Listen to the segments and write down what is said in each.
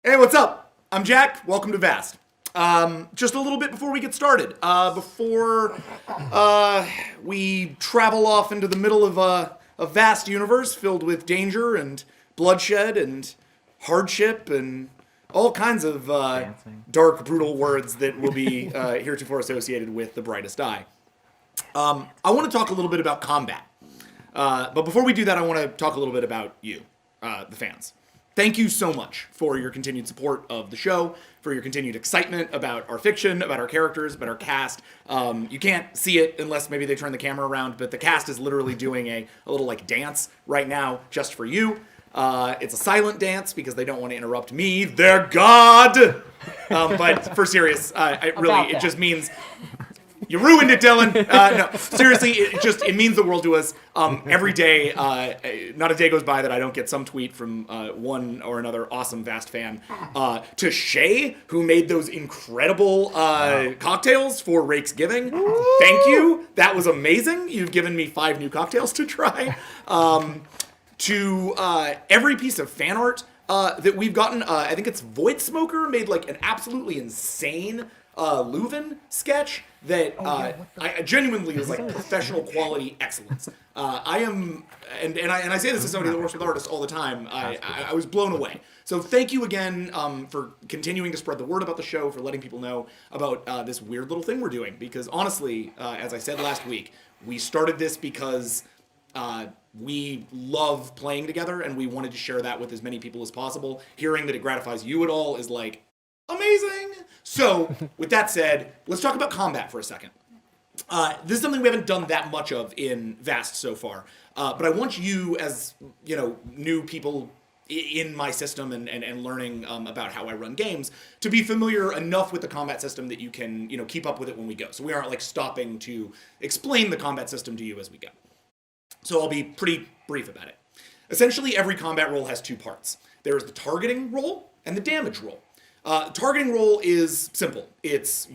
Hey, what's up? I'm Jack. Welcome to Vast. Just a little bit before we get started, before we travel off into the middle of a vast universe filled with danger and bloodshed and hardship and all kinds of dark, brutal words that will be heretofore associated with the brightest eye. I want to talk a little bit about combat. But before we do that, I want to talk a little bit about you, the fans. Thank you so much for your continued support of the show, for your continued excitement about our fiction, about our characters, about our cast. You can't see it unless maybe they turn the camera around, but the cast is literally doing a little like dance right now just for you. It's a silent dance because they don't want to interrupt me, their god. But for serious, it just means you ruined it, Dylan. No, seriously, it means the world to us. Every day, not a day goes by that I don't get some tweet from one or another awesome Vast fan. To Shay, who made those incredible cocktails for Rake's Giving. Thank you. That was amazing. You've given me 5 new cocktails to try. To every piece of fan art that we've gotten, I think it's Void Smoker made like an absolutely insane Leuven sketch that I genuinely was like professional quality excellence. I am, and I say this as somebody that works with artists all the time. I was blown away. So thank you again for continuing to spread the word about the show, for letting people know about this weird little thing we're doing. Because honestly, as I said last week, we started this because we love playing together, and we wanted to share that with as many people as possible. Hearing that it gratifies you at all is like amazing. So, with that said, let's talk about combat for a second. This is something we haven't done that much of in Vast so far, but I want you, as new people in my system and learning about how I run games, to be familiar enough with the combat system that you can keep up with it when we go. So we aren't like stopping to explain the combat system to you as we go. So I'll be pretty brief about it. Essentially, every combat roll has 2 parts. There is the targeting roll and the damage roll. Targeting roll is simple. It's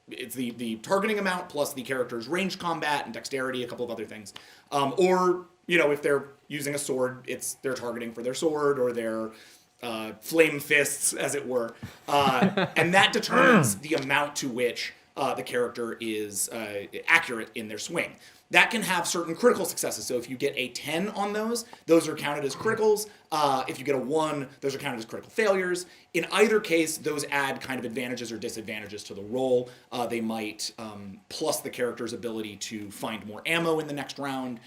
it's the targeting amount plus the character's range combat and dexterity, a couple of other things. Or if they're using a sword, it's their targeting for their sword or their flame fists, as it were. And that determines the amount to which the character is accurate in their swing. That can have certain critical successes. So if you get a 10 on those are counted as criticals. If you get a 1, those are counted as critical failures. In either case, those add kind of advantages or disadvantages to the roll. They might plus the character's ability to find more ammo in the next round.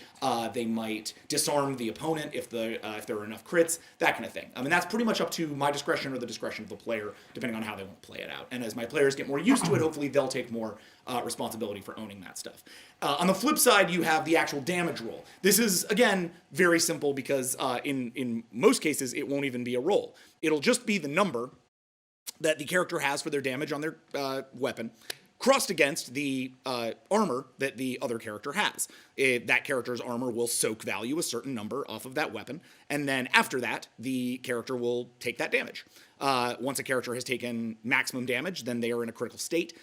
They might disarm the opponent if there are enough crits, that kind of thing. I mean, that's pretty much up to my discretion or the discretion of the player, depending on how they want to play it out. And as my players get more used to it, hopefully they'll take more responsibility for owning that stuff. On the flip side, you have the actual damage roll. This is, again, very simple because in most cases, it won't even be a roll. It'll just be the number that the character has for their damage on their weapon, crossed against the armor that the other character has. That character's armor will soak value a certain number off of that weapon, and then after that, the character will take that damage. Once a character has taken maximum damage, then they are in a critical state.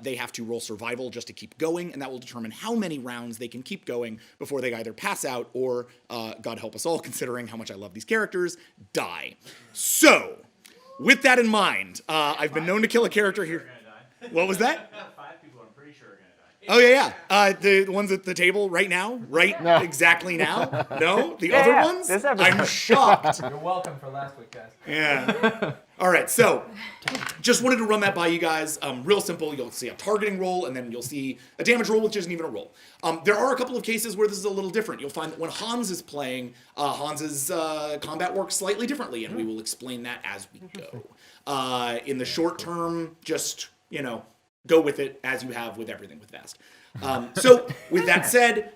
They have to roll survival just to keep going, and that will determine how many rounds they can keep going before they either pass out or, God help us all, considering how much I love these characters, die. So, with that in mind, I've been known to kill a character here. What was that? 5 people I'm pretty sure are gonna die. Oh, yeah. The ones at the table right now? Exactly now? No? The other ones? I'm shocked. You're welcome for last week, guys. Yeah. All right, so just wanted to run that by you guys. Real simple. You'll see a targeting roll, and then you'll see a damage roll, which isn't even a roll. There are a couple of cases where this is a little different. You'll find that when Hans is playing, Hans's combat works slightly differently, and we will explain that as we go. In the short term, just go with it as you have with everything with Vast. So, with that said,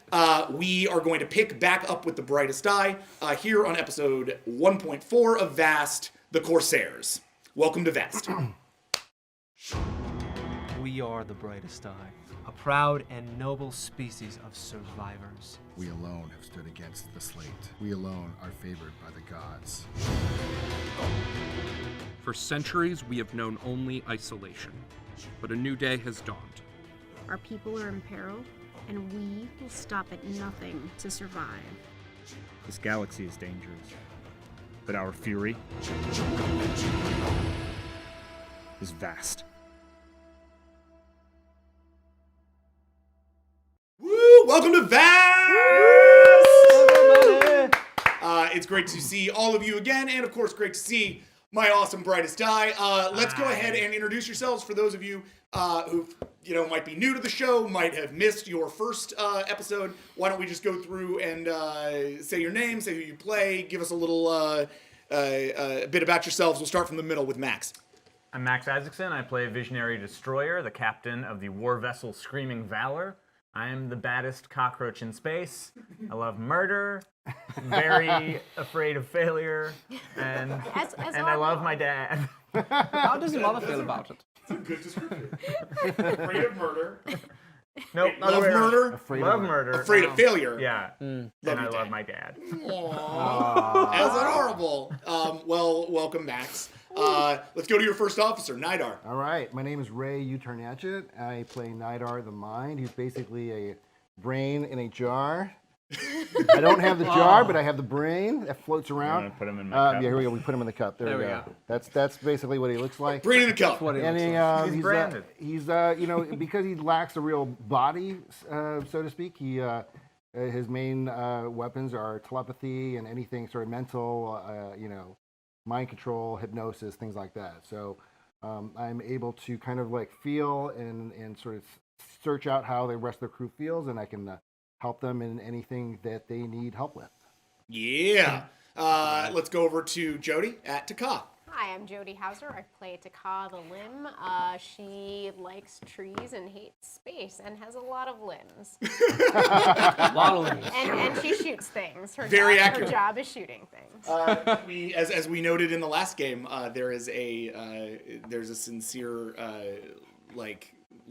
we are going to pick back up with the brightest eye here on episode 1.4 of Vast, the Corsairs. Welcome to Vast. We are the brightest eye, a proud and noble species of survivors. We alone have stood against the slate. We alone are favored by the gods. For centuries, we have known only isolation, but a new day has dawned. Our people are in peril, and we will stop at nothing to survive. This galaxy is dangerous. but our fury is vast. Woo! Welcome to Vast! It's great to see all of you again, and of course, great to see my awesome brightest eye. Let's go ahead and introduce yourselves for those of you who might be new to the show, might have missed your first episode. Why don't we just go through and say your name, say who you play, give us a little bit about yourselves. We'll start from the middle with Max. I'm Max Isaacson. I play Visionary Destroyer, the captain of the war vessel Screaming Valor. I am the baddest cockroach in space. I love murder, very afraid of failure, and I love my dad. How does your mother feel about it? It's a good description. Afraid of murder. Nope, not Love aware. murder. Love murder. Afraid of failure. Yeah, Love and I your love dad. my dad. Aww. That's adorable. Well, welcome, Max. Let's go to your first officer, Nidar. All right, my name is Ray Utarnachet. I play Nidar the Mind. He's basically a brain in a jar. I don't have the jar, but I have the brain that floats around. You wanna put him in my cup? Yeah, here we go. We put him in the cup. There we go. That's basically what he looks like. Brain in a cup. And He's branded. He's because he lacks a real body, so to speak. His main weapons are telepathy and anything sort of mental, mind control, hypnosis, things like that. So I'm able to kind of like feel and sort of search out how the rest of the crew feels, and I can help them in anything that they need help with. Yeah. Let's go over to Jody at Taka. Hi, I'm Jody Hauser. I play Taka the Limb. She likes trees and hates space and has a lot of limbs. A lot of limbs. And she shoots things. Very accurate. Her job is shooting things. As we noted in the last game, there's a sincere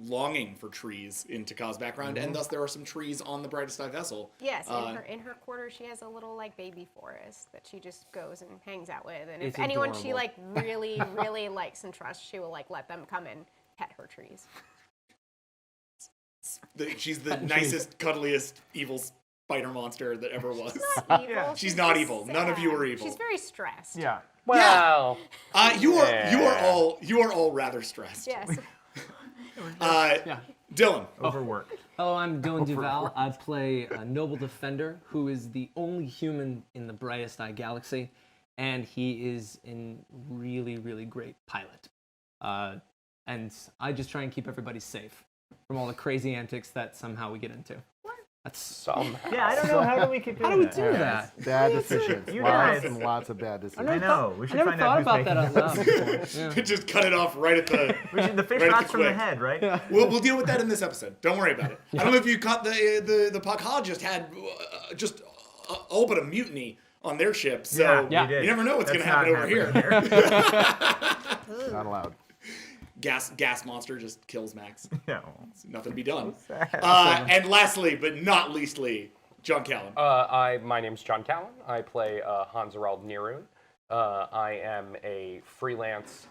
longing for trees in Taka's background, and thus there are some trees on the Brightest Eye vessel. Yes, in her quarters she has a little baby forest that she just goes and hangs out with. And if It's anyone she adorable. really, really likes and trusts, she will let them come and pet her trees. She's the nicest, cuddliest, evil spider monster that ever was. Not evil. She's not just evil. None of you are evil. She's very stressed. Yeah. Well, you are all rather stressed. Yes. Dylan. Overworked. Hello, I'm Dylan Duval. I play a noble defender who is the only human in the Brightest Eye galaxy, and he is a really, really great pilot. And I just try and keep everybody safe from all the crazy antics that somehow we get into. That's Yeah, I don't know. How do we keep doing how do we that? do that? Bad decisions. You Lots guys. and lots of bad decisions. I know. We I should never find thought out who's about that out making loud those. before. Yeah. Just cut it off right at the. The fish Right at rots the from the quick. head, right? We'll deal with that in this episode. Don't worry about it. I don't know if you caught the Pakha just had just a whole bit of mutiny on their ship, so Yeah, we did. you never know what's going to That's happen not over here. Not allowed. Gas monster just kills Max. No. Nothing to be done. And lastly, but not leastly, John Callan. My name's John Callan. I play Hanserald Nirun. I am a freelance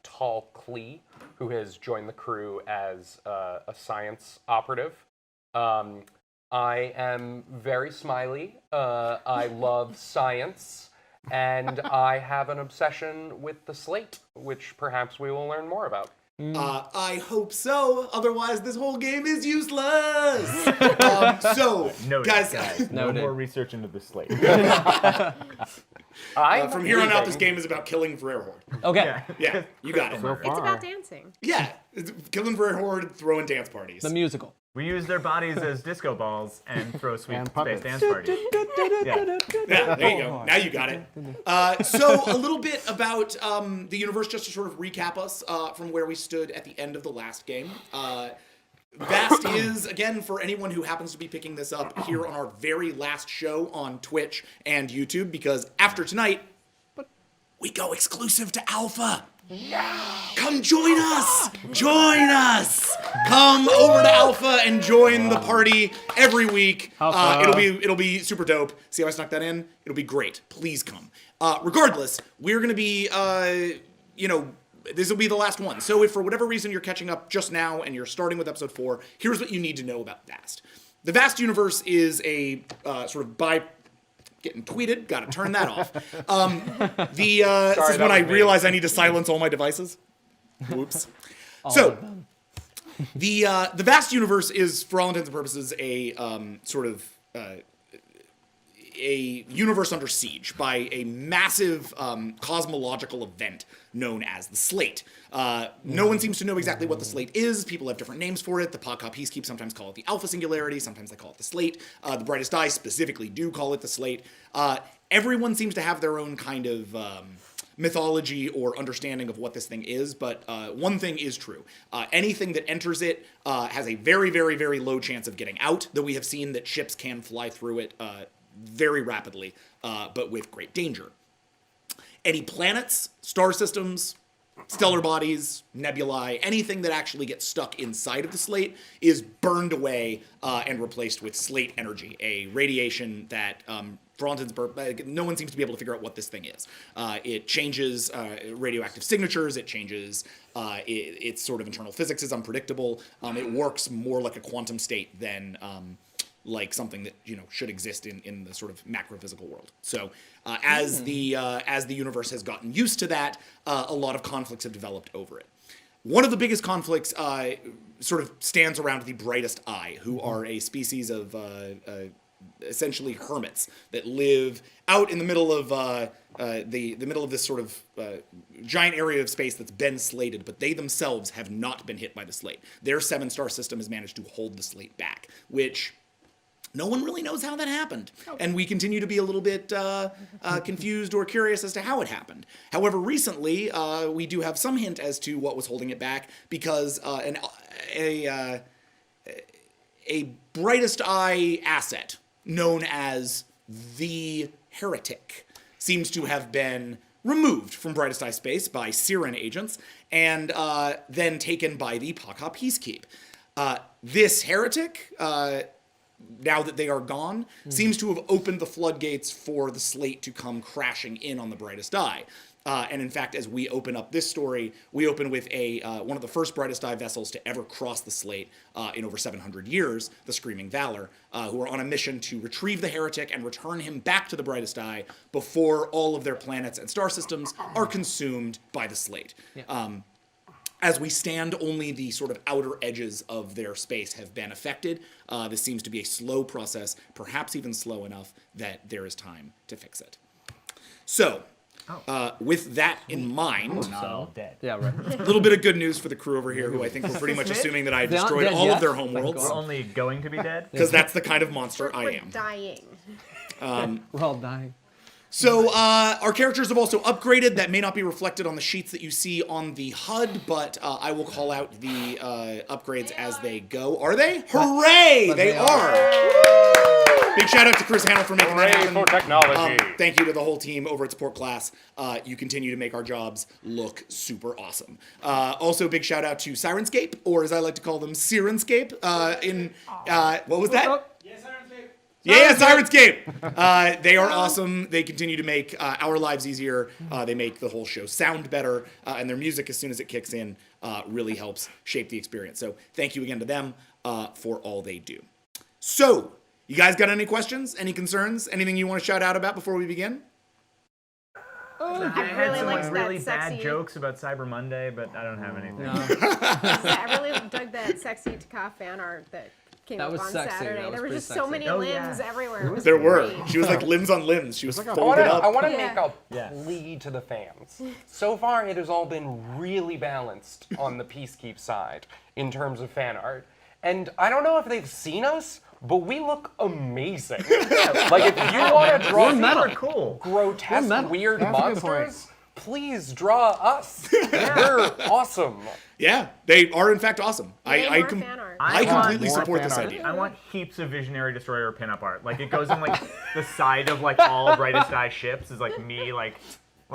tall Klee who has joined the crew as a science operative. I am very smiley. I love science. And I have an obsession with the slate, which perhaps we will learn more about. I hope so. Otherwise, this whole game is useless. Noted. Guys, No more research into the slate. from here on out, this game is about killing Vrerhorde. Okay. Yeah, you got it. So It's far. about dancing. Yeah, it's killing Vrerhorde, throwing dance parties. The musical. We use their bodies as disco balls and throw sweet And space puppets. dance parties. Yeah. Yeah, there you go. Now you got it. So a little bit about the universe, just to sort of recap us from where we stood at the end of the last game. Vast is, again, for anyone who happens to be picking this up here on our very last show on Twitch and YouTube, because after tonight, we go exclusive to Alpha. Come join us! Join us! Come over to Alpha and join the party every week. It'll be super dope. See how I snuck that in? It'll be great. Please come. Regardless, we're gonna be this will be the last one. So if for whatever reason you're catching up just now and you're starting with episode 4, here's what you need to know about Vast. The Vast universe is a sort of getting tweeted. Got to turn that off. This is that when I was me. realize I need to silence all my devices. Whoops. So, the vast universe is, for all intents and purposes, a sort of a universe under siege by a massive cosmological event known as the Slate. No one seems to know exactly what the Slate is. People have different names for it. The Paka Peacekeep sometimes call it the Alpha Singularity. Sometimes they call it the Slate. The Brightest Eye specifically do call it the Slate. Everyone seems to have their own kind of mythology or understanding of what this thing is, but one thing is true. Anything that enters it has a very, very, very low chance of getting out, though we have seen that ships can fly through it very rapidly, but with great danger. Any planets, star systems, stellar bodies, nebulae, anything that actually gets stuck inside of the Slate is burned away and replaced with Slate energy, a radiation that, for all intents and purposes, no one seems to be able to figure out what this thing is. It changes radioactive signatures, it changes its sort of internal physics is unpredictable. It works more like a quantum state than like something that should exist in the sort of macro physical world. So as the universe has gotten used to that, a lot of conflicts have developed over it. One of the biggest conflicts sort of stands around the Brightest Eye, who are a species of essentially hermits that live out in the middle of the middle of this sort of giant area of space that's been slated, but they themselves have not been hit by the Slate. Their 7-star system has managed to hold the Slate back, which no one really knows how that happened. And we continue to be a little bit confused or curious as to how it happened. However, recently, we do have some hint as to what was holding it back, because a Brightest Eye asset known as the Heretic seems to have been removed from Brightest Eye space by Siren agents and then taken by the Paka Peacekeep. This Heretic, now that they are gone, seems to have opened the floodgates for the Slate to come crashing in on the Brightest Eye. And in fact, as we open up this story, we open with one of the first Brightest Eye vessels to ever cross the Slate in over 700 years, the Screaming Valor, who are on a mission to retrieve the Heretic and return him back to the Brightest Eye before all of their planets and star systems are consumed by the Slate. Yeah. As we stand, only the sort of outer edges of their space have been affected. This seems to be a slow process, perhaps even slow enough that there is time to fix it. So, with that in mind, Not all dead. Yeah, right. a little bit of good news for the crew over here, who I think were pretty much assuming that I They aren't destroyed dead all yet. of their Thank homeworlds, We're only going to be dead. because that's the kind of monster I We're am. dying. We're all dying. So our characters have also upgraded. That may not be reflected on the sheets that you see on the HUD, but I will call out the upgrades as they go. Are they? Hooray! They are. Big shout out to Chris Hannell for making that Hooray happen. for technology. Thank you to the whole team over at Support Class. You continue to make our jobs look super awesome. Also, big shout out to Sirenscape, or as I like to call them, Sirenscape. What was that? Yeah, Sirenscape! They are awesome. They continue to make our lives easier. They make the whole show sound better. And their music, as soon as it kicks in, really helps shape the experience. So thank you again to them for all they do. So, you guys got any questions? Any concerns? Anything you want to shout out about before we begin? I I had really some liked really that bad sexy. jokes about Cyber Monday, but I don't have anything. I really dug that sexy Taka fan art that came That up was on sexy. Saturday. That was There were pretty just so sexy. many Oh, limbs yeah. everywhere. It was There were. great. She was like limbs on limbs. She was like a- folded I up. want to Yeah. make a Yeah. plea to the fans. So far, it has all been really balanced on the Peacekeep side in terms of fan art. And I don't know if they've seen us, but we look amazing. Like, if you want to draw metal. Super cool. grotesque, metal. weird That's a good point. monsters, please draw us. We're awesome. Yeah, they are in fact awesome. Way I more fan art. I completely more support fan this art. idea. I want heaps of Visionary Destroyer pinup art. Like, it goes on, like, the side of, like, all Brightest Eye ships is, like, me, like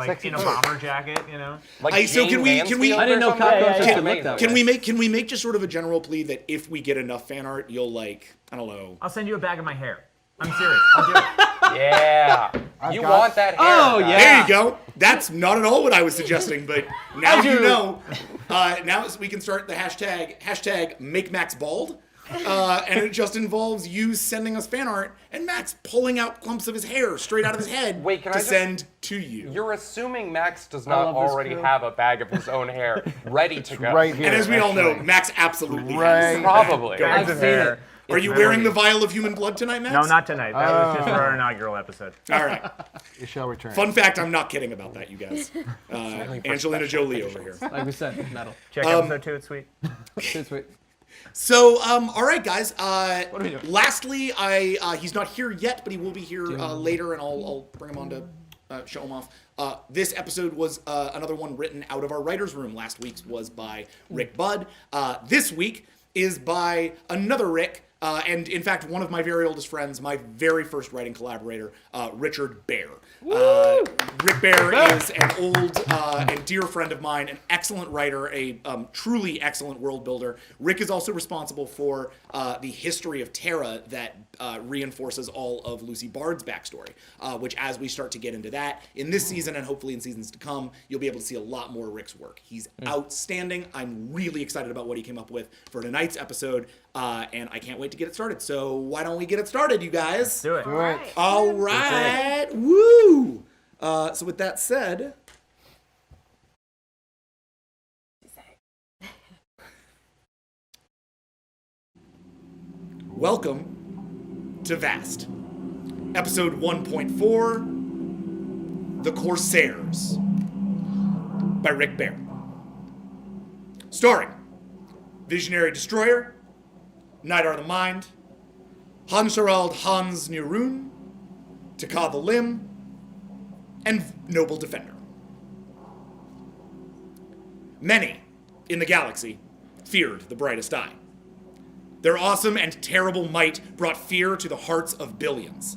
Sexy in a pose. bomber jacket, you know? Like So Jane can we- Mansfield I didn't or know something? cockroaches yeah, could yeah. look that Can way. we make just sort of a general plea that if we get enough fan art, you'll like, I don't know. I'll send you a bag of my hair. I'm serious. I'll do it. Yeah. You got- want that hair. Oh, guys. yeah. There you go. That's not at all what I was suggesting, but now you know. Now we can start the hashtag make Max bald. and it just involves you sending us fan art and Max pulling out clumps of his hair straight out of his head Wait, can to I just- send to you. You're assuming Max does not love this already crew. have a bag of his own hair ready to go. Right here. And as we all know, actually. Max absolutely Right. has. Probably. I've Bags of seen hair. it. Are you wearing the vial of human blood tonight, Max? No, not tonight. That was just for our inaugural episode. All right. It shall return. Fun fact, I'm not kidding about that, you guys. Angelina Jolie over here. Like we said, metal. Check episode 2, it's sweet. Sweet, sweet. So, all right, guys. What are we doing? Lastly, he's not here yet, but he will be here later, and I'll bring him on to show him off. This episode was another one written out of our writer's room. Last week's was by Rick Budd. This week is by another Rick, and in fact, one of my very oldest friends, my very first writing collaborator, Richard Bear. Rick Bear is an old and dear friend of mine, an excellent writer, a truly excellent world builder. Rick is also responsible for the history of Terra that reinforces all of Lucy Bard's backstory, which as we start to get into that in this season and hopefully in seasons to come, you'll be able to see a lot more Rick's work. He's outstanding. I'm really excited about what he came up with for tonight's episode, and I can't wait to get it started. So why don't we get it started, you guys? Do it. Do it. All right. Woo! So with that said, welcome to Vast. Episode 1.4, The Corsairs, by Rick Bear. Starring Visionary Destroyer, Nidar the Mind, Hansharald Hans Nirun, Taka the Limb, and Noble Defender. Many in the galaxy feared the brightest eye. Their awesome and terrible might brought fear to the hearts of billions.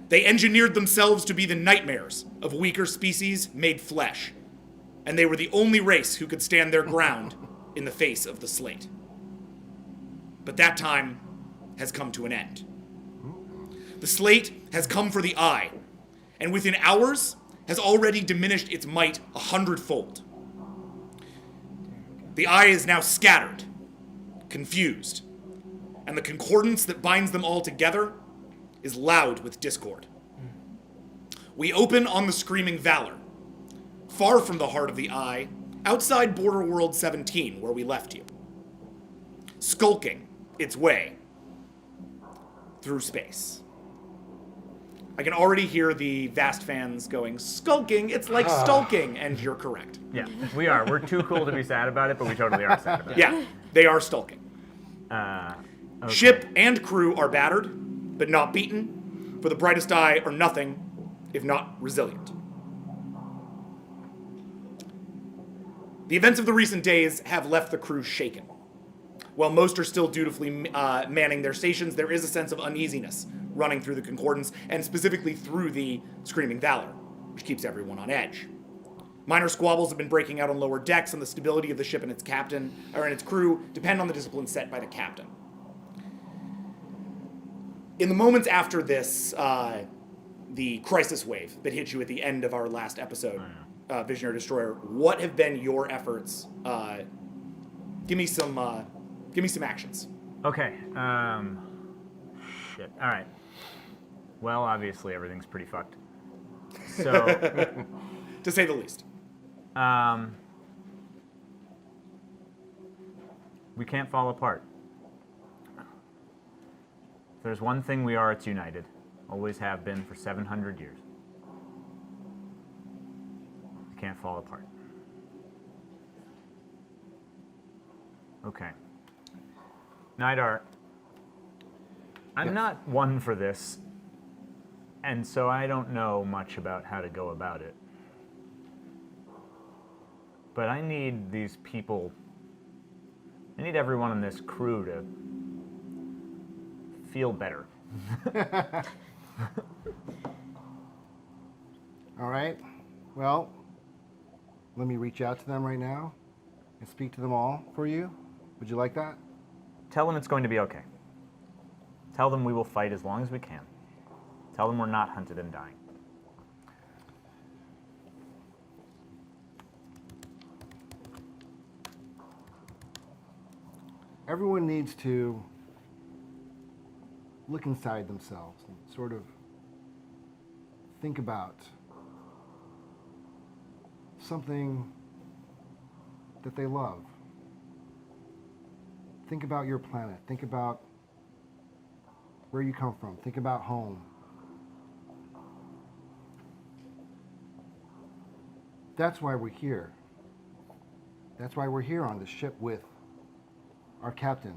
They engineered themselves to be the nightmares of weaker species made flesh, and they were the only race who could stand their ground in the face of the slate. But that time has come to an end. The slate has come for the eye, and within hours has already diminished its might 100-fold. The eye is now scattered, confused, and the concordance that binds them all together is loud with discord. We open on the Screaming Valor, far from the heart of the eye, outside Border World 17, where we left you, skulking its way through space. I can already hear the Vast fans going, skulking, it's like stalking, and you're correct. Yeah, we are. We're too cool to be sad about it, but we totally are sad about it. Yeah, they are stalking. Okay. Ship and crew are battered, but not beaten, for the brightest eye are nothing if not resilient. The events of the recent days have left the crew shaken. While most are still dutifully manning their stations, there is a sense of uneasiness running through the Concordance, and specifically through the Screaming Valor, which keeps everyone on edge. Minor squabbles have been breaking out on lower decks, and the stability of the ship and its captain, or and its crew, depend on the discipline set by the captain. In the moments after this, the crisis wave that hit you at the end of our last episode, Visionary Destroyer, what have been your efforts? Give me some actions. Okay. Shit. All right. Well, obviously everything's pretty fucked. So, To say the least. we can't fall apart. If there's one thing we are, it's united. Always have been for 700 years. We can't fall apart. Okay. Nidar, I'm not one for this, and so I don't know much about how to go about it. But I need these people, I need everyone in this crew to feel better. All right. Well, let me reach out to them right now and speak to them all for you. Would you like that? Tell them it's going to be okay. Tell them we will fight as long as we can. Tell them we're not hunted and dying. Everyone needs to look inside themselves and sort of think about something that they love. Think about your planet. Think about where you come from. Think about home. That's why we're here. That's why we're here on this ship with our captain,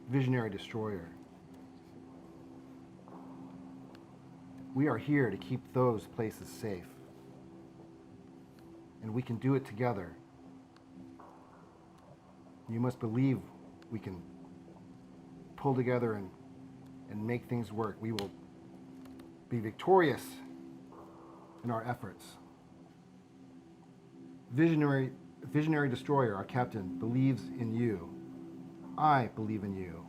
Visionary Destroyer. We are here to keep those places safe. And we can do it together. You must believe we can pull together and make things work. We will be victorious in our efforts. Visionary Destroyer, our captain, believes in you. I believe in you.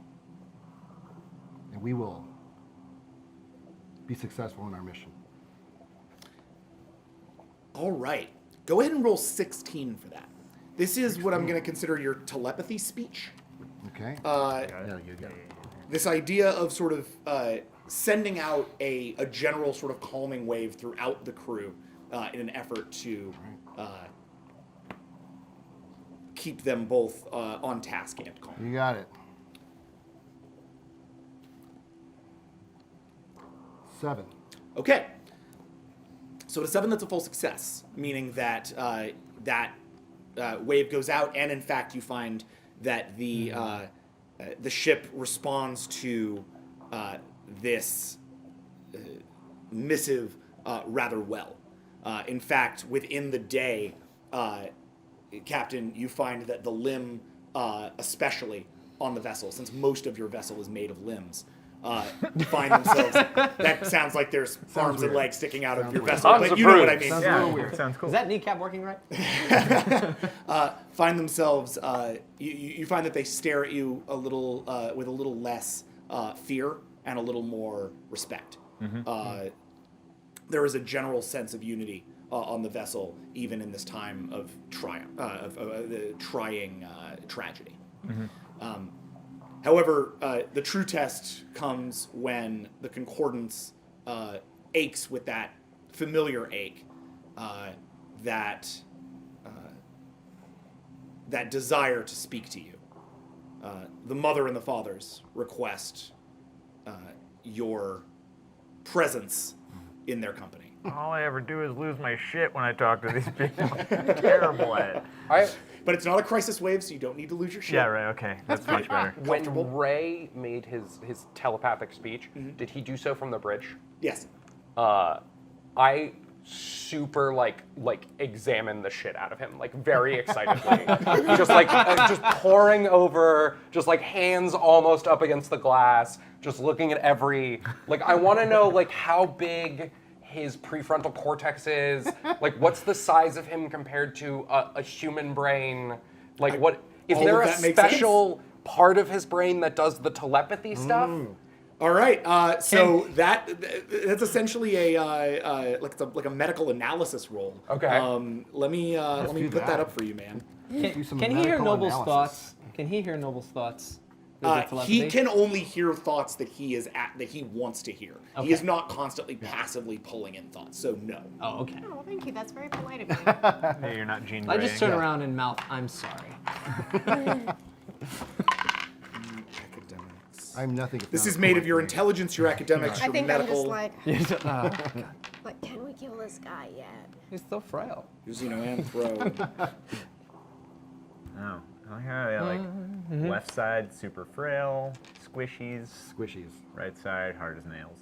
And we will be successful in our mission. All right. Go ahead and roll 16 for that. This is what I'm going to consider your telepathy speech. Okay? Uh, Yeah, you got it. this idea of sort of sending out a general sort of calming wave throughout the crew in an effort to keep them both on task and calm. You got it. 7. Okay. So at a 7, that's a full success, meaning that that wave goes out, and in fact, you find that the ship responds to this missive rather well. In fact, within the day, Captain, you find that the limb, especially on the vessel, since most of your vessel is made of limbs, find themselves. That sounds like there's arms and legs sticking out of your vessel, but you know what I mean. Sounds a Yeah, little weird. sounds cool. Is that kneecap working right? Find themselves. You find that they stare at you a little with a little less fear and a little more respect. There is a general sense of unity on the vessel, even in this time of trying tragedy. However, the true test comes when the Concordance aches with that familiar ache, that desire to speak to you. The mother and the fathers request your presence in their company. All I ever do is lose my shit when I talk to these people. I'm terrible at it. But it's not a crisis wave, so you don't need to lose your shit. Yeah, right, okay. That's much better. When Ray made his telepathic speech, did he do so from the bridge? Yes. I super like examine the shit out of him, like very excitedly, just pouring over, just like hands almost up against the glass, just looking at every, like I want to know like how big his prefrontal cortex is, like what's the size of him compared to a human brain, like what is all there of a that makes special part of his brain that does the telepathy stuff? All right. So that's essentially like a medical analysis role. Okay. Let me do put that that. up for you, man. Do some Can he hear medical Noble's analysis. thoughts? Can he hear Noble's thoughts? With the He telepathy? can only hear thoughts that he wants to hear. Okay. He is not constantly passively pulling in thoughts. So no. Oh, okay. Oh, thank you. That's very polite of you. Hey, you're not Jean I Grey. just turn around and mouth, "I'm sorry." Academics. I'm nothing. if This not is a made of polite your man. intelligence, your academics, I your think medical. I'm just like, Oh, like, can we kill this guy yet? he's so frail. Xenoanthro. Oh. I like how, yeah, like left side super frail, squishies, Squishies. right side hard as nails.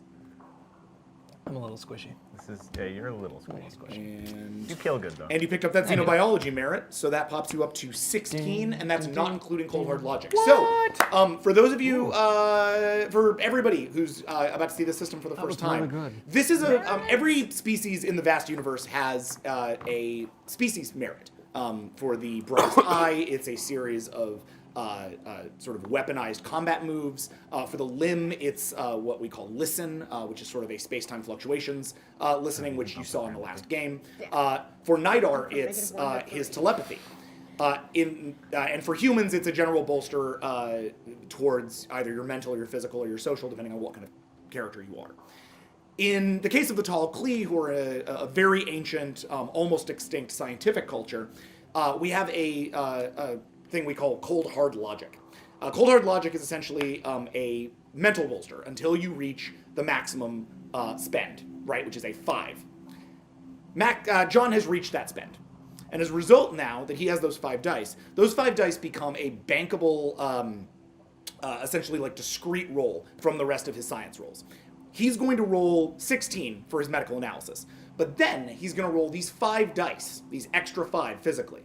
I'm a little squishy. This is, yeah, you're a little squishy. and You kill good though. And you picked up that xenobiology merit, so that pops you up to 16, and that's not including cold hard logic. So, for those of you, for everybody who's about to see the system for the first was really time, good. this is a every species in the vast universe has a species merit. For the brightest eye, it's a series of sort of weaponized combat moves. For the limb, it's what we call listen, which is sort of a space-time fluctuations listening, which you saw in the last game. For Nidar, it's his telepathy. And for humans, it's a general bolster towards either your mental or your physical or your social, depending on what kind of character you are. In the case of the Tal Klee, who are a very ancient, almost extinct scientific culture, we have a thing we call cold hard logic. Cold hard logic is essentially a mental bolster until you reach the maximum spend, right, which is a 5. John has reached that spend. And as a result now that he has those 5 dice become a bankable, essentially like discrete roll from the rest of his science rolls. He's going to roll 16 for his medical analysis. But then he's going to roll these 5 dice, these extra 5 physically.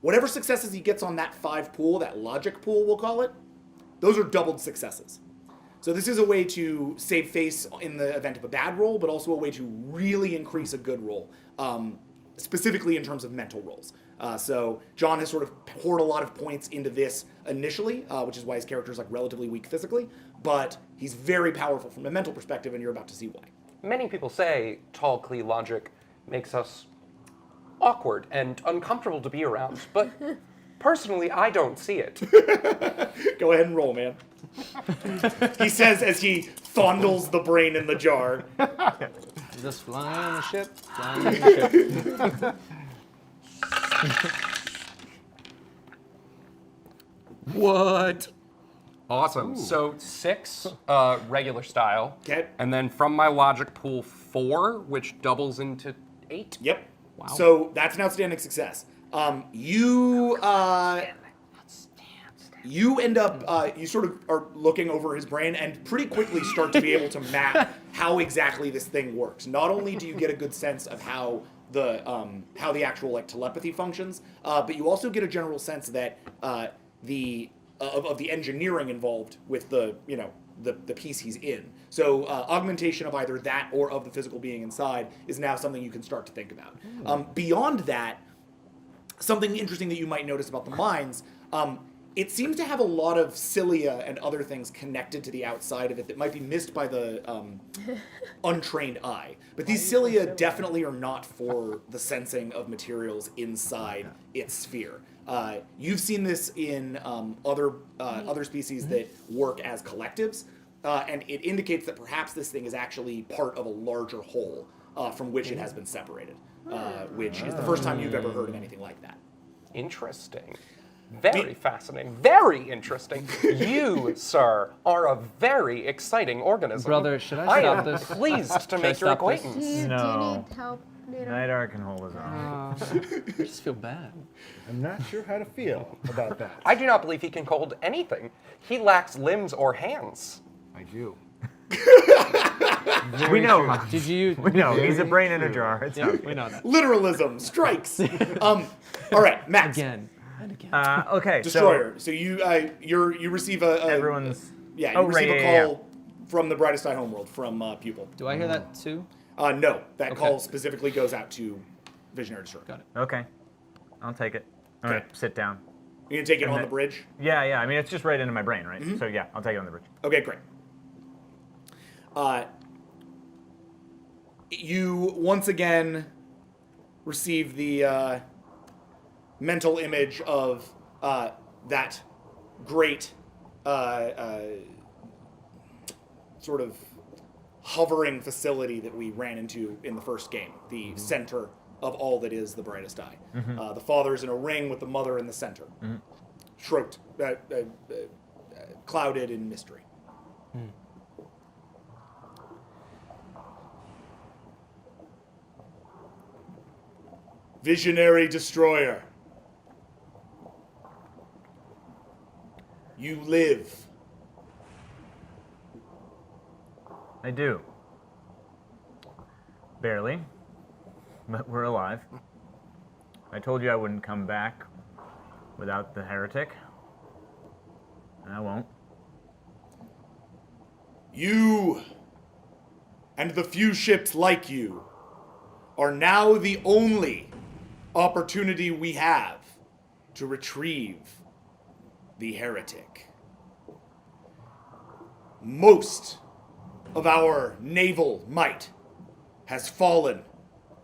Whatever successes he gets on that 5 pool, that logic pool we'll call it, those are doubled successes. So this is a way to save face in the event of a bad roll, but also a way to really increase a good roll, specifically in terms of mental rolls. So John has sort of poured a lot of points into this initially, which is why his character is like relatively weak physically, but he's very powerful from a mental perspective, and you're about to see why. Many people say Tall Klee logic makes us awkward and uncomfortable to be around, but personally, I don't see it. Go ahead and roll, man. He says as he fondles the brain in the jar. Just flying on the ship, flying on the ship. What? Awesome. So 6 regular style. Okay. And then from my logic pool 4, which doubles into 8. Yep. Wow. So that's an outstanding success. You end up, you sort of are looking over his brain and pretty quickly start to be able to map how exactly this thing works. Not only do you get a good sense of how the actual like telepathy functions, but you also get a general sense that the engineering involved with the piece he's in. So augmentation of either that or of the physical being inside is now something you can start to think about. Beyond that, something interesting that you might notice about the mines, it seems to have a lot of cilia and other things connected to the outside of it that might be missed by the untrained eye. But these cilia definitely are not for the sensing of materials inside its sphere. You've seen this in other species that work as collectives, and it indicates that perhaps this thing is actually part of a larger whole from which it has been separated, which is the first time you've ever heard of anything like that. Interesting. Very fascinating. Very interesting. You, sir, are a very exciting organism. Brother, should I stop am this? pleased to I make your stop this? acquaintance. Do you No. need help, Nito? Night Ark can hold his own. I just feel bad. I'm not sure how to feel about that. I do not believe he can hold anything. He lacks limbs or hands. I do. We know, Hans. Did you? We know. He's a brain in a jar. It's Yeah, okay. we know that. Literalism strikes. All right, Max. Again and again. Okay, Destroyer. So you receive a everyone's. you Oh, receive right, a yeah, call from the Brightest Eye Homeworld from Pupil. Do I hear that too? No, that Okay. call specifically goes out to Visionary Destroyer. Got it. Okay, I'll take it. I'm Okay. gonna sit down. You gonna take it on then- the bridge? Yeah. I mean, it's just right into my brain, right? So yeah, I'll take it on the bridge. Okay, great. You once again receive the mental image of that great sort of hovering facility that we ran into in the first game, the center of all that is the Brightest Eye. The father's in a ring with the mother in the center, shrouded, clouded in mystery. Visionary Destroyer. You live. I do. Barely, but we're alive. I told you I wouldn't come back without the heretic, and I won't. You and the few ships like you are now the only opportunity we have to retrieve the heretic. Most of our naval might has fallen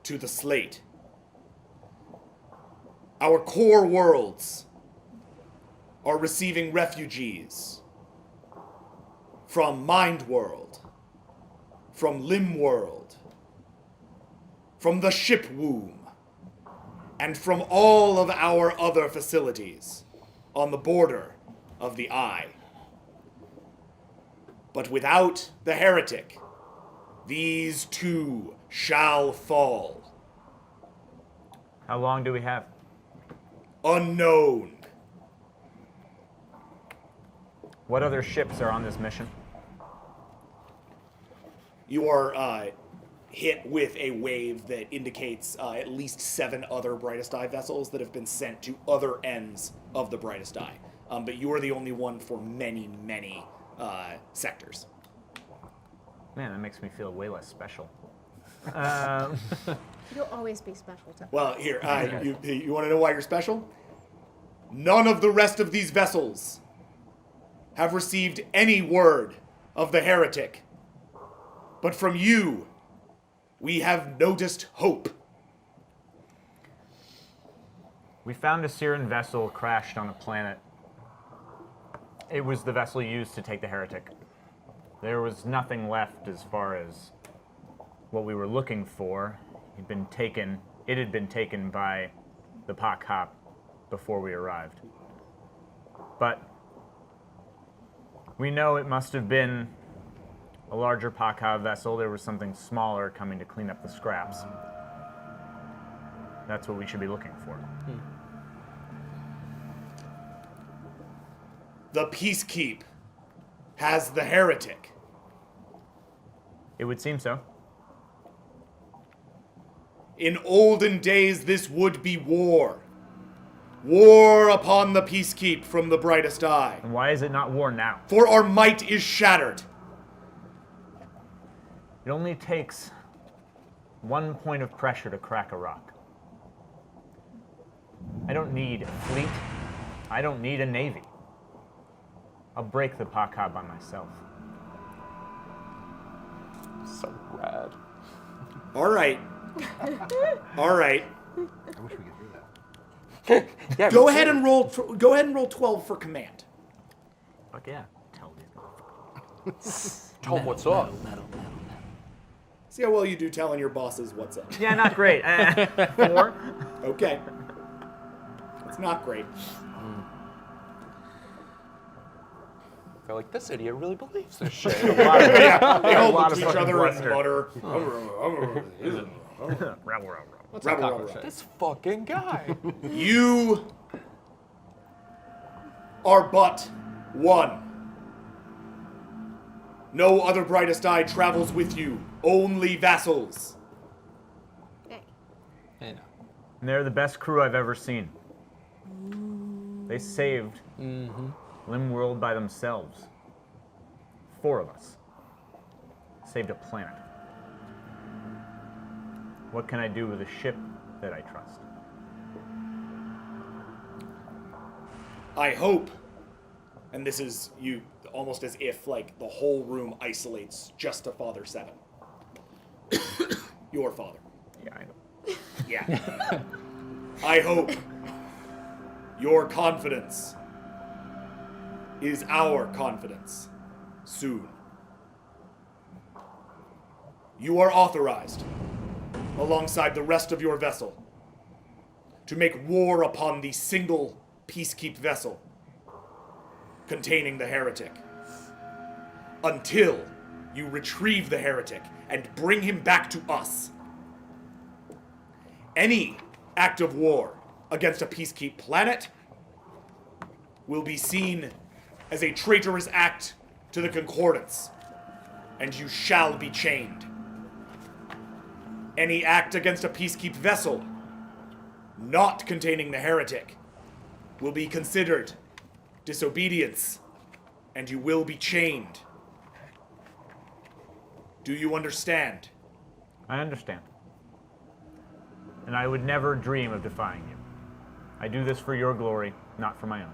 to the slate. Our core worlds are receiving refugees from Mind World, from Limb World, from the Ship Womb, and from all of our other facilities on the border of the Eye. But without the heretic, these two shall fall. How long do we have? Unknown. What other ships are on this mission? You are hit with a wave that indicates at least 7 other Brightest Eye vessels that have been sent to other ends of the Brightest Eye. But you are the only one for many, many sectors. Man, that makes me feel way less special. You'll always be special to Well, here, you want to know why you're special? None of the rest of these vessels have received any word of the heretic. But from you, we have noticed hope. We found a Siren vessel crashed on a planet. It was the vessel used to take the heretic. There was nothing left as far as what we were looking for. It had been taken by the Pak Hop before we arrived. But we know it must have been a larger Pak Hop vessel. There was something smaller coming to clean up the scraps. That's what we should be looking for. The Peacekeep has the heretic. It would seem so. In olden days, this would be war. War upon the Peacekeep from the Brightest Eye. And why is it not war now? For our might is shattered. It only takes one point of pressure to crack a rock. I don't need a fleet. I don't need a navy. I'll break the Pak Hop by myself. So rad. All right. All right. I wish we could do that. Yeah, Go me ahead too. and roll. Go ahead and roll 12 for command. Fuck yeah. Tell these motherfuckers. Tell 'em what's up. See how well you do telling your bosses what's up. Yeah, not great. 4? Okay. It's not great. They're like, this idiot really believes this shit. They all lot look of at each fucking other and bluster. mutter. This fucking guy. You are but one. No other Brightest Eye travels with you. Only vassals. Hey. I know. And they're the best crew I've ever seen. They saved Limb World by themselves. 4 of us. Saved a planet. What can I do with a ship that I trust? I hope, and this is you almost as if like the whole room isolates just to Father Seven. Your father. Yeah, I know. Yeah. I hope your confidence is our confidence soon. You are authorized, alongside the rest of your vessel, to make war upon the single Peacekeep vessel containing the heretic, until you retrieve the heretic and bring him back to us. Any act of war against a Peacekeep planet will be seen as a traitorous act to the Concordance, and you shall be chained. Any act against a Peacekeep vessel not containing the heretic will be considered disobedience, and you will be chained. Do you understand? I understand. And I would never dream of defying you. I do this for your glory, not for my own.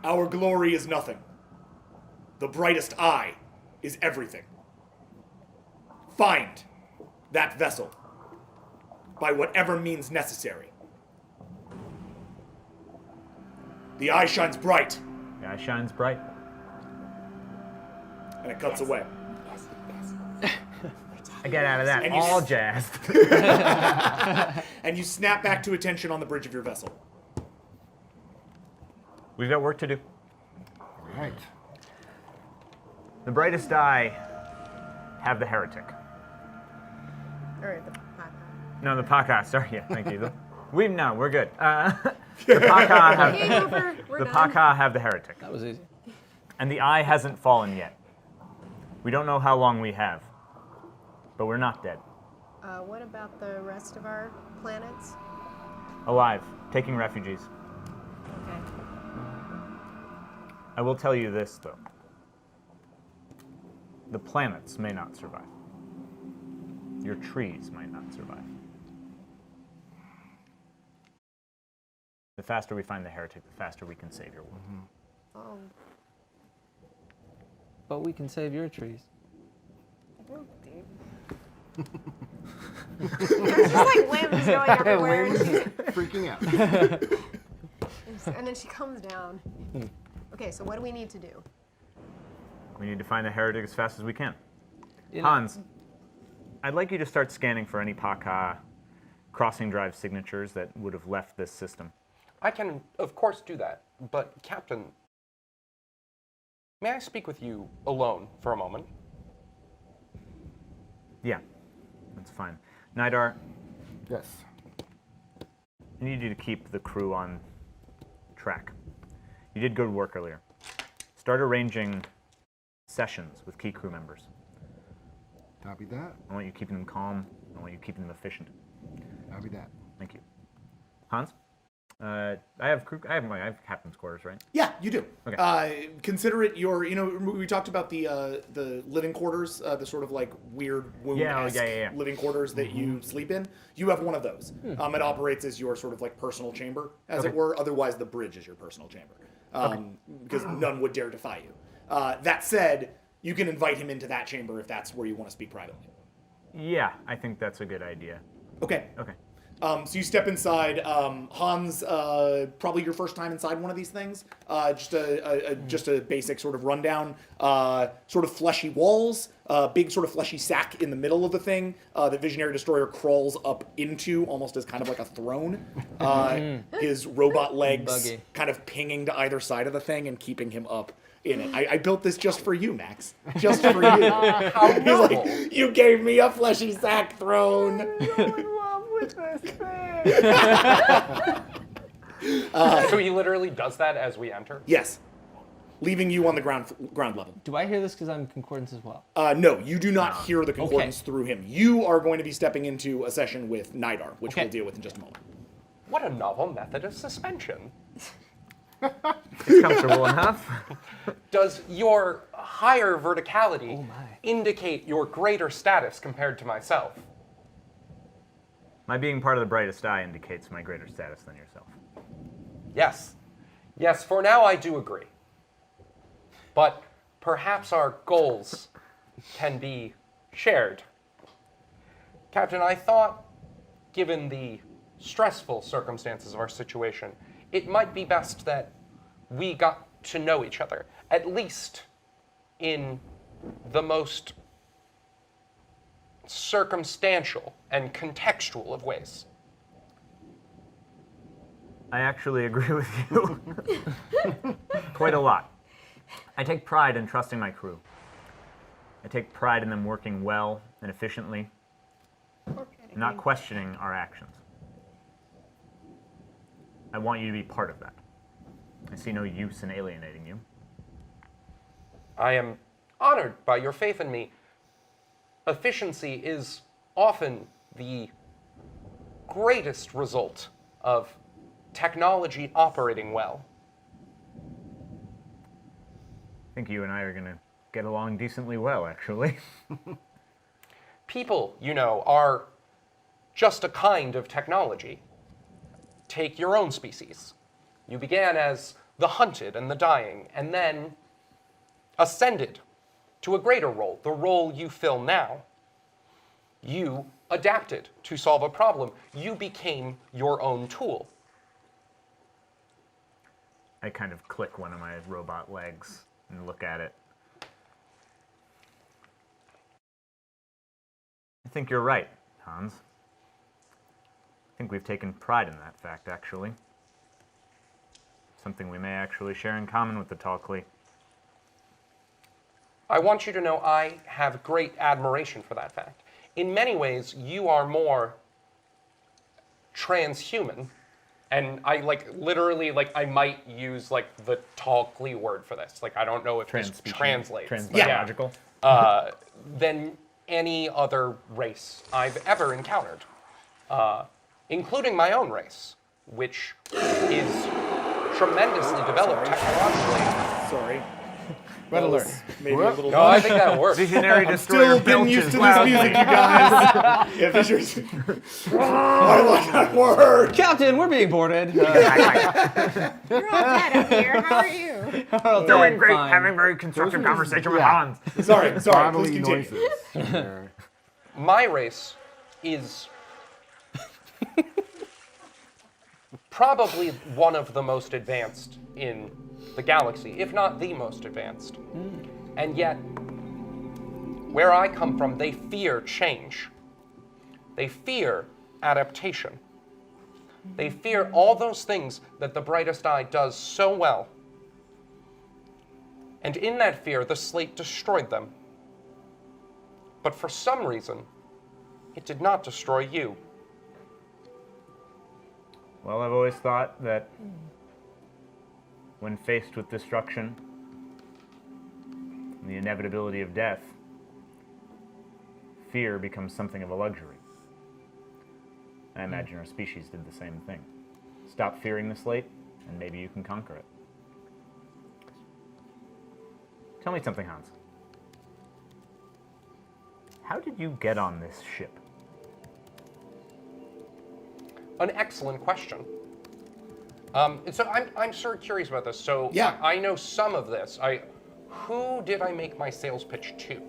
Our glory is nothing. The Brightest Eye is everything. Find that vessel. by whatever means necessary. The eye shines bright, The eye shines bright. and it cuts away. I get out of that And you all s- jazzed. And you snap back to attention on the bridge of your vessel. We've got work to do. Right. The brightest eye have the heretic. Or the Paka. No, the Paka. Sorry, yeah, thank you. We're good. The Paka have Game over. We're the done. Paka have the heretic, That was easy. and the eye hasn't fallen yet. We don't know how long we have, but we're not dead. What about the rest of our planets? Alive, taking refugees. Okay. I will tell you this, though. The planets may not survive. Your trees might not survive. The faster we find the heretic, the faster we can save your world. Oh, But we can save your trees. oh, dude. It's just like limbs going everywhere, and, Freaking out. and then she comes down. Okay, so what do we need to do? We need to find the heretic as fast as we can. You know, Hans, I'd like you to start scanning for any Paka crossing drive signatures that would have left this system. I can, of course, do that. But, Captain, may I speak with you alone for a moment? Yeah, that's fine. Nidar, Yes. I need you to keep the crew on track. You did good work earlier. Start arranging sessions with key crew members. Copy that. I want you keeping them calm. I want you keeping them efficient. Copy that. Thank you. Hans, I have captain's quarters, right? Yeah, you do. Okay. Consider it your, we talked about the living quarters, the sort of like weird womb-esque yeah. living quarters that you sleep in. You have one of those. It operates as your sort of like personal chamber, as it were. Otherwise, the bridge is your personal chamber, because none would dare defy you. That said, you can invite him into that chamber if that's where you want to speak privately. Yeah, I think that's a good idea. Okay. Okay. So you step inside. Hans, probably your first time inside one of these things. Just a basic sort of rundown. Sort of fleshy walls. Big sort of fleshy sack in the middle of the thing. The Visionary Destroyer crawls up into, almost as kind of like a throne. His robot legs Buggy. kind of pinging to either side of the thing and keeping him up in it. I built this just for you, Max. Just for you. How He's noble! like, you gave me a fleshy sack throne. So he literally does that as we enter? Yes. Leaving you on the ground level. do I hear this because I'm concordance as well? No, you do not hear the concordance through him. You are going to be stepping into a session with Nidar, which Okay. we'll deal with in just a moment. What a novel method of suspension. It's comfortable enough. Does your higher verticality Oh my. indicate your greater status compared to myself? My being part of the brightest eye indicates my greater status than yourself. Yes. Yes, for now I do agree. But perhaps our goals can be shared. Captain, I thought, given the stressful circumstances of our situation, it might be best that we got to know each other, at least in the most circumstantial and contextual of ways. I actually agree with you. Quite a lot. I take pride in trusting my crew. I take pride in them working well and efficiently, not questioning our actions. I want you to be part of that. I see no use in alienating you. I am honored by your faith in me. Efficiency is often the greatest result of technology operating well. I think you and I are going to get along decently well, actually. People, you know, are just a kind of technology. Take your own species. You began as the hunted and the dying, and then ascended to a greater role, the role you fill now. You adapted to solve a problem. You became your own tool. I kind of click one of my robot legs and look at it. I think you're right, Hans. I think we've taken pride in that fact, actually. Something we may actually share in common with the Tall Klee. I want you to know I have great admiration for that fact. In many ways, you are more transhuman. And I literally, I might use the Tall Klee word for this. I don't know if this translates. Transbiological. Than any other race I've ever encountered, including my own race, which is tremendously developed technologically. Sorry. Red alert. Maybe a little. No, I think that works. Visionary destroyer Still getting belches used to this loudly. music, you guys. Yeah, Fishers. I like that word. Captain, we're being boarded. You're all dead up here. How are you? Doing great, Fine. having very constructive conversation with yeah. Hans. Sorry, Bodily please continue. noises. There. My race is probably one of the most advanced in the galaxy, if not the most advanced. And yet, where I come from, they fear change. They fear adaptation. They fear all those things that the brightest eye does so well. And in that fear, the slate destroyed them. But for some reason, it did not destroy you. Well, I've always thought that when faced with destruction, and the inevitability of death, fear becomes something of a luxury. I imagine our species did the same thing. Stop fearing the slate, and maybe you can conquer it. Tell me something, Hans. How did you get on this ship? An excellent question. And so I'm sort of curious about this. So Yeah. I know some of this. Who did I make my sales pitch to?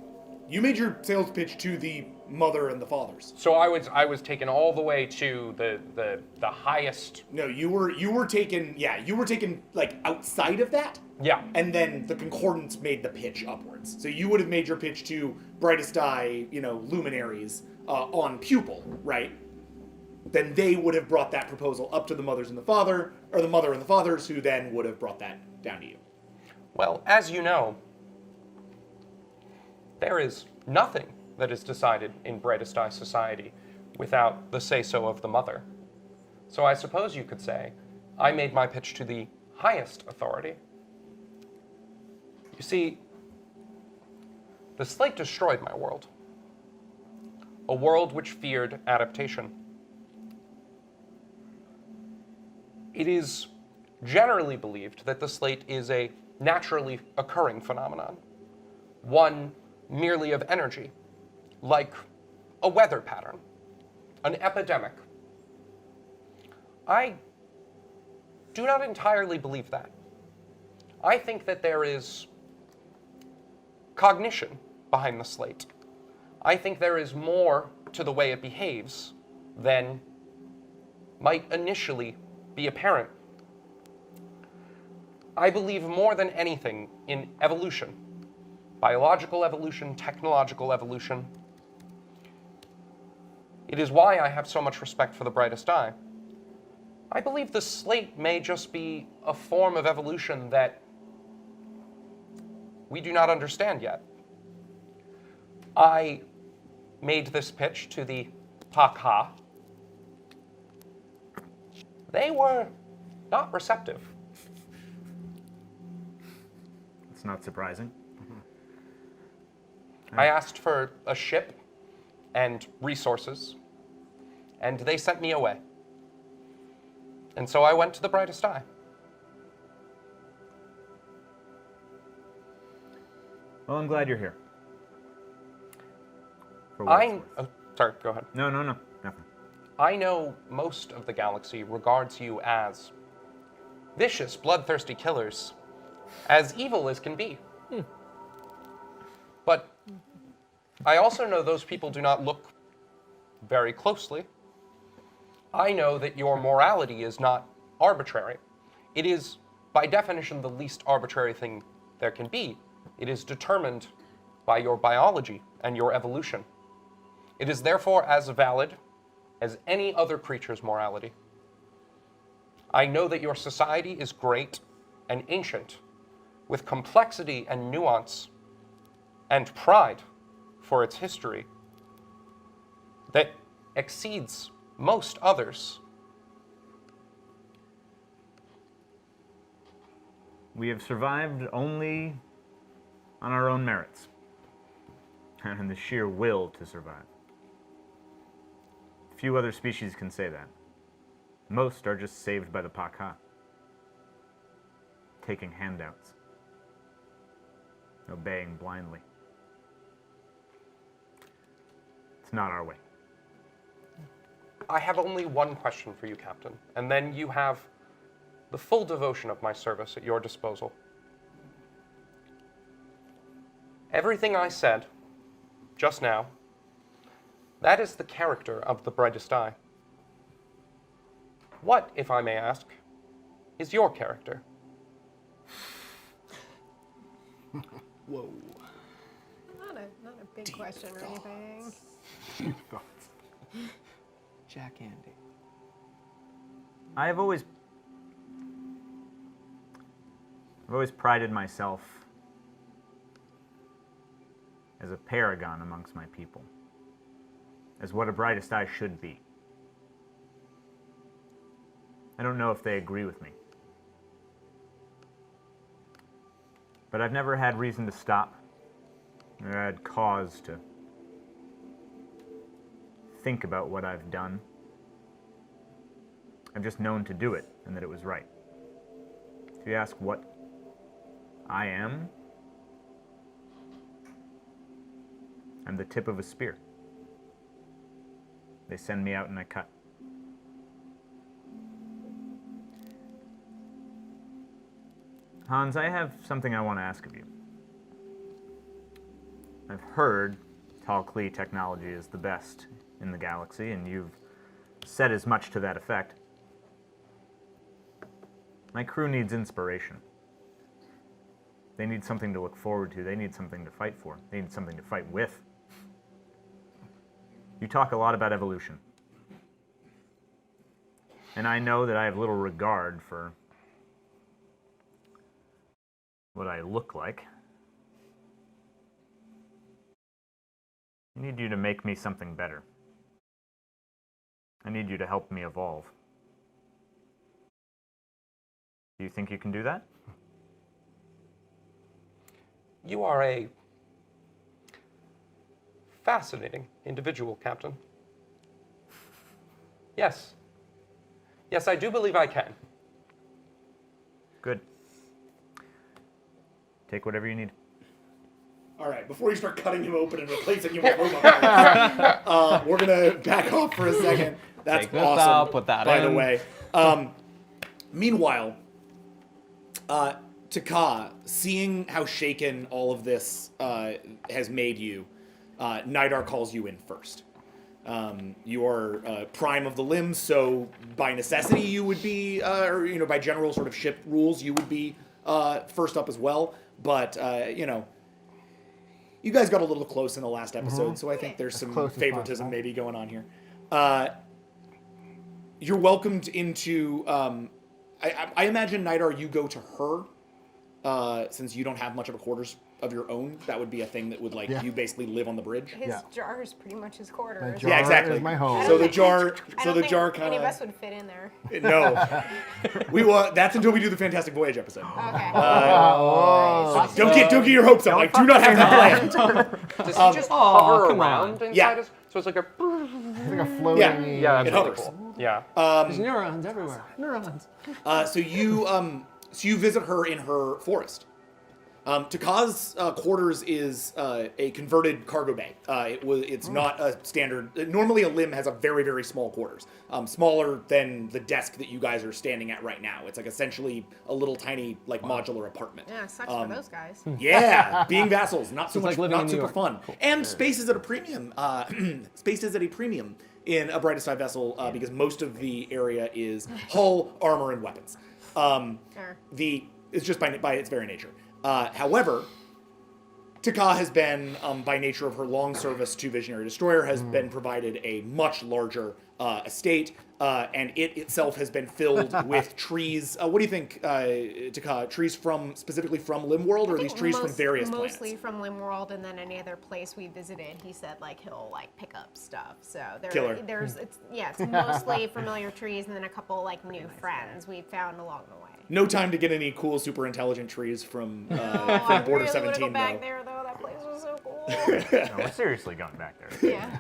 You made your sales pitch to the mother and the fathers. So I was taken all the way to the highest. No, you were taken. Yeah, you were taken outside of that. Yeah. And then the concordance made the pitch upwards. So you would have made your pitch to brightest eye, luminaries on pupil, right? Then they would have brought that proposal up to the mothers and the father, or the mother and the fathers, who then would have brought that down to you. Well, as you know, there is nothing that is decided in brightest eye society without the say-so of the mother. So I suppose you could say I made my pitch to the highest authority. You see, the slate destroyed my world. A world which feared adaptation. It is generally believed that the slate is a naturally occurring phenomenon, one merely of energy, like a weather pattern, an epidemic. I do not entirely believe that. I think that there is cognition behind the slate. I think there is more to the way it behaves than might initially be apparent. I believe more than anything in evolution, biological evolution, technological evolution. It is why I have so much respect for the brightest eye. I believe the slate may just be a form of evolution that we do not understand yet. I made this pitch to the Pakha. They were not receptive. It's not surprising. I asked for a ship and resources, and they sent me away. And so I went to the brightest eye. Well, I'm glad you're here. For what it's worth. Sorry, go ahead. No, nothing. I know most of the galaxy regards you as vicious, bloodthirsty killers, as evil as can be. But I also know those people do not look very closely, I know that your morality is not arbitrary. It is, by definition, the least arbitrary thing there can be. It is determined by your biology and your evolution. It is therefore as valid as any other creature's morality. I know that your society is great and ancient, with complexity and nuance and pride for its history that exceeds most others. We have survived only on our own merits and the sheer will to survive. Few other species can say that. Most are just saved by the Paka, taking handouts, obeying blindly. It's not our way. I have only one question for you, Captain, and then you have the full devotion of my service at your disposal. Everything I said just now, that is the character of the brightest eye. What, if I may ask, is your character? Whoa. Not a big question or anything. Jack Andy. I've always prided myself as a paragon amongst my people, as what a brightest eye should be. I don't know if they agree with me, but I've never had reason to stop, or had cause to think about what I've done. I've just known to do it, and that it was right. If you ask what I am, I'm the tip of a spear. They send me out and I cut. Hans, I have something I want to ask of you. I've heard Tall Klee technology is the best in the galaxy, and you've said as much to that effect. My crew needs inspiration. They need something to look forward to. They need something to fight for. They need something to fight with. You talk a lot about evolution. And I know that I have little regard for what I look like. I need you to make me something better. I need you to help me evolve. Do you think you can do that? You are a fascinating individual, Captain. Yes. Yes, I do believe I can. Good. Take whatever you need. All right, before you start cutting him open and replacing him with robot we're going to back off for a second. That's Take this awesome, out, put that by the in. way. Meanwhile, Taka, seeing how shaken all of this has made you, Nidar calls you in first. You are prime of the limbs, so by necessity you would be, or by general sort of ship rules, you would be first up as well. But you guys got a little close in the last episode, so I think there's some close as favoritism possible. maybe going on here. You're welcomed into. I imagine Nidar, you go to her, since you don't have much of a quarters of your own. That would be a thing that would you basically live on the bridge. His jar is pretty much his quarters. jar Yeah, exactly. is my home. So the jar, I so don't the think jar any kind of us of. would fit in there. No, we want. That's until we do the Fantastic Voyage episode. Okay. Don't get your hopes up. I do not have that planned. Does he just hover come around on. inside Yeah. us? So it's like a... It's like a floating. Yeah, It that's really hovers. cool. Yeah. There's neurons everywhere. Neurons. So you visit her in her forest. Taka's quarters is a converted cargo bay. It's not a standard. Normally, a limb has a very, very small quarters, smaller than the desk that you guys are standing at right now. It's like essentially a little tiny, like modular apartment. Yeah, sucks for those guys. Yeah, being vassals, not so It's much, like living not in New super York. fun. And space is at a premium. Space is at a premium in a Brightest Eye vessel because most of the area is hull, armor, and weapons. Sure. It's just by its very nature. However, Taka has been, by nature of her long service to Visionary Destroyer, has been provided a much larger estate, and it itself has been filled with trees. What do you think, Taka? Trees specifically from Limworld, or are these trees from various mostly planets? from Limworld, and then any other place we visited, he said like he'll like pick up stuff. So Killer. it's mostly familiar trees, and then a couple like new friends we found along the way. No time to get any cool, super intelligent trees from Oh, I Border really want to 17, go back though. there though. That place was so cool. No, we're seriously going back there. Yeah.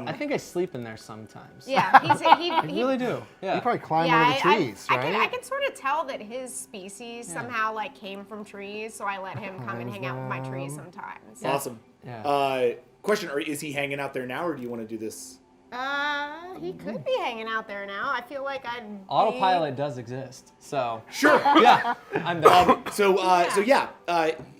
I think I sleep in there sometimes. Yeah. I He really do. Yeah. You probably climb one of the trees, right? I can sort of tell that his species somehow like came from trees, so I let him come and hang out with my trees sometimes. Awesome. Yeah. Question: is he hanging out there now, or do you want to do this? He could be hanging out there now. I feel like I'd Autopilot does exist, so Sure. yeah, I'm done. So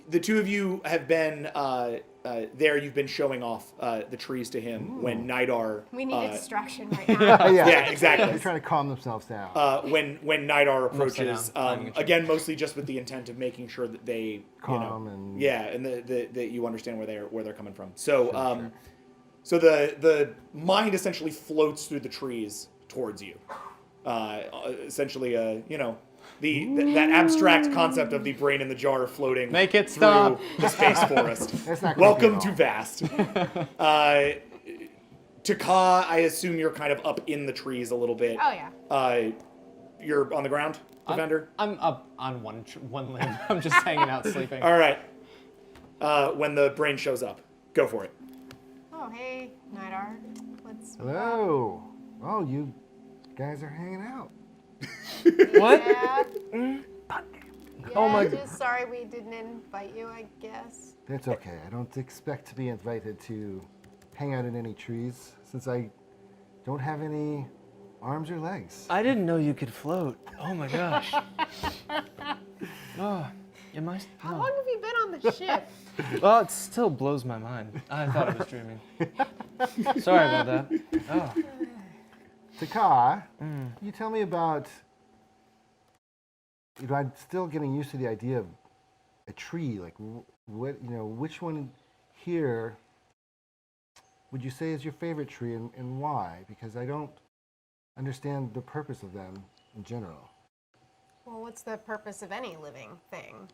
the two of you have been there. You've been showing off the trees to him when Nidar. We need a distraction right now. Yeah, exactly. They're trying to calm themselves down. When Nidar upside approaches, down, climbing a tree. again, mostly just with the intent of making sure that they Calm and- and that you understand where they're coming from. So so the mind essentially floats through the trees towards you. Essentially, that abstract concept of the brain in the jar floating Make it through stop. the space forest. That's not creepy Welcome at to all. Vast. Taka, I assume you're kind of up in the trees a little bit. Oh yeah. You're on the ground, Defender? I'm up on one limb. I'm just hanging out sleeping. All right. When the brain shows up, go for it. Oh hey, Nidar. What's Hello. Oh, you guys are hanging out. What? Yeah. Oh my Just sorry we didn't invite you, I guess. That's okay. I don't expect to be invited to hang out in any trees since I don't have any arms or legs. I didn't know you could float. Oh my gosh. Oh, am I? How long have you been on the ship? Well, it still blows my mind. I thought I was dreaming. Sorry about that. Oh. Taka, you tell me about. I'm still getting used to the idea of a tree. Like, which one here would you say is your favorite tree and why? Because I don't understand the purpose of them in general. Well, what's the purpose of any living thing?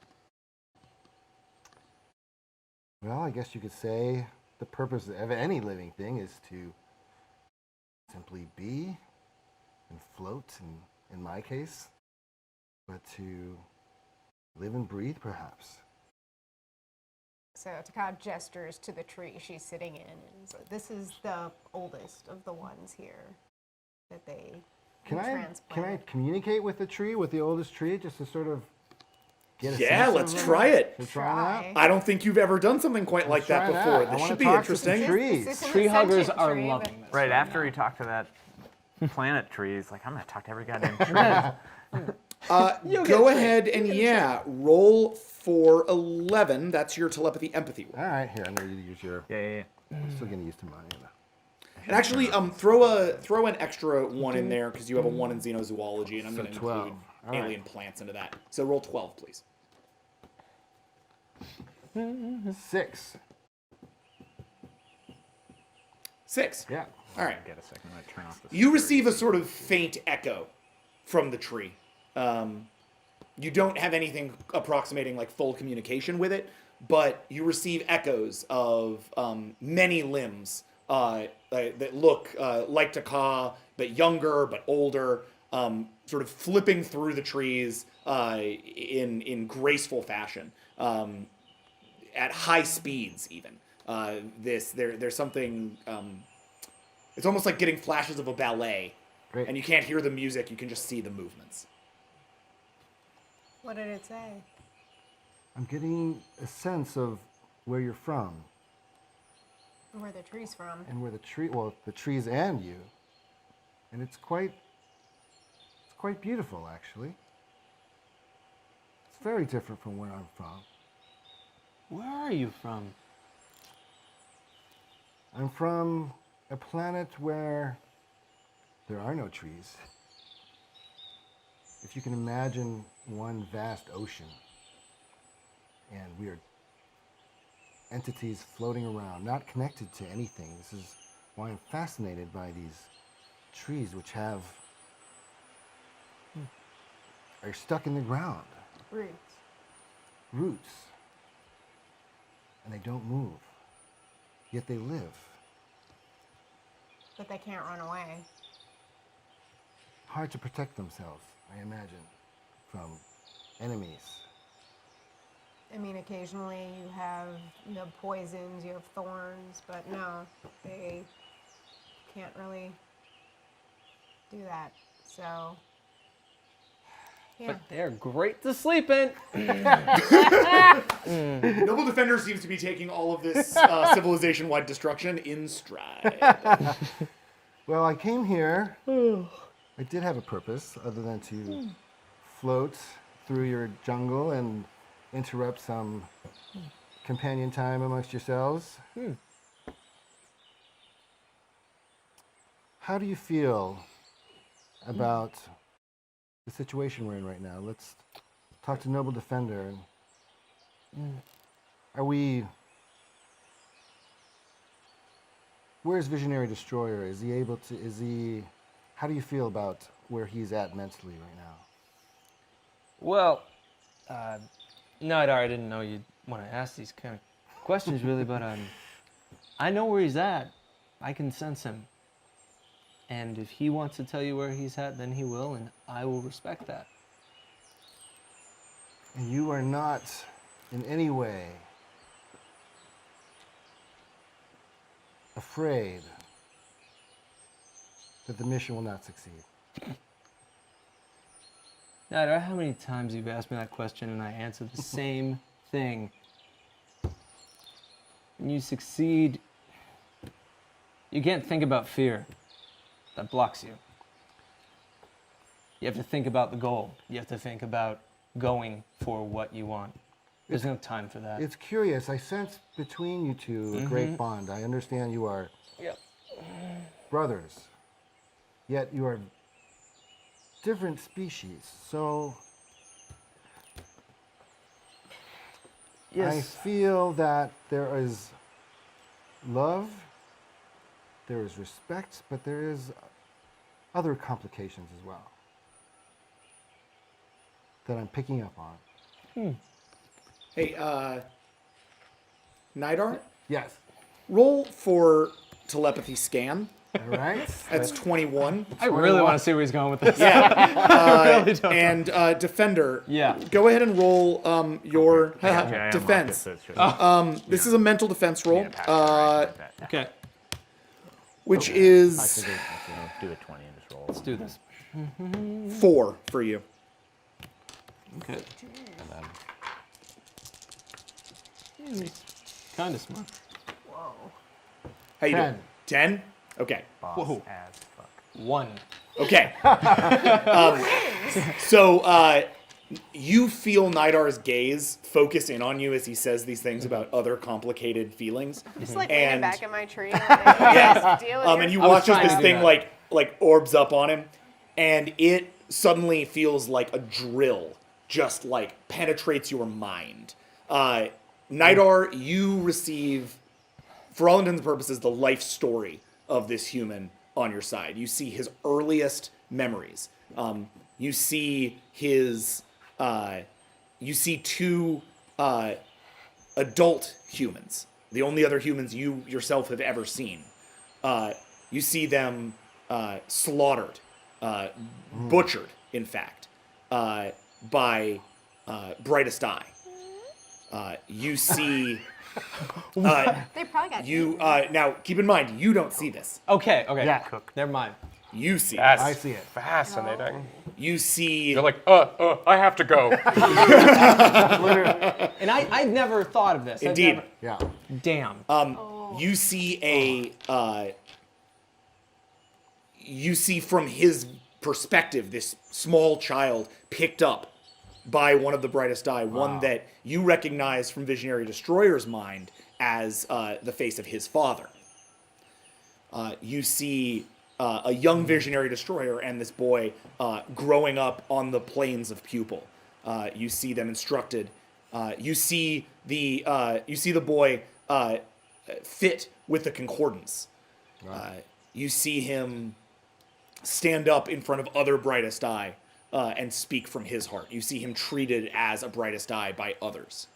Well, I guess you could say the purpose of any living thing is to simply be and float, in my case, but to live and breathe, perhaps. So Taka gestures to the tree she's sitting in, and so this is the oldest of the ones here that they Can I transplanted. communicate with the tree, with the oldest tree, just to sort of get a Yeah, sense let's of try it. To try that? I don't think you've ever done something quite like that try that. before. I This wanna should be talk to some interesting. trees. This isn't a Tree huggers sentient are tree, loving this. Right after he talked to that planet tree, he's like, I'm gonna talk to every goddamn tree. Go ahead and roll for 11. That's your telepathy empathy roll. All right, here, I'm ready to use your. Yeah. I'm still getting used to mine. And actually, throw an extra 1 in there because you have a 1 in xenozoology, and I'm So going to 12. include All right. alien plants into that. So roll 12, please. 6. 6. Yeah. All right. Get a second. I'm gonna turn off this. You receive a sort of faint echo from the tree. You don't have anything approximating like full communication with it, but you receive echoes of many limbs that look like Taka, but younger, but older, sort of flipping through the trees in graceful fashion, at high speeds even. There's something. It's almost like getting flashes of a ballet, Great. and you can't hear the music. You can just see the movements. What did it say? I'm getting a sense of where you're from Where the tree's from. and where the trees and you. And it's quite beautiful, actually. It's very different from where I'm from. Where are you from? I'm from a planet where there are no trees. If you can imagine one vast ocean, and we are entities floating around, not connected to anything. This is why I'm fascinated by these trees, which are stuck in the ground, roots, and they don't move, yet they live. But they can't run away. Hard to protect themselves, I imagine, from enemies. I mean, occasionally you have poisons, you have thorns, but no, they can't really do that. So, yeah. But they're great to sleep in. Noble Defender seems to be taking all of this civilization-wide destruction in stride. Well, I came here. I did have a purpose other than to float through your jungle and interrupt some companion time amongst yourselves. How do you feel about the situation we're in right now? Let's talk to Noble Defender. Where's Visionary Destroyer? How do you feel about where he's at mentally right now? Well, Nidar, I didn't know you'd want to ask these kind of questions, really, but I know where he's at. I can sense him. And if he wants to tell you where he's at, then he will, and I will respect that. And you are not in any way afraid that the mission will not succeed. Nidar, how many times you've asked me that question and I answered the same thing? When you succeed, you can't think about fear. That blocks you. You have to think about the goal. You have to think about going for what you want. There's no time for that. It's curious. I sense between you two a great bond. I understand you are brothers, yet you are different species. So I feel that there is love, there is respect, but there is other complications as well that I'm picking up on. Hey, Nidar, Yes. roll for telepathy scan. All right. That's 21. I really want to see where he's going with this. Yeah. really don't. And Defender, Yeah. go ahead and roll your Okay, I unlocked defense. it, so it's just- This is a mental defense roll, Okay, which is do the 20 and just roll. let's do this. 4 for you. Okay. Kind of smart. Whoa. How you 10. doing? 10? Okay. Whoa. As fuck. 1. Okay. So you feel Nidar's gaze focus in on you as he says these things about other complicated feelings. Just like And- leaning back in my tree. Yeah. Deal with And you I was watch as trying this to do thing that. like orbs up on him, and it suddenly feels like a drill just like penetrates your mind. Nidar, you receive, for all intents and purposes, the life story of this human on your side. You see his earliest memories. You see his. You see 2 adult humans, the only other humans you yourself have ever seen. You see them slaughtered, butchered, in fact, by Brightest Eye. You see. They probably got You now keep in mind you don't see this. Okay, okay. Yeah. Never mind. You see. That's I see it. fascinating. You see. You're like, I have to go. And I'd never thought of this. I've Indeed. never- Yeah. Damn. You see you see from his perspective this small child picked up by one of the brightest eye, one that you recognize from Visionary Destroyer's mind as the face of his father. You see a young Visionary Destroyer and this boy growing up on the plains of Pupil. You see them instructed. You see the boy fit with the concordance. You see him stand up in front of other brightest eye and speak from his heart. You see him treated as a brightest eye by others.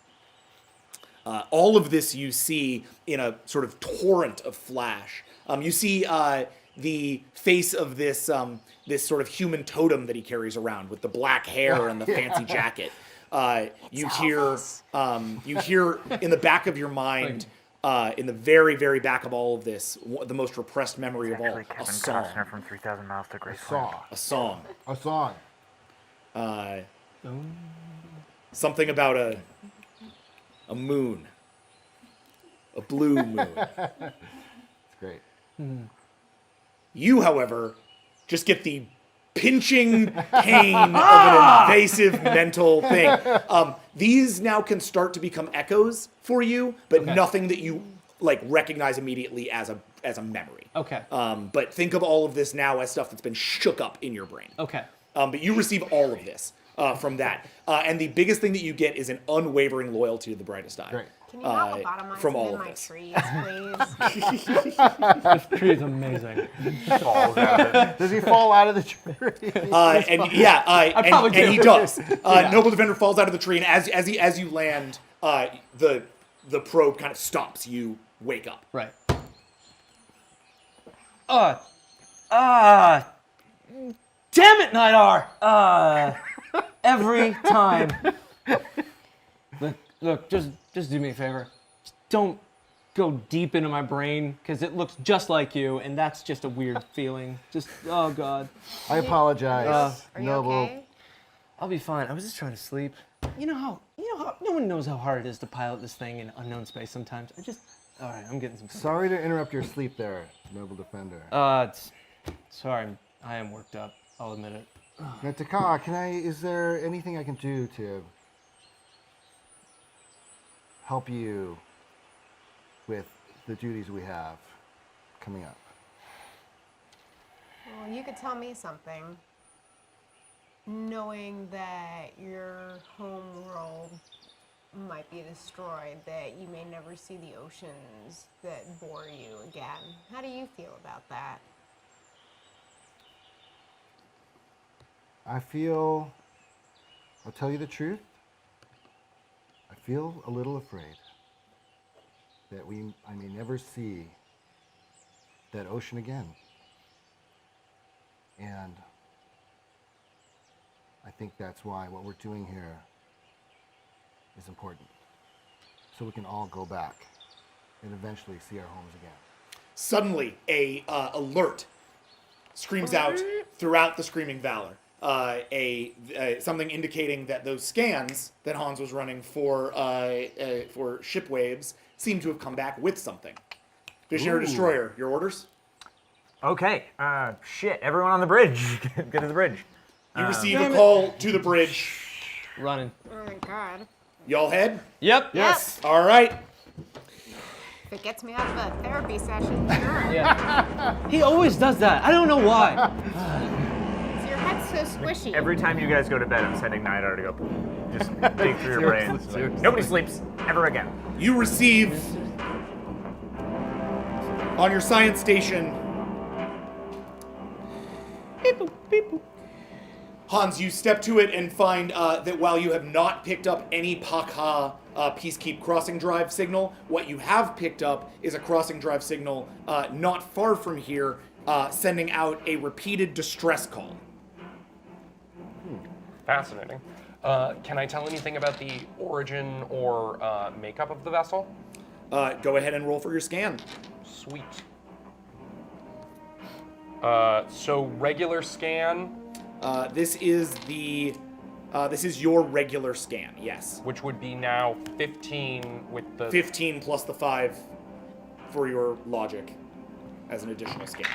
All of this you see in a sort of torrent of flash. You see the face of this this sort of human totem that he carries around with the black hair and the fancy jacket. You hear in the back of your mind, in the very, very back of all of this, the most repressed memory of all, a song. from 3,000 Miles to Graceland. Saw. A song. A song. Something about a moon. A blue moon. It's great. You, however, just get the pinching pain of an invasive mental thing. These now can start to become echoes for you, but nothing that you like recognize immediately as a memory. Okay. But think of all of this now as stuff that's been shook up in your brain. Okay. But you receive all of this from that. And the biggest thing that you get is an unwavering loyalty to the brightest eye. Great. Can you not lobotomize from him all in of my this. trees, please? This tree is amazing. Falls out of it. Does he fall out of the tree? And he does. Noble Defender falls out of the tree, and as you land, the probe kind of stops. You wake up. Right. Damn it, Nidar! Every time. Look, just do me a favor. Just don't go deep into my brain, because it looks just like you, and that's just a weird feeling. Just, oh God. I apologize. Are you Noble. okay? I'll be fine. I was just trying to sleep. You know how no one knows how hard it is to pilot this thing in unknown space sometimes. All right, I'm getting some sleep. Sorry to interrupt your sleep there, Noble Defender. Sorry, I am worked up. I'll admit it. Now, Taka, is there anything I can do to help you with the duties we have coming up? Well, you could tell me something. Knowing that your home world might be destroyed, that you may never see the oceans that bore you again. How do you feel about that? I'll tell you the truth, I feel a little afraid that I may never see that ocean again. And I think that's why what we're doing here is important. So we can all go back and eventually see our homes again. Suddenly, a alert screams out throughout the Screaming Valor. Something indicating that those scans that Hans was running for ship waves seem to have come back with something. Visionary Destroyer, your orders? Okay. Shit. Everyone on the bridge. Get to the bridge. You receive a call to the bridge. Running. Oh my God. Y'all head? Yep. Yes. All right. If it gets me out of a therapy session, sure. Yeah. He always does that. I don't know why. Your head's so squishy. Every time you guys go to bed, I'm sending Nidar to go just dig through your brains. Seriously. Nobody sleeps ever again. You receive on your science station. Beep boop, beep boop. Hans, you step to it and find that while you have not picked up any Pakha Peacekeep crossing drive signal, what you have picked up is a crossing drive signal not far from here, sending out a repeated distress call. Fascinating. Can I tell anything about the origin or makeup of the vessel? Go ahead and roll for your scan. Sweet. So regular scan, This is your regular scan, yes. Which would be now 15 with the... 15 plus the 5 for your logic as an additional scan.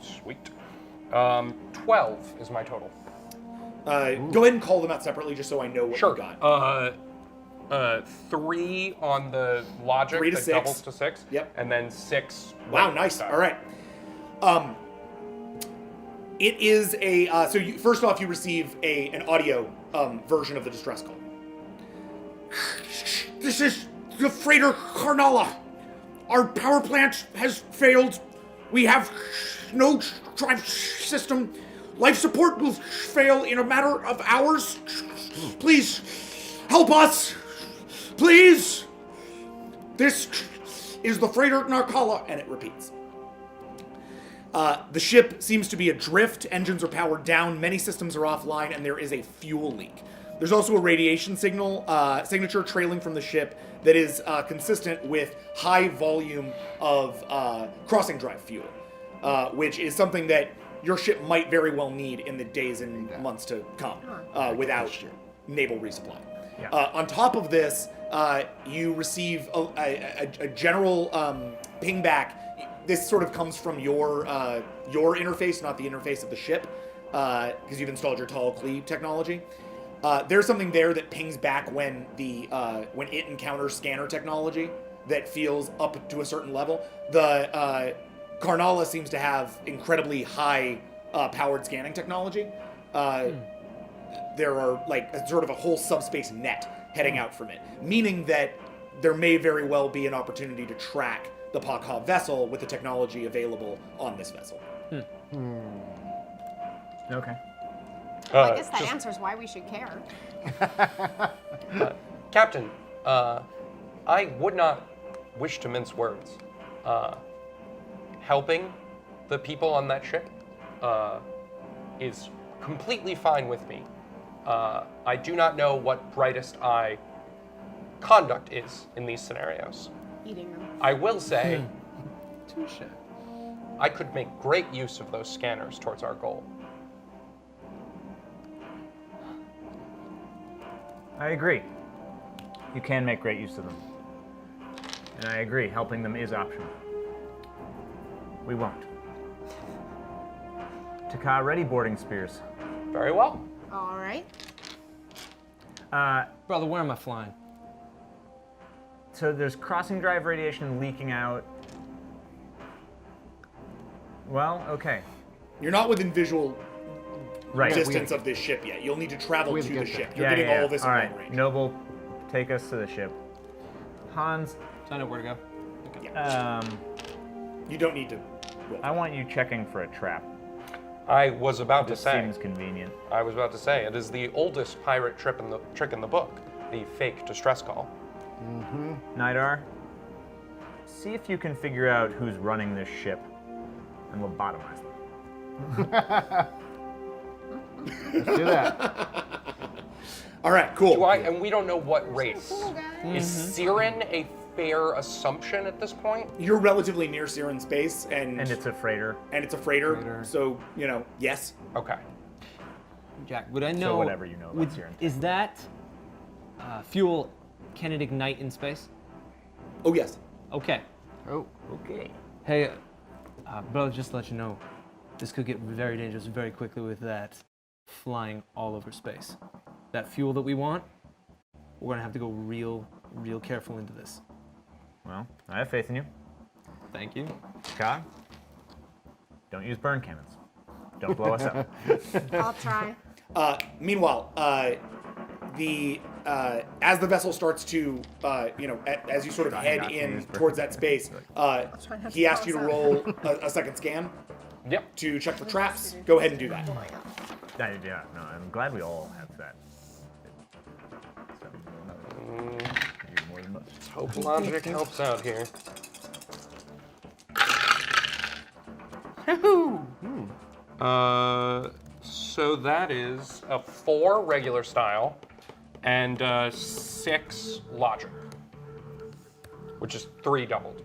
Sweet. 12 is my total. Go ahead and call them out separately just so I know what Sure. you got. 3 on the logic 3 to that 6. doubles to 6. Yep. And then 6. Wow, regular nice. style. All right. It is a first off you receive an audio version of the distress call. This is the freighter Carnala. Our power plant has failed. We have no drive system. Life support will fail in a matter of hours. Please help us. Please. This is the freighter Narkala, and it repeats. The ship seems to be adrift. Engines are powered down. Many systems are offline, and there is a fuel leak. There's also a radiation signature trailing from the ship that is consistent with high volume of crossing drive fuel, which is something that your ship might very well need in the days and months to come without naval resupply. Yeah. On top of this, you receive a general ping back. This sort of comes from your interface, not the interface of the ship, because you've installed your tall Klee technology. There's something there that pings back when it encounters scanner technology that feels up to a certain level. The Carnala seems to have incredibly high powered scanning technology. There are like sort of a whole subspace net heading out from it, meaning that there may very well be an opportunity to track the Pakha vessel with the technology available on this vessel. Okay. Well, I guess that answers why we should care. Captain, I would not wish to mince words. Helping the people on that ship is completely fine with me. I do not know what brightest eye conduct is in these scenarios. Eating them. I will say Touche. I could make great use of those scanners towards our goal. I agree. You can make great use of them. And I agree, helping them is optional. We won't. Taka, ready boarding spears. Very well. All right. Brother, where am I flying? So there's crossing drive radiation leaking out. Well, okay. You're not within visual Right. distance of this ship yet. You'll need to travel We to have to the get ship. there. You're getting all of this in All long right. range. Noble, take us to the ship. Hans, So I know where to go. You don't need to roll. I want you checking for a trap. I was about to This say. seems convenient. I was about to say it is the oldest pirate trick in the book, the fake distress call. Nidar, see if you can figure out who's running this ship and lobotomize them. Let's do that. All right, cool. And we don't know what race. Cool guy. Is Siren a fair assumption at this point? You're relatively near Siren space, and And it's a freighter. it's a freighter, so yes. Okay. Jack, would I know? So whatever you know about would- Siren. Is that fuel? Can it ignite in space? Oh yes. Okay. Oh, Okay. Hey, brother, just to let you know, this could get very dangerous very quickly with that flying all over space. That fuel that we want, we're gonna have to go real careful into this. Well, I have faith in you. Thank you. Taka, don't use burn cannons. Don't blow us up. I'll try. Meanwhile, as the vessel starts to, as you sort of head not to in use burn towards that space, he asked you to roll a second scan Yep. to check for traps. Go ahead and do that. Yeah, no, I'm glad we all have that. You're more than most. Hope logic helps out here. So that is a 4 regular style and 6 logic. which is 3 doubled.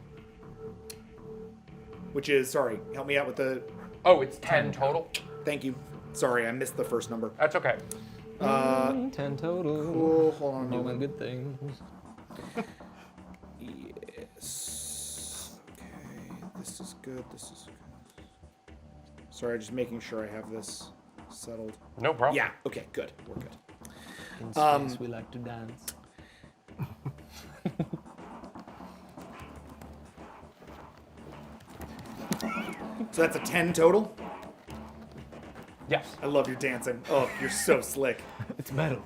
Which is, sorry, help me out with the, Oh, it's 10 total? thank you. Sorry, I missed the first number. That's okay. 10 total. Cool, hold on. All my good things. Yes. Okay, this is good, this is good. Sorry, just making sure I have this settled. No problem. Yeah, okay, good. We're good. In space, we like to dance. So that's a 10 total? Yes. I love your dancing. Oh, you're so slick. It's metal.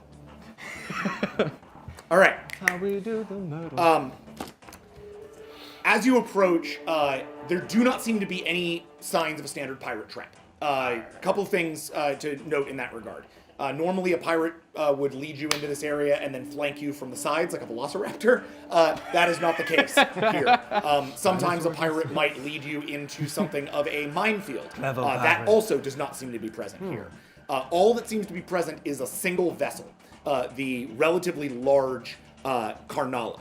All right. How we do the metal. As you approach, there do not seem to be any signs of a standard pirate trap. A couple of things to note in that regard. Normally, a pirate would lead you into this area and then flank you from the sides like a velociraptor. That is not the case here. Sometimes a pirate might lead you into something of a minefield. That also does not seem to be present here. All that seems to be present is a single vessel, the relatively large Carnala.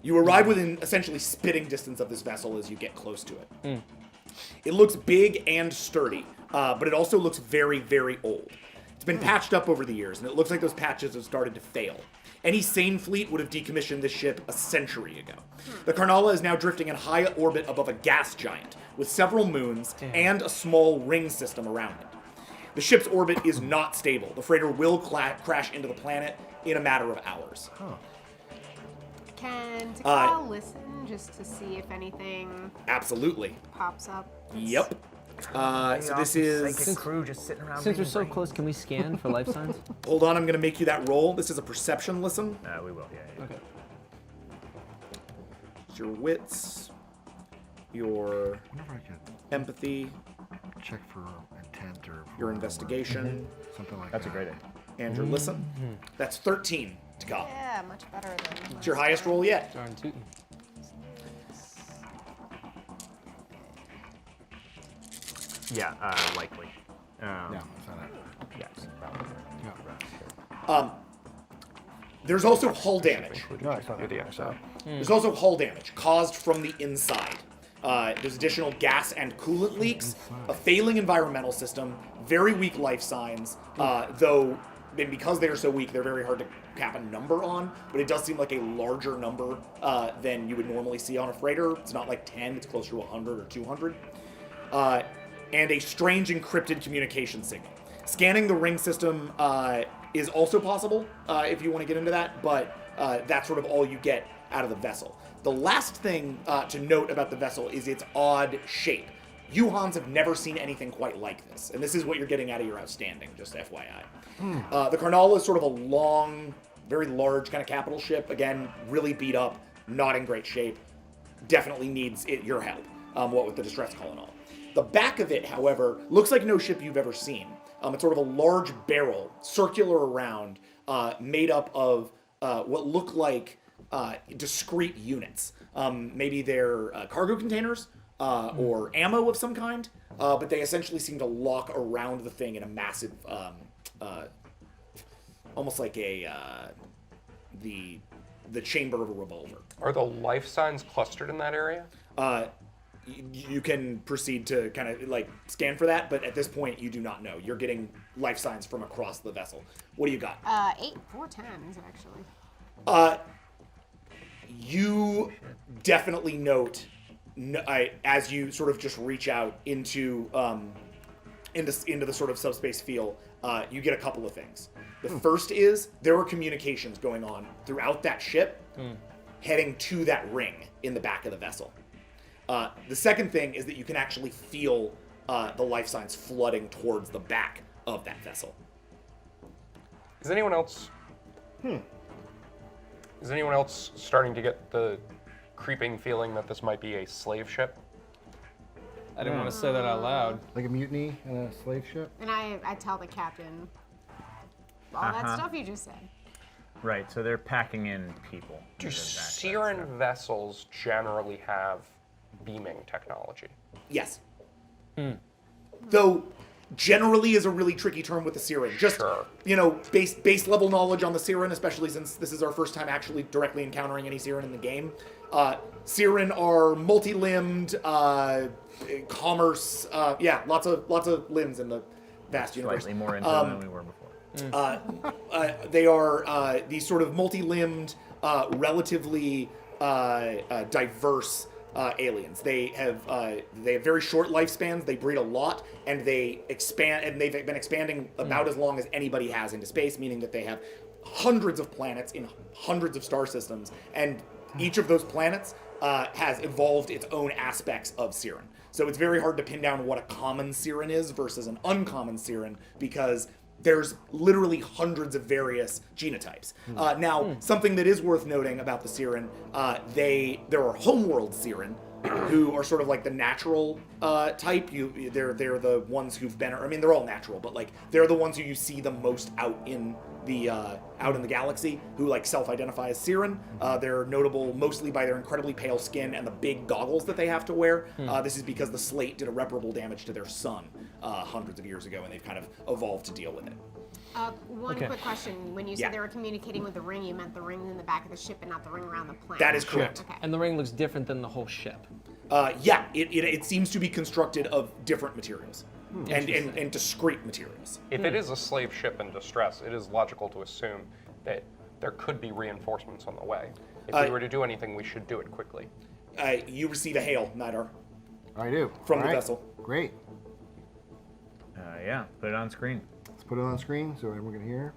You arrive within essentially spitting distance of this vessel as you get close to it. It looks big and sturdy, but it also looks very, very old. It's been patched up over the years, and it looks like those patches have started to fail. Any sane fleet would have decommissioned this ship a century ago. The Carnala is now drifting in high orbit above a gas giant, with several moons and a small ring system around it. The ship's orbit is not stable. The freighter will crash into the planet in a matter of hours. Can Takal listen just to see if anything Absolutely. pops up? Yep. So this is... Psychic crew just sitting around. Since we're reading so brains. close, can we scan for life signs? Hold on, I'm going to make you that roll. This is a perception listen. We will. Yeah. Okay. It's your wits, your Whenever I could empathy, check for intent or your investigation, something like That's a that. great idea. and your listen. That's 13 to go. Yeah, much better than. It's your highest roll yet. Darn tootin'. Yeah, likely. Yeah, it's not that. Yes. There's also hull damage. No, it's not that. The XO. There's also hull damage caused from the inside. There's additional gas and coolant leaks, a failing environmental system, very weak life signs, though and because they are so weak, they're very hard to cap a number on, but it does seem like a larger number than you would normally see on a freighter. It's not like 10, it's closer to 100 or 200. And a strange encrypted communication signal. Scanning the ring system is also possible if you want to get into that, but that's sort of all you get out of the vessel. The last thing to note about the vessel is its odd shape. You Hans have never seen anything quite like this, and this is what you're getting out of your outstanding, just FYI. The Carnala is sort of a long, very large kind of capital ship. Again, really beat up, not in great shape. Definitely needs your help, what with the distress call and all. The back of it, however, looks like no ship you've ever seen. It's sort of a large barrel, circular around, made up of what look like discrete units. Maybe they're cargo containers or ammo of some kind, but they essentially seem to lock around the thing in a massive, almost like the chamber of a revolver. Are the life signs clustered in that area? You can proceed to kind of like scan for that, but at this point you do not know. You're getting life signs from across the vessel. What do you got? 8, 4 10s actually. You definitely note as you sort of just reach out into the sort of subspace feel. You get a couple of things. The first is there are communications going on throughout that ship, heading to that ring in the back of the vessel. The second thing is that you can actually feel the life signs flooding towards the back of that vessel. Is anyone else? Is anyone else starting to get the creeping feeling that this might be a slave ship? I didn't want to say that out loud. Like a mutiny in a slave ship? And I tell the captain all that stuff you just said. Right, so they're packing in people. Do into that Siren stuff. vessels generally have beaming technology? Yes. Though generally is a really tricky term with the Siren. Just, Sure. base level knowledge on the Siren, especially since this is our first time actually directly encountering any Siren in the game. Siren are multi-limbed, commerce, lots of limbs in the vast universe. Slightly more into them than we were before. They are these sort of multi-limbed, relatively diverse aliens. They have very short lifespans. They breed a lot, and they expand. And they've been expanding about as long as anybody has into space, meaning that they have hundreds of planets in hundreds of star systems, and each of those planets has evolved its own aspects of Siren. So it's very hard to pin down what a common Siren is versus an uncommon Siren, because there's literally hundreds of various genotypes. Now, something that is worth noting about the Siren, there are homeworld Siren, who are sort of like the natural type. They're the ones who've been. I mean, they're all natural, but like they're the ones who you see the most out in the galaxy, who like self-identify as Siren. They're notable mostly by their incredibly pale skin and the big goggles that they have to wear. This is because the slate did irreparable damage to their sun hundreds of years ago, and they've kind of evolved to deal with it. One quick question. When you said they were communicating with the ring, you meant the ring in the back of the ship and not the ring around the planet. That is correct. Okay. And the ring looks different than the whole ship. It seems to be constructed of different materials and discrete materials. If it is a slave ship in distress, it is logical to assume that there could be reinforcements on the way. If we were to do anything, we should do it quickly. You receive a hail, Nidar. I do. From All the right. vessel. Great. Put it on screen. Let's put it on screen so everyone can hear.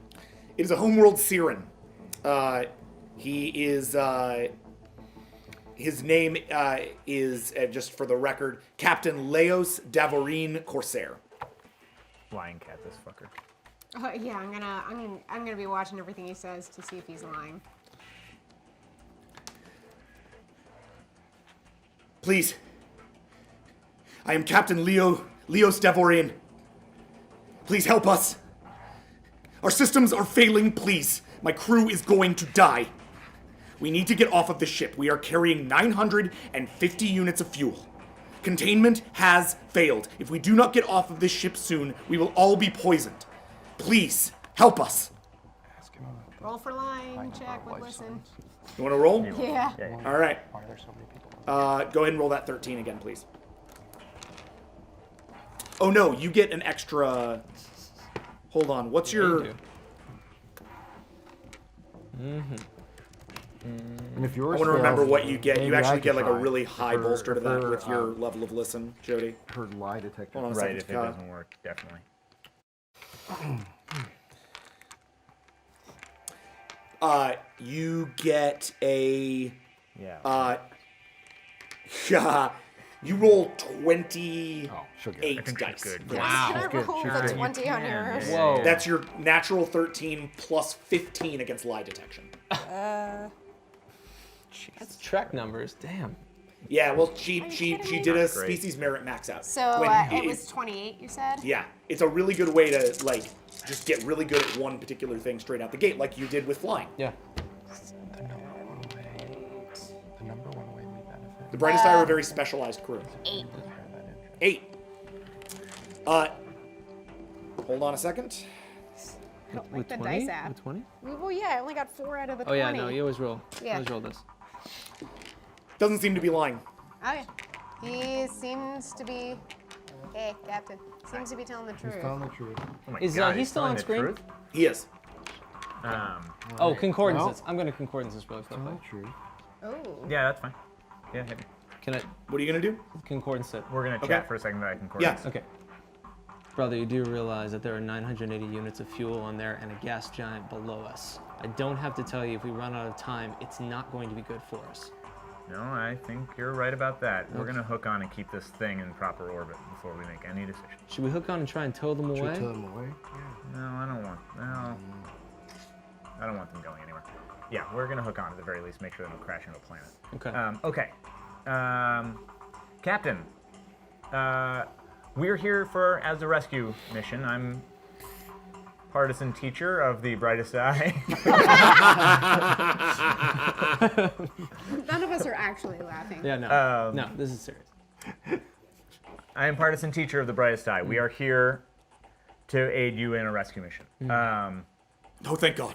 It is a homeworld Siren. He is. His name is, just for the record, Captain Leos Davorine Corsair. Lying cat, this fucker. Yeah, I'm gonna be watching everything he says to see if he's lying. Please. I am Captain Leos Davorine. Please help us. Our systems are failing, please. My crew is going to die. We need to get off of the ship. We are carrying 950 units of fuel. Containment has failed. If we do not get off of this ship soon, we will all be poisoned. Please, help us. Roll for lying, check with listen. You want to roll? Yeah. All right. Why are there so many people? Go ahead and roll that 13 again, please. Oh no, you get an extra. Hold on. What's your? And if yours I want to remember fails, what you get. maybe You I actually could get like a try. really high If her- bolster to if that her, with your level of listen, Jody. Her lie detector. Hold on a Right, second. if it doesn't work, definitely. You get a. Yeah. You roll 28 Oh, she'll get it. I think dice. she's good. Can I good. roll She's the good. 20 on yours? Whoa. That's your natural 13 plus 15 against lie detection. That's Trek numbers. Damn. Yeah, well, Are you she kidding me? did a Great. species merit max out. So When it was 28, you said? Yeah, it's a really good way to like just get really good at one particular thing straight out the gate, like you did with flying. Yeah. The number one way we benefit. The Brightest Eye are a very specialized crew. 8. 8. Hold on a second. Don't With like the 20? dice app. With 20? Well, yeah, I only got 4 out of the 20. Oh yeah, no, you always roll. Yeah. Always roll this. Doesn't seem to be lying. Okay. He seems to be. Hey, Captain. Seems to be telling the truth. He's telling the truth. Oh my Is, God, he he's still telling on the screen? truth? He is. Oh, concordances. Well- I'm going to concordances really quickly. Telling the truth. Oh. Yeah, that's fine. Yeah, hit me. Can I What are you gonna do? concordance it? We're gonna Okay. chat for a second, but I can Yeah. Okay. Brother, you do realize that there are 980 units of fuel on there and a gas giant below us. I don't have to tell you, if we run out of time, it's not going to be good for us. No, I think you're right about that. We're gonna hook on and keep this thing in proper orbit before we make any decision. Should we hook on and try and tow them Should we away? tell him away? No, I don't want. No, I don't want them going anywhere. Yeah, we're gonna hook on at the very least. Make sure they don't crash into a planet. Okay. Okay. Captain, we're here as a rescue mission. I'm partisan teacher of the Brightest Eye. None of us are actually laughing. Yeah, no. No, this is serious. I am partisan teacher of the Brightest Eye. We are here to aid you in a rescue mission. Oh, thank God.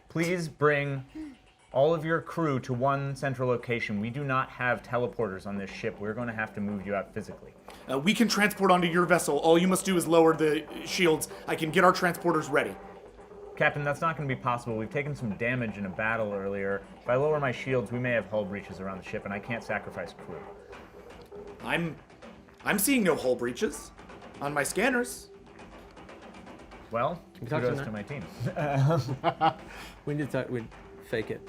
Please bring all of your crew to one central location. We do not have teleporters on this ship. We're going to have to move you out physically. We can transport onto your vessel. All you must do is lower the shields. I can get our transporters ready. Captain, that's not going to be possible. We've taken some damage in a battle earlier. If I lower my shields, we may have hull breaches around the ship, and I can't sacrifice crew. I'm seeing no hull breaches on my scanners. Well, talk to kudos him to my team. We need to we fake it.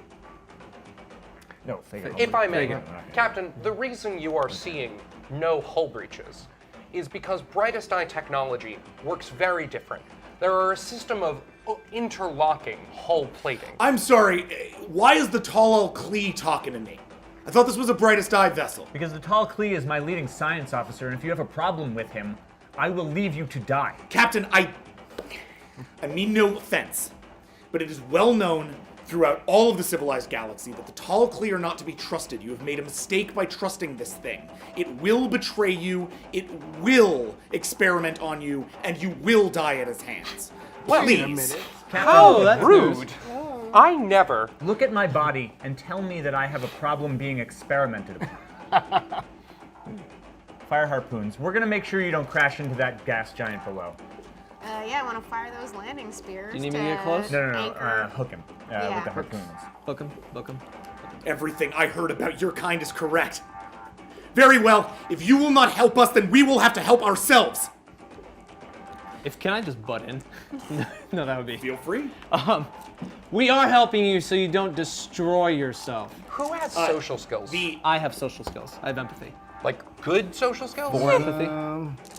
No, fake it. If I may, There you go. Captain, the reason you are seeing no hull breaches is because Brightest Eye technology works very different. There are a system of interlocking hull plating. I'm sorry. Why is the Tall Klee talking to me? I thought this was a Brightest Eye vessel. Because the Tall Klee is my leading science officer, and if you have a problem with him, I will leave you to die. Captain, I mean no offense, but it is well known throughout all of the civilized galaxy that the Tall Klee are not to be trusted. You have made a mistake by trusting this thing. It will betray you, it will experiment on you, and you will die at his hands. Please. How that's rude! I never. Look at my body and tell me that I have a problem being experimented upon. Fire harpoons. We're gonna make sure you don't crash into that gas giant below. Yeah, I want to fire those landing spears. Do you need me to get close? No, Anchor. hook him with Yeah. the harpoons. Book him. Book him. Everything I heard about your kind is correct. Very well. If you will not help us, then we will have to help ourselves. Can I just butt in? No, that would be. Feel free. We are helping you so you don't destroy yourself. Who has social skills? I have social skills. I have empathy. Like good social skills? Empathy.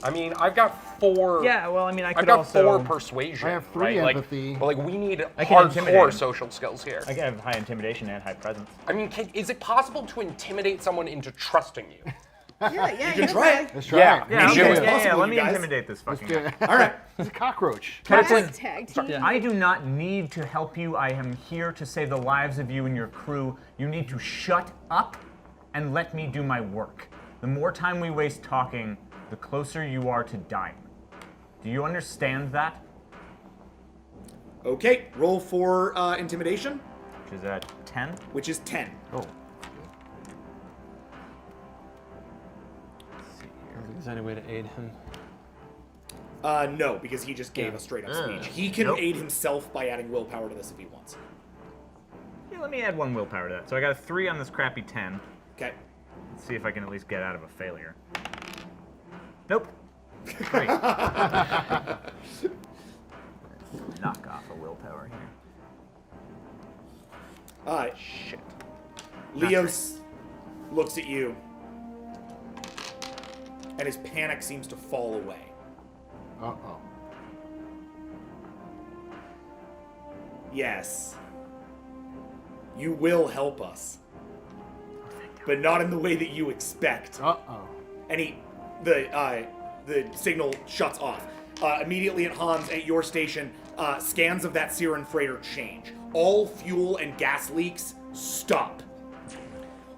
I mean, I've got 4. Yeah, well, I mean, I I've could got also... 4 persuasion. I have 3 right? Like, empathy. but we need I can hardcore intimidate. social skills here. I have high intimidation and high presence. I mean, is it possible to intimidate someone into trusting you? Yeah, You can try it. Let's try Yeah. it. Yeah, Maybe okay, it's yeah, possible, let you me guys. intimidate this fucking Do guy. it. All right. It's a cockroach. Tag team. Yeah. I do not need to help you. I am here to save the lives of you and your crew. You need to shut up and let me do my work. The more time we waste talking, the closer you are to dying. Do you understand that? Okay, roll for intimidation, Which is at 10. which is 10. Oh. Is there any way to aid him? No, because he just gave a straight up speech. He can Nope. aid himself by adding willpower to this if he wants. Yeah, let me add 1 willpower to that. So I got a 3 on this crappy 10. Okay. Let's see if I can at least get out of a failure. Nope. 3. Knock off a willpower here. Shit. Leos looks at you, and his panic seems to fall away. Uh-oh. Yes. You will help us. But not in the way that you expect. Uh-oh. And the signal shuts off. Immediately at Hans, at your station, scans of that Siren freighter change. All fuel and gas leaks stop.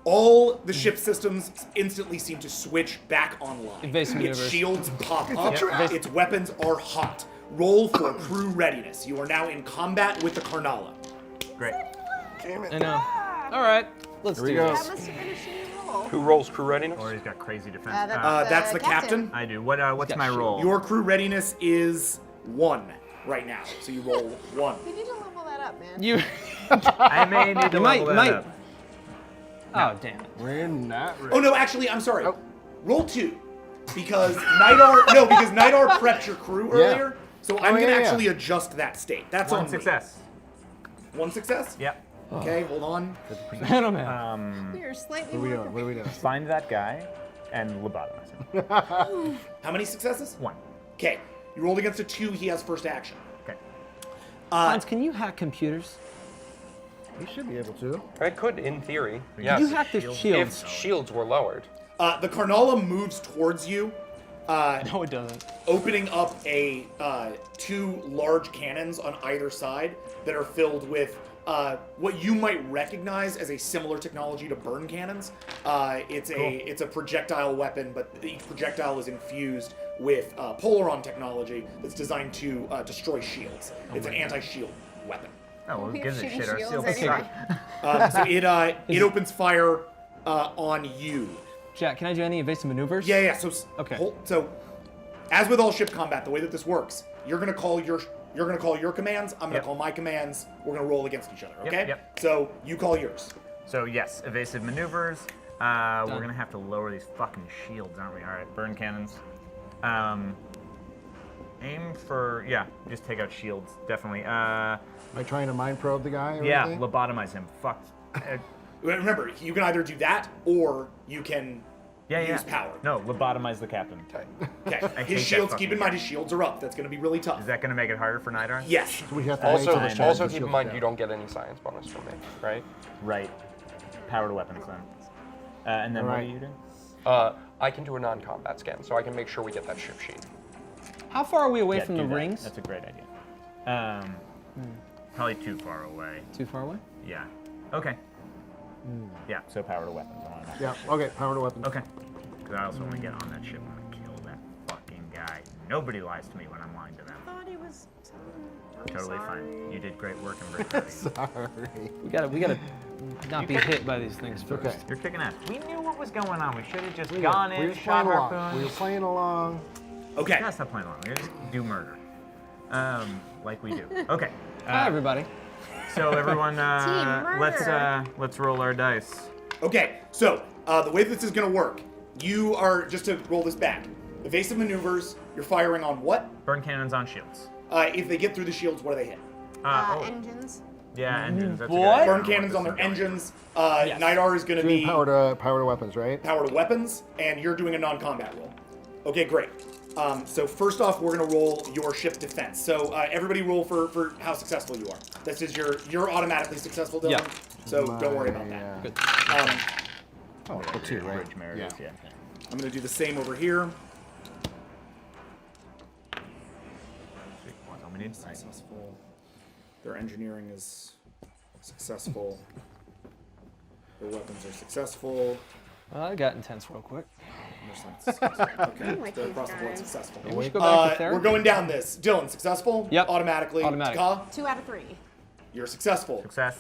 All the ship systems instantly seem to switch back online. Invasive its universe. shields pop up. Its weapons are hot. Roll for crew readiness. You are now in combat with the Carnala. Great. I know. All right. Let's we do go. this. That must have been a shitty roll. Who rolls crew readiness? Or he's got crazy defense. That's the captain. I do. What's my roll? Your crew readiness is 1 right now. So you roll 1. You need to level that up, man. You. I may need to You might. level that up. Oh damn it. We're not ready. Oh no, actually, I'm sorry. Roll 2. Because Nidar prepped your crew earlier. So I'm gonna yeah. actually adjust that state. That's 1 on me. success. 1 success? Yep. Okay, hold on. Man, oh man. We are slightly What are we more doing? What are we doing? Find that guy and lobotomize him. How many successes? 1. Okay. You rolled against a 2, he has first action. Okay. Hans, can you hack computers? We should be able to. I could, in theory. Yes. You hack their shields. If shields were lowered. The Carnala moves towards you, No, it doesn't. opening up 2 large cannons on either side that are filled with what you might recognize as a similar technology to burn cannons. It's a projectile weapon, but each projectile is infused with Polaron technology that's designed to destroy shields. It's an anti-shield weapon. Oh, well, We who have gives a shooting shit? Our shields shields anyway. suck. So it opens fire on you. Jack, can I do any evasive maneuvers? Yeah. So Okay. So, as with all ship combat, the way that this works, you're gonna call your commands. I'm gonna Yep. call my commands. We're gonna roll against each other. Okay. yep. So you call yours. So yes, evasive maneuvers. We're gonna have to lower these fucking shields, aren't we? All right, burn cannons. Aim for just take out shields, definitely. Am I trying to mind probe the guy? Or Yeah, anything? lobotomize him. Fuck. Remember, you can either do that or you can Yeah. use power. No, lobotomize the captain. Okay. I hate His that shields. fucking Keep in mind, guy. his shields are up. That's gonna be really tough. Is that gonna make it harder for Nidar? Yes. We have to wait till the Also shield keep in mind down. you don't get any science bonus from me, right? Right. Power to weapons then. And then what do Alright. you do? I can do a non-combat scan, so I can make sure we get that ship sheet. How far are we away Yeah, from do the that. rings? That's a great idea. Probably too far away. Too far away? Yeah. Okay. Yeah. So power to weapons. I want to know. Yeah. Okay. Power to weapons. Okay. Because I also want to get on that ship. I want to kill that fucking guy. Nobody lies to me when I'm lying to them. I thought he was. I'm Totally sorry. fine. You did great work in Britain. Sorry. We gotta not be hit by these things first. Okay. You're kicking ass. We knew what was going on. We should have just We gone were in, just shot playing along. We harpoons. were playing along. Okay. Yeah, stop playing along. We just do murder. Like we do. Okay. Hi, everybody. So everyone, murder. let's roll our dice. Okay. So the way this is gonna work, you are just to roll this back. Evasive maneuvers. You're firing on what? Burn cannons on shields. If they get through the shields, what do they hit? Engines. Yeah, engines. That's a What? good idea. Burn cannons on their engines. Nidar is going to Doing be power to weapons, right? power to weapons, and you're doing a non-combat roll. Okay, great. So first off, we're going to roll your ship defense. So everybody roll for how successful you are. This is you're automatically successful, Dylan. Yeah. So don't worry about that. Good. Oh, the two, right? Bridge Meredith, yeah. I'm going to do the same over here. Sweet. That's all we need. Nice. Successful. Their engineering is successful. Their weapons are successful. Well, that got intense real quick. Okay, like they're these across the board guys. successful. We should go back to therapy. We're going down this. Dylan, successful? Yep. Automatically. Automatic. Ka, 2 out of 3. you're successful. Success.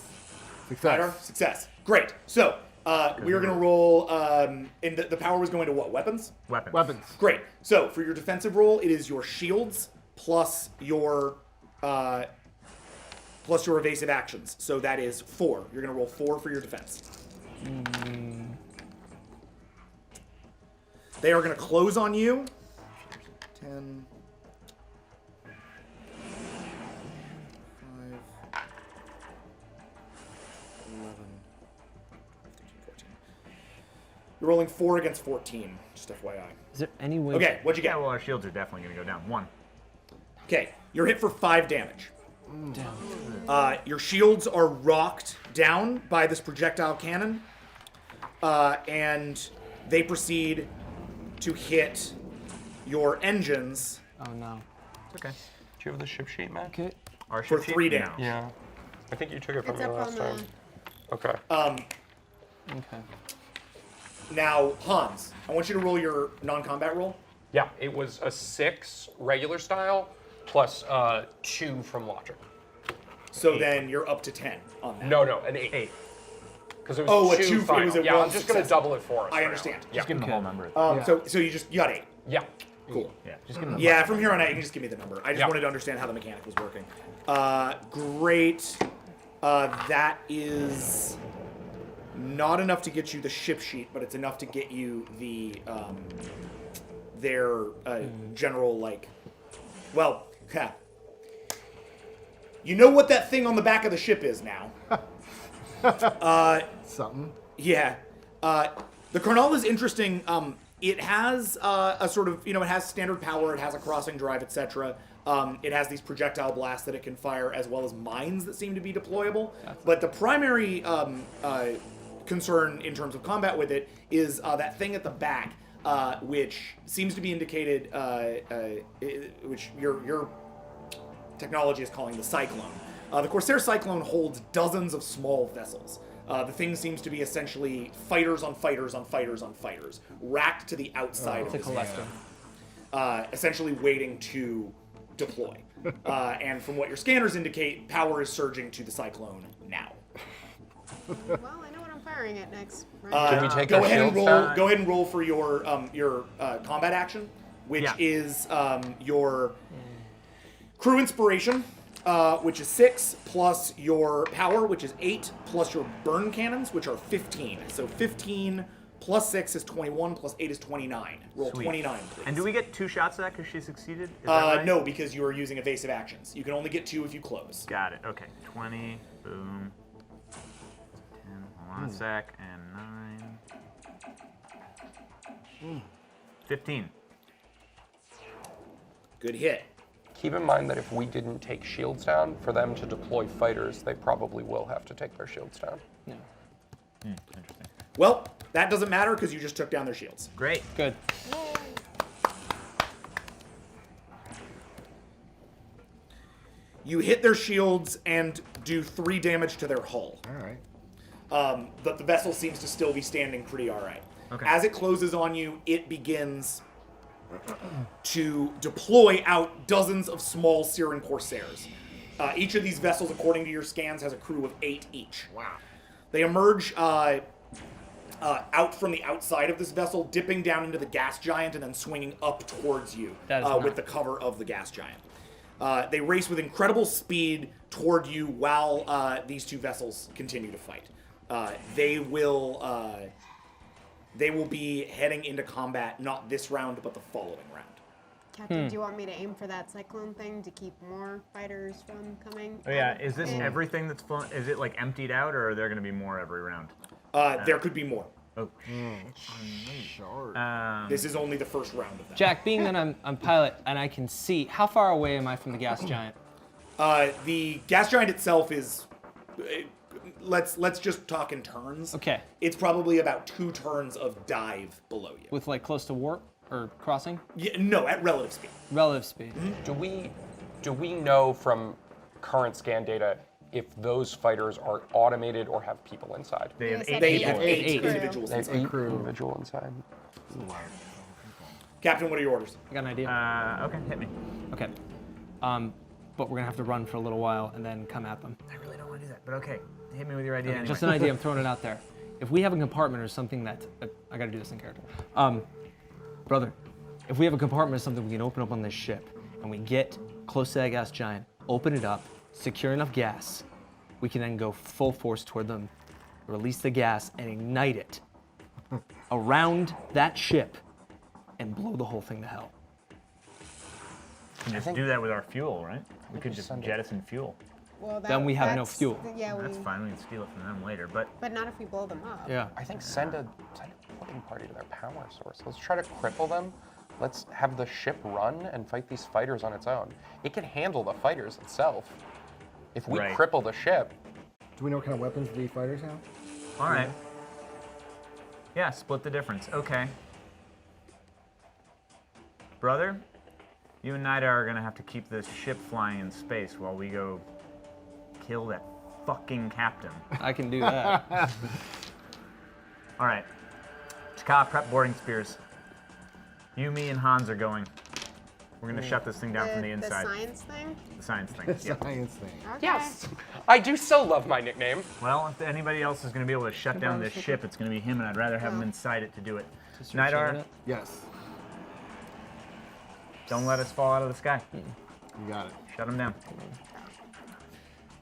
Ryder, Success. success. Great. So, we are going to roll, and the power was going to what? Weapons? Weapons. Weapons. Great. So, for your defensive roll, it is your shields plus your evasive actions. So that is 4. You're going to roll 4 for your defense. They are going to close on you. 10. 5. 11. 13, 14. You're rolling 4 against 14, just FYI. Is there any way? Okay, what'd you Yeah, get? well, our shields are definitely going to go down. 1. Okay, you're hit for 5 damage. Your shields are rocked down by this projectile cannon, and they proceed to hit your engines Oh no. Okay. Do you have the ship sheet, Matt? Okay. Our for ship sheet? 3 No. damage. Yeah. I think you took it from It's me up last on time. Okay. Okay. Now, Hans, I want you to roll your non-combat roll. Yeah, it was a 6 regular style plus 2 from logic. So then you're up to 10 on that. No, an 8. 8. Because it was Oh, a 2 2 it final. was a Yeah, one I'm just going to success. double it for us. I right now. understand. Yeah. Just give them the whole number. So you got 8. Yeah. Cool. Yeah, just give them the Yeah, from here on out, you can just give me the number. I just Yeah. wanted to understand how the mechanic was working. Great. That is not enough to get you the ship sheet, but it's enough to get you the their general you know what that thing on the back of the ship is now. Something. Yeah. The Carnal is interesting. It has a sort of, it has standard power, it has a crossing drive, etc. It has these projectile blasts that it can fire, as well as mines that seem to be deployable. But the primary concern in terms of combat with it is that thing at the back, which seems to be indicated, which your technology is calling the Cyclone. The Corsair Cyclone holds dozens of small vessels. The thing seems to be essentially fighters on fighters on fighters on fighters, racked to the outside of It's a this collector. essentially waiting to deploy. And from what your scanners indicate, power is surging to the Cyclone now. Well, I know what I'm firing at next. Right? Should we take Go our ahead and shields roll. down? Go ahead and roll for your combat action, which Yeah. is your crew inspiration, which is 6, plus your power, which is 8, plus your burn cannons, which are 15. So 15 plus 6 is 21, plus 8 is 29. Roll Sweet. 29, please. And do we get 2 shots of that because she succeeded? Is that right? No, because you are using evasive actions. You can only get 2 if you close. Got it. Okay. 20. Boom. 10. Hold on a sec. And 9. 15. Good hit. Keep in mind that if we didn't take shields down, for them to deploy fighters, they probably will have to take their shields down. Interesting. Well, that doesn't matter because you just took down their shields. Great. Good. You hit their shields and do 3 damage to their hull. All right. But the vessel seems to still be standing pretty all right. Okay. As it closes on you, it begins to deploy out dozens of small Syran Corsairs. Each of these vessels, according to your scans, has a crew of 8 each. Wow. They emerge out from the outside of this vessel, dipping down into the gas giant and then swinging up towards you That is with the cover of the gas giant. They race with incredible speed toward you while these 2 vessels continue to fight. They will be heading into combat not this round, but the following round. Captain, do you want me to aim for that cyclone thing to keep more fighters from coming? Oh yeah. Is this everything that's flown? Is it like emptied out, or are there going to be more every round? There could be more. Oh. This is only the first round of that. Jack, being that I'm pilot and I can see, how far away am I from the gas giant? The gas giant itself is. Let's just talk in turns. Okay. It's probably about 2 turns of dive below you. With like close to warp or crossing? Yeah, no, at relative speed. Relative speed. Do we know from current scan data if those fighters are automated or have people inside? They have You said 8 They people. have 8 Eight. individuals They have inside. 8 individual inside. Captain, what are your orders? I got an idea. Okay. Hit me. Okay. But we're gonna have to run for a little while and then come at them. I really don't want to do that, but okay. Hit me with your idea anyway. Just an idea, I'm throwing it out there. If we have a compartment or something that, I gotta do this in character. Brother, if we have a compartment or something we can open up on this ship, and we get close to that gas giant, open it up, secure enough gas, we can then go full force toward them, release the gas, and ignite it around that ship, and blow the whole thing to hell. We can just do that with our fuel, right? We could just jettison fuel. Well, Then we have no that's- fuel. Yeah, That's fine. We can steal it from them later, but But not if we blow them up. Yeah. I think send a porting party to their power source. Let's try to cripple them. Let's have the ship run and fight these fighters on its own. It can handle the fighters itself. If we Right. cripple the ship, Do we know what kind of weapons the fighters have? all right. Yeah, split the difference. Okay. Brother, you and Nida are gonna have to keep this ship flying in space while we go kill that fucking captain. I can do that. All right. Chaka, prep boarding spears. You, me, and Hans are going. We're gonna shut this thing down from the inside. The science thing? The science thing. Yeah. Science thing. Okay. yes, I do so love my nickname. Well, if anybody else is gonna be able to shut down this ship, it's gonna be him, and I'd rather have him inside it to do it. Nidar, Yes. don't let us fall out of the sky. You got it. Shut him down.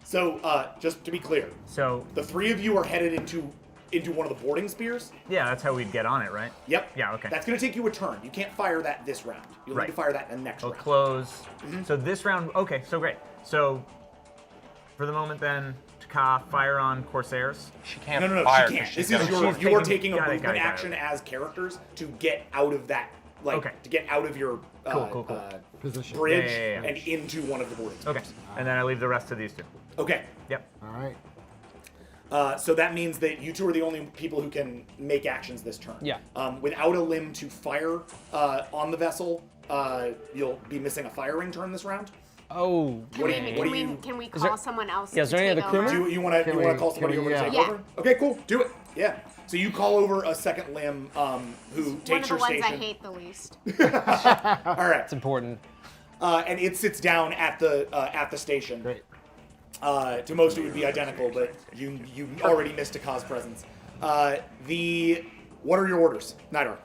So, just to be clear, So, the 3 of you are headed into one of the boarding spears. yeah, that's how we'd get on it, right? Yep. Yeah, okay. That's going to take you a turn. You can't fire that this round. You'll need Right. to fire that in the next We'll round. close. So this round, okay, so great. So for the moment then, Chaka, fire on Corsairs. She can't No, fire. she 'cause can't. she's This is gonna- your. she's You are taking- taking a got it, movement got it, got it. action as characters to get out of that, Okay. to get out of your Cool. Position. bridge Yeah. and into one of the boarding spears. Okay, and then I leave the rest to these 2. Okay. Yep. All right. So that means that you 2 are the only people who can make actions this turn. Yeah. Without a limb to fire on the vessel, you'll be missing a firing turn this round. Oh. Can we call someone else? Yeah, is to there any take other crewmen? over? Do you want to call somebody over to take Yeah. over? Okay, cool. Do it. Yeah. So you call over a second limb who One takes of the your ones station. I hate the least. All right. It's important. And it sits down at the station. Great. To most, it would be identical, but you already missed a cause presence. What are your orders, Nidar?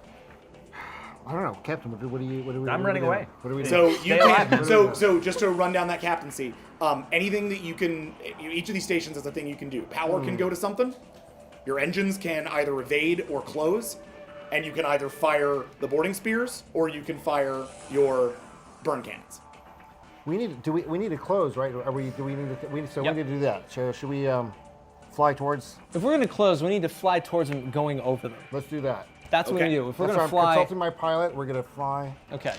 I don't know, Captain. What do you? I'm running away. What do we do? So you Stay can. alive. So just to run down that captaincy, anything that you can, each of these stations has a thing you can do. Power can go to something. Your engines can either evade or close, and you can either fire the boarding spears or you can fire your burn cannons. We need to close, right? We need to do that. So should we fly towards? If we're gonna close, we need to fly towards them, going over them. Let's do that. That's what we're Okay. gonna do. If we're That's gonna I'm fly, consulting my pilot. We're gonna fly. okay.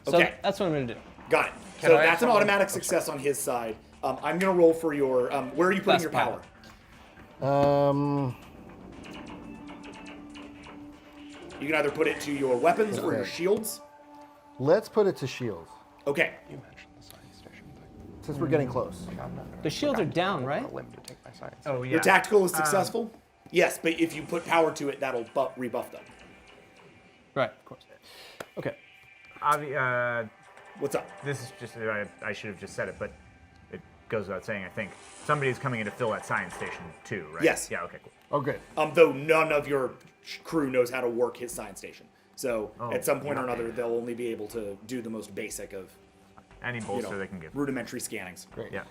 So Okay. that's what I'm gonna do. Got it. Can So I that's an ask automatic success on his side. I'm gonna roll for your. Where are you putting Best your power? You can either put it to your weapons or your Okay. shields. Let's put it to shields Okay. You mentioned the science station thing. since we're getting close. The shields are down, right? A limb to take my science. Oh yeah. Your tactical is successful. Yes, but if you put power to it, that'll rebuff them. Right, of course. Okay. What's up? This is just, I should have just said it, but it goes without saying, I think. Somebody's coming in to fill that science station too, right? Yes. Yeah, okay, cool. Oh, good. Though none of your crew knows how to work his science station. So Oh, at some point or okay. another, they'll only be able to do the most basic of Any bolster they can give. rudimentary scannings. Great. Yeah.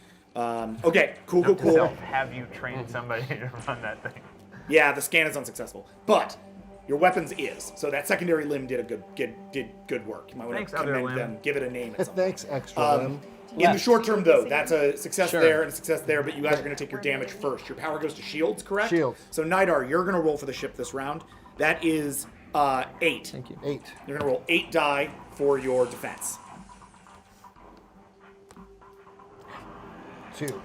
Okay, cool. So have you trained somebody to run that thing? Yeah, the scan is unsuccessful, but your weapons is. So that secondary limb did good work. You might want Thanks, to other commend limb. them, give it a name at some point. Thanks, extra limb. In the short term, though, that's a success Sure. there and a success there, but you guys are going to take your damage first. Your power goes to shields, correct? Shields. So, Nidar, you're going to roll for the ship this round. That is 8. Thank you. 8. You're going to roll 8 die for your defense. 2.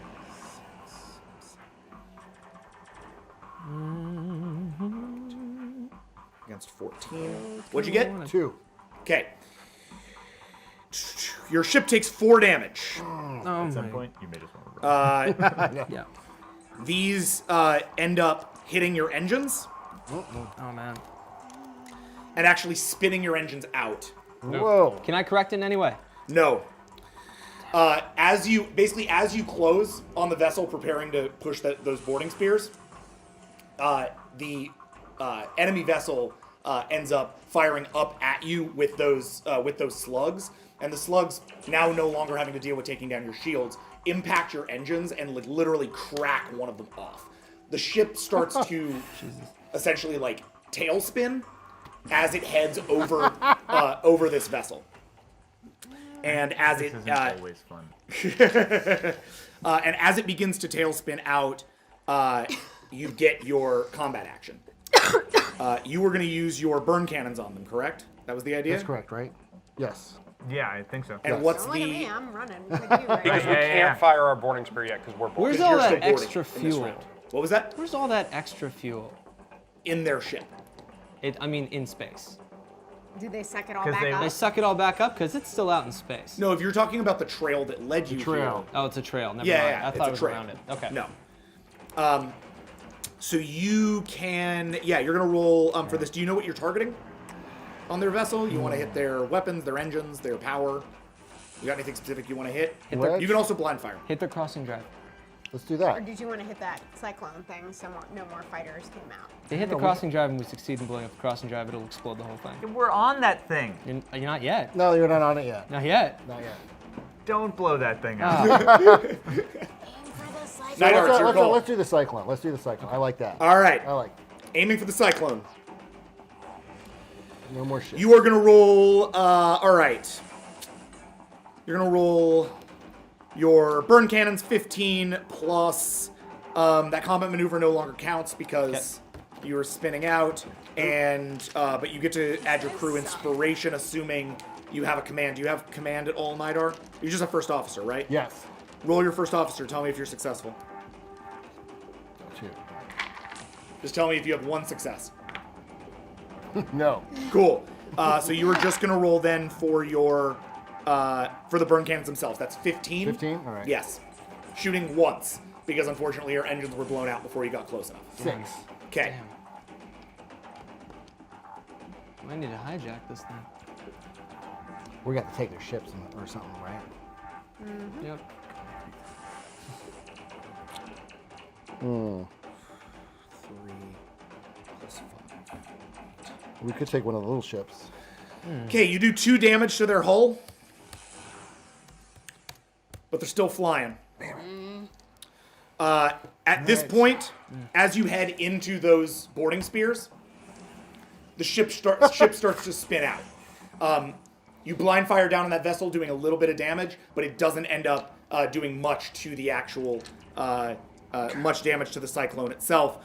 Against 14. What'd you get? 2. Okay. Your ship takes 4 damage. Oh At some my. point, you may just want to roll. Yeah. These end up hitting your engines Oh man. and actually spinning your engines out. Whoa. Can I correct it in any way? No. As you close on the vessel, preparing to push those boarding spears, the enemy vessel ends up firing up at you with those slugs, and the slugs, now no longer having to deal with taking down your shields, impact your engines and literally crack one of them off. The ship starts to essentially tailspin as it heads over over this vessel. And as This it isn't always fun. and as it begins to tailspin out, you get your combat action. You were going to use your burn cannons on them, correct? That was the idea. That's correct, right? Yes. Yeah, I think so. And what's Don't look at me, the? I'm running with you right Because now. we Yeah, yeah, can't fire our boarding spear yet because we're boarding. Where's Because all you're that still boarding extra in this fuel? round. What was that? Where's all that extra fuel? In their ship. I mean, in space. Did they suck it all 'Cause back they- up? They suck it all back up because it's still out in space. No, if you're talking about the trail that led you trail. Oh, it's a trail. Never here. mind. Yeah, I it's thought a it was trail. around it. Okay. No. So you can, you're gonna roll for this. Do you know what you're targeting on their vessel? You want to hit their weapons, their engines, their power. You got anything specific you want to hit? Wedge? You can also blind fire. Hit their crossing drive. Let's do Or that. did you want to hit that cyclone thing so no more fighters came out? They hit the crossing drive and we succeed in blowing up the crossing drive, it'll explode the whole thing. We're on that thing. You're not yet. No, you're not on it yet. Not yet. Not yet. Don't blow that thing up. Aim for the cyclone. Nidar, it's your call. Let's do the cyclone. Let's do the cyclone. I like that. All right. I like. Aiming for the cyclone. No more shit. You are gonna roll. All right. You're gonna roll your burn cannons 15 plus that combat maneuver no longer counts because you were spinning out, and but you get to add your crew inspiration, assuming you have a command. Do you have command at all, Nidar? You're just a first officer, right? Yes. Roll your first officer. Tell me if you're successful. 2. Just tell me if you have one success. No. Cool. So you were just gonna roll then for your for the burn cannons themselves. That's 15. 15? All right. Yes. Shooting once, because unfortunately your engines were blown out before you got close enough. 6. Okay. Damn. I need to hijack this thing. We got to take their ships or something, right? Yep. 3 plus 5. We could take one of the little ships. Okay, you do 2 damage to their hull, but they're still flying. At this point, as you head into those boarding spears, the ship starts to spin out. You blind fire down on that vessel, doing a little bit of damage, but it doesn't end up doing much to the actual much damage to the cyclone itself.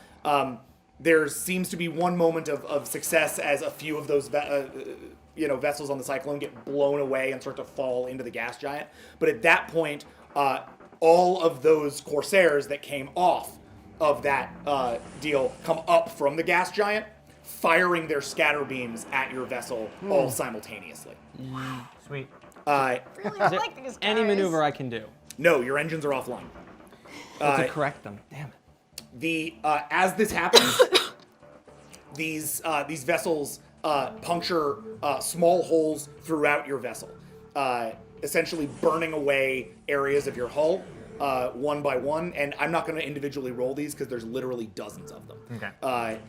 There seems to be one moment of success as a few of those vessels on the cyclone get blown away and start to fall into the gas giant. But at that point, all of those Corsairs that came off of that deal come up from the gas giant, firing their scatter beams at your vessel all simultaneously. Sweet. Really, I like these guys. Any maneuver I can do No, your engines are offline. to correct them. Damn it. As this happens, these vessels puncture small holes throughout your vessel, essentially burning away areas of your hull one by one. And I'm not going to individually roll these because there's literally dozens of them. Okay.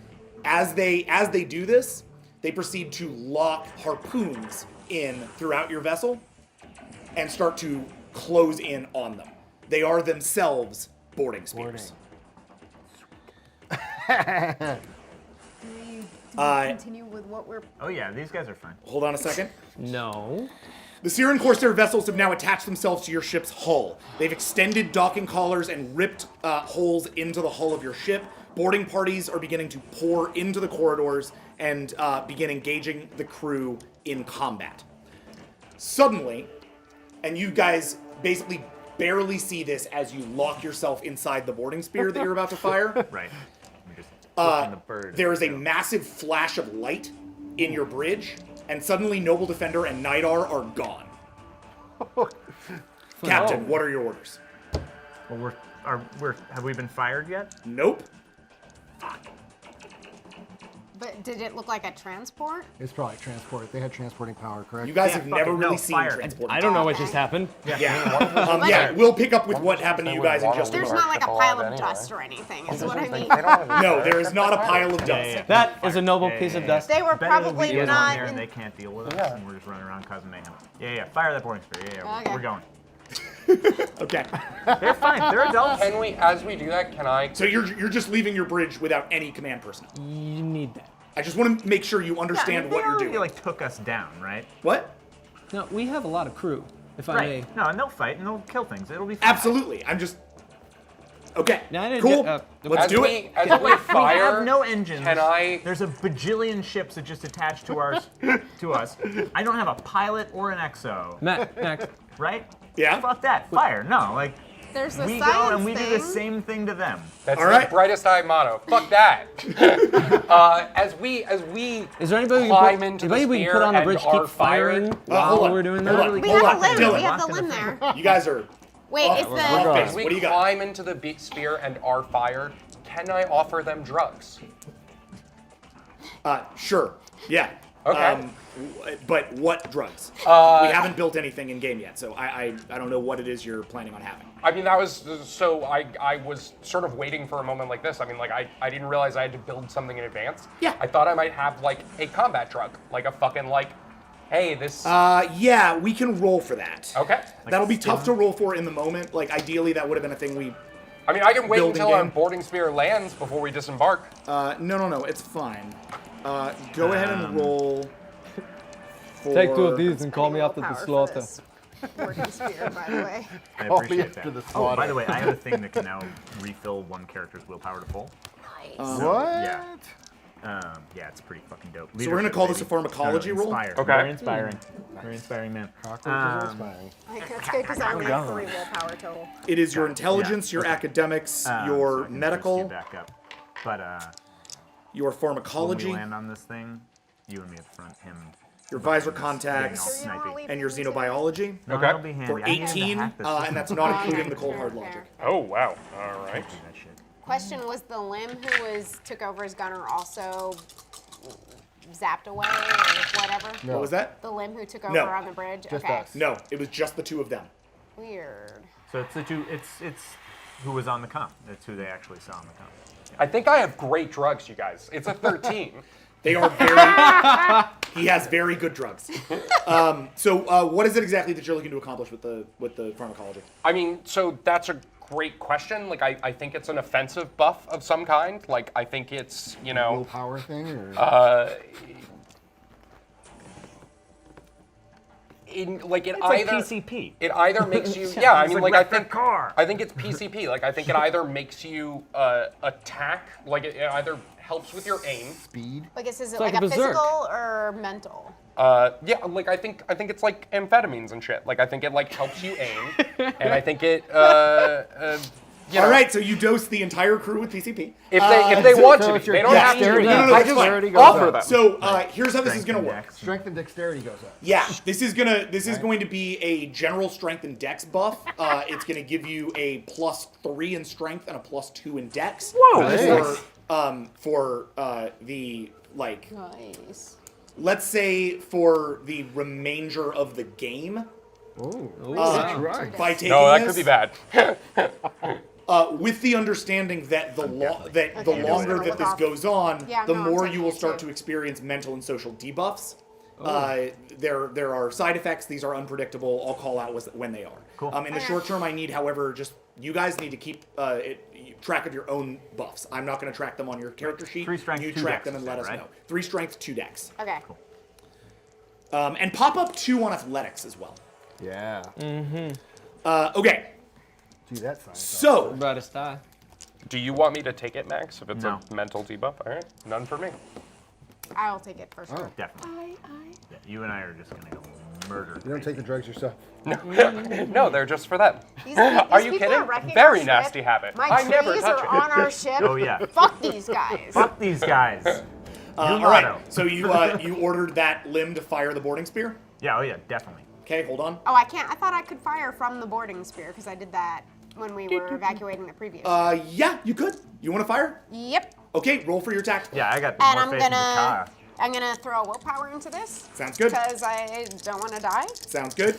As they do this, they proceed to lock harpoons in throughout your vessel and start to close in on them. They are themselves boarding spears. Do you continue with what we're... Oh yeah, these guys are fine. Hold on a second. No. The Syrian Corsair vessels have now attached themselves to your ship's hull. They've extended docking collars and ripped holes into the hull of your ship. Boarding parties are beginning to pour into the corridors and begin engaging the crew in combat. Suddenly, and you guys basically barely see this as you lock yourself inside the boarding spear that you're about to fire. Right. We're just flipping the bird. There is a massive flash of light in your bridge, and suddenly Noble Defender and Nidar are gone. Captain, what are your orders? Well, have we been fired yet? Nope. But did it look like a transport? It's probably transport. They had transporting power, correct? You guys Yeah, have never fucking really no, seen fire. transport. I don't know what just happened. Yeah, we'll pick up with what happened to you guys in just a There's moment. not like a pile of dust or anything, is what I mean. No, there is not a pile of dust. yeah. That is a noble piece of dust. They were Better than probably we get on not there and in... they can't deal with us, and we're just running around causing mayhem. Yeah, fire that boarding spear. Yeah, Okay. we're going. Okay. They're fine. They're adults. Can we, as we do that, can I? So you're just leaving your bridge without any command personnel. You need that. I just want to make sure you understand what you're doing. They like took us down, right? What? No, we have a lot of crew, if I may. Right. No, and they'll fight and they'll kill things. It'll be fine. Absolutely. I'm just. Okay. No, I didn't Cool. get- Let's As do we, it. as we We fire, have no engines. Can I? There's a bajillion ships that just attached to ours, to us. I don't have a pilot or an exo, Matt, next. right? Yeah? Fuck that. Fire. No, like There's the we go science and we do thing. the same thing to them. That's All the right. brightest eye motto. Fuck that. As we Is there anybody climb into the we spear can put on the and bridge are keep firing fired? while hold on. we're doing Hold that? on. We Hold have on. a limb. Dylan. We have the limb there. You guys are. Wait, off is the the... base. As we What do you got? climb into the spear and are fired, can I offer them drugs? Sure. Yeah. Okay. But what drugs? We haven't built anything in game yet, so I don't know what it is you're planning on having. I mean, that was so. I was sort of waiting for a moment like this. I mean, like I didn't realize I had to build something in advance. Yeah. I thought I might have like a combat drug, like a fucking like, hey, this. Yeah, we can roll for that. Okay. That'll be tough to roll for in the moment. Like, ideally, that would have been a thing we. I mean, I can wait Building until our game. boarding spear lands before we disembark. No, it's fine. Go ahead and roll. For... Take 2 of these and call me Willpower after the for slaughter. this Boarding spear, by the way. I Call me appreciate after that. the Oh, by slaughter. the way, I have a thing that can now refill one character's willpower to full. Nice. What? Yeah. Yeah, it's pretty fucking dope. So we're gonna call this a Leadership, pharmacology baby. roll? Inspire. Okay. Very inspiring. Very inspiring, man. Cockroaches are Um, inspiring. I think that's good because I only have 3 willpower total. It is your Yeah. intelligence, your Okay. academics, So I your can boost medical, you back up. But your when we pharmacology. land on this thing, you and me at the front, him your visor contacts, So you don't wanna leave and your him to- xenobiology No, Okay. that'll be handy. for I need him to 18, hack this and that's not Okay. including the cold hard Fair, logic. fair. Oh wow. All right. that shit. Question: was the limb who took over as gunner also zapped away or whatever? No. What was that? The limb who took over No. on the bridge. Just okay. us. No, it was just the two of them. Weird. So it's the two. It's who was on the comp. That's who they actually saw on the comp. I think I have great drugs, you guys. It's a 13. They are very. He has very good drugs. So, what is it exactly that you're looking to accomplish with the pharmacology? I mean, so that's a great question. Like, I think it's an offensive buff of some kind. Like, I think it's, you know, Willpower thing, or it It's either like PCP. it either makes you yeah. I It's mean, like I wreck the think car. I think it's PCP. Like, I think it either makes you attack. Like, it either helps with your aim. speed. Like, is it like like a a berserk. physical or mental? Yeah, like I think it's like amphetamines and shit. Like, I think it like helps you aim, and I think it you know, All right, so you dose the entire crew with PCP. if they want so to, it's your they don't have to. dexterity. No, I it's just fine. Dexterity goes offer up. them. So here's how this is gonna work. Strength and dexterity goes up. Yeah, this is going to be a general strength and dex buff. It's going to give you a +3 in strength and a +2 in dex. Whoa! For the like, Nice. let's say for the remainder of the game. Oh, Uh, by taking No, that this, could be bad. with the understanding that the Okay, longer I'm that gonna this look goes on, Yeah, the no, I'm more taking you will it start too. to experience mental and social debuffs. There are side effects. These are unpredictable. I'll call out when they are. Cool. In the short term, I need, however, just you guys need to keep track of your own buffs. I'm not going to track them on your character sheet. 3 strength, you 2 track dex, them and let us right? know. 3 strength, 2 dex. Okay. And pop up 2 on athletics as well. yeah. Okay, Do that science. so Brightest eye. Do you want me to take it, Max? If it's No. a mental debuff, all right, none for me. I'll take it for sure. Oh. Definitely. Yeah, you and I are just gonna go murder. You don't take the drugs yourself. No, they're just for them. These Are you people kidding? are wrecking Very our nasty ship. habit. My I trees never touch are it. on our ship. Oh yeah. Fuck these guys. Fuck these guys. all right. So you ordered that limb to fire the boarding spear. Yeah. Oh yeah. Definitely. Okay, hold on. Oh, I can't. I thought I could fire from the boarding spear because I did that when we were evacuating the previous. Yeah, you could. You want to fire? Yep. Okay, roll for your tactical. Yeah, I got And more I'm faith in the car. gonna throw willpower into this Sounds good. because I don't want to die. Sounds good.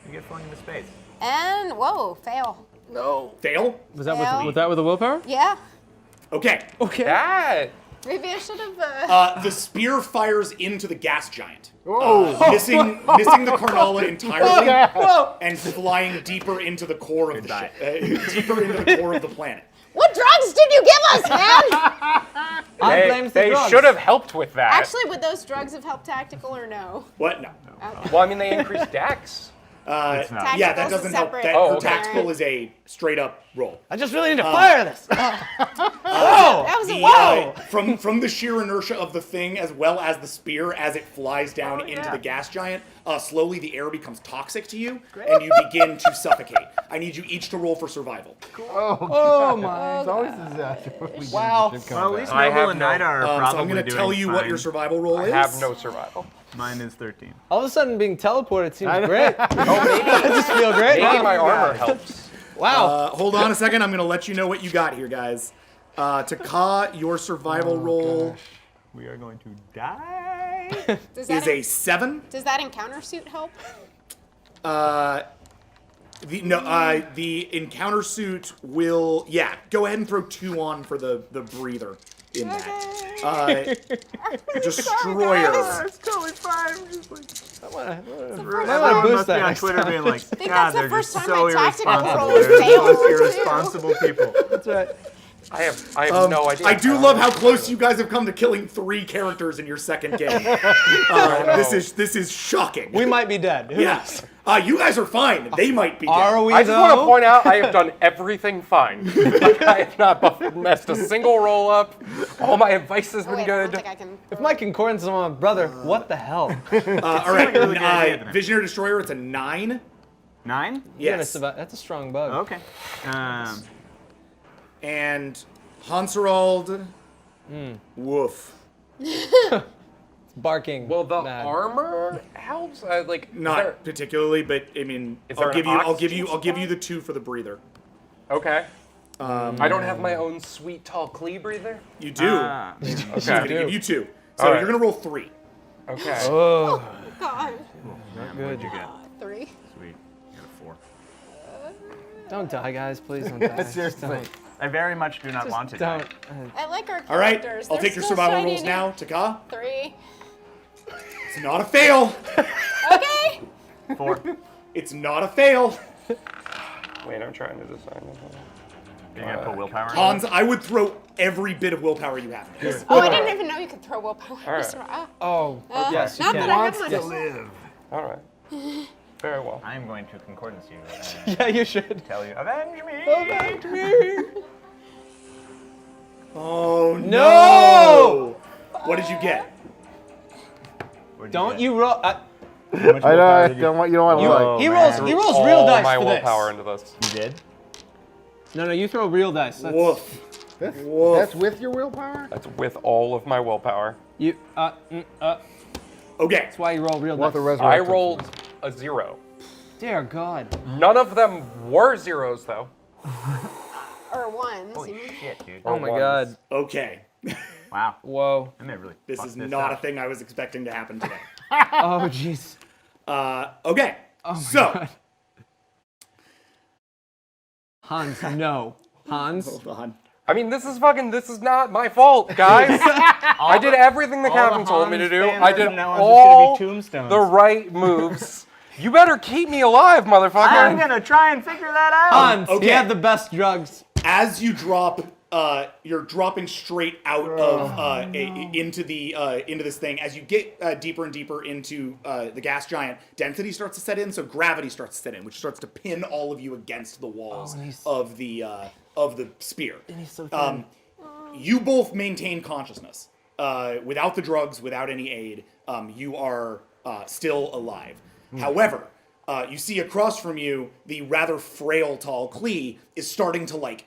You get flung into space. And whoa, fail. Fail. Was that Fail. with the willpower? Yeah. Okay. Okay. That. Maybe I should have. The spear fires into the gas giant, Oh. missing the Carnala entirely, and flying deeper into the core of the ship, deeper into the core of the planet. What drugs did you give us, man? I blame the They drugs. should have helped with that. Actually, would those drugs have helped tactical or no? What? No. Well, I mean, they increased dex. It's not. Yeah, that Tactical's a doesn't help. separate- That Oh, her okay. tactical is a straight up roll. I just really need to fire this. That was a The, whoa. from the sheer inertia of the thing, as well as the spear as it flies down into the gas giant, slowly the air becomes toxic to you, and you begin to suffocate. I need you each to roll for survival. Oh my. It's always a disaster when we Wow. get the ship Well, at coming least back. I Noble have and no- Knight are probably So I'm going to tell doing you what fine. your survival roll I is. have no survival. Mine is 13. All of a sudden, being teleported seems great. I just feel great. Maybe my armor helps. Wow. Hold on a second. I'm going to let you know what you got here, guys. Taka, your survival roll We are going to die. Does is that, a 7. does that encounter suit help? The encounter suit will, go ahead and throw 2 on for the breather in that. Destroyer. It's totally fine. I'm just like, I everyone want to boost must be that on next Twitter time. being like, think God, that's the they're first just time so my tactical irresponsible. roll has They're the failed, most too. irresponsible people. That's right. I have no idea. I do love how close you guys have come to killing 3 characters in your second game. This is shocking. We might be dead. Who Yes. You guys are fine. They might be dead. Are we I just want to though? point out I have done everything fine. Like, I have not messed a single roll up. All my advice has Oh, been wait, I don't good. think I can. If my concordance is my brother, what the hell? All right. really good idea, isn't it? Visionary Destroyer, it's a 9. 9? You're gonna Yes. survive. That's a strong bug. Okay. And Hansarald, woof. barking. Well, the mad. armor helps. Like is Not there- particularly, but I mean, Is there I'll an give you oxygen the 2 for the breather. Okay. I don't have my own sweet tall Klee breather. You do. Ah. I'm Okay. gonna give you 2. So All right. you're gonna roll 3. Okay. Oh, God. What'd you get? 3. Sweet. You got a 4. don't die, guys. Please don't die. Seriously. I very much do not want to die. Don't. I like our All right, characters. I'll They're take your still survival shiny rolls and- now. Taka, 3. it's not a fail. Okay. 4. It's not a fail. Wait, I'm trying to decide. You're gonna put willpower in? Hans, I would throw every bit of willpower you have. in this. Oh, I didn't even know you could throw willpower. right. Oh, yes, you Not can. that I have Wants much. to live. All right. Very well. I am going to concordance you and Yeah, you should. tell you, avenge me! Oh No! What did you get? What'd Don't get? you roll? How much I know. willpower I did you- don't want. You don't want to look. He man. rolls All real dice my for willpower this. into this. You did? No, you throw real dice. That's, Woof. That's, Woof. that's with your willpower. That's with all of my willpower. You. Okay. That's why you roll real We'll have to dice. resurrect I him. rolled a 0. Dear God. None of them were 0s though. Or 1s. Holy shit, dude. Oh my ones. God. Okay. Wow. Whoa. I may have really This fucked is this not up. a thing I was expecting to happen today. Oh jeez. Okay. Oh my So, God. Hans, no. Hans. hold on. I mean, this is not my fault, guys. I did everything the captain told me to do. I did all the right moves. You better keep me alive, I'm motherfucker. gonna try and figure that out. Hans, okay. you have the best drugs. As you drop, you're dropping straight out of into this thing. As you get deeper and deeper into the gas giant, density starts to set in, so gravity starts to set in, which starts to pin all of you against the walls of the spear. He's so thin. You both maintain consciousness. Without the drugs, without any aid, you are still alive. However, you see across from you, the rather frail tall Klee is starting to,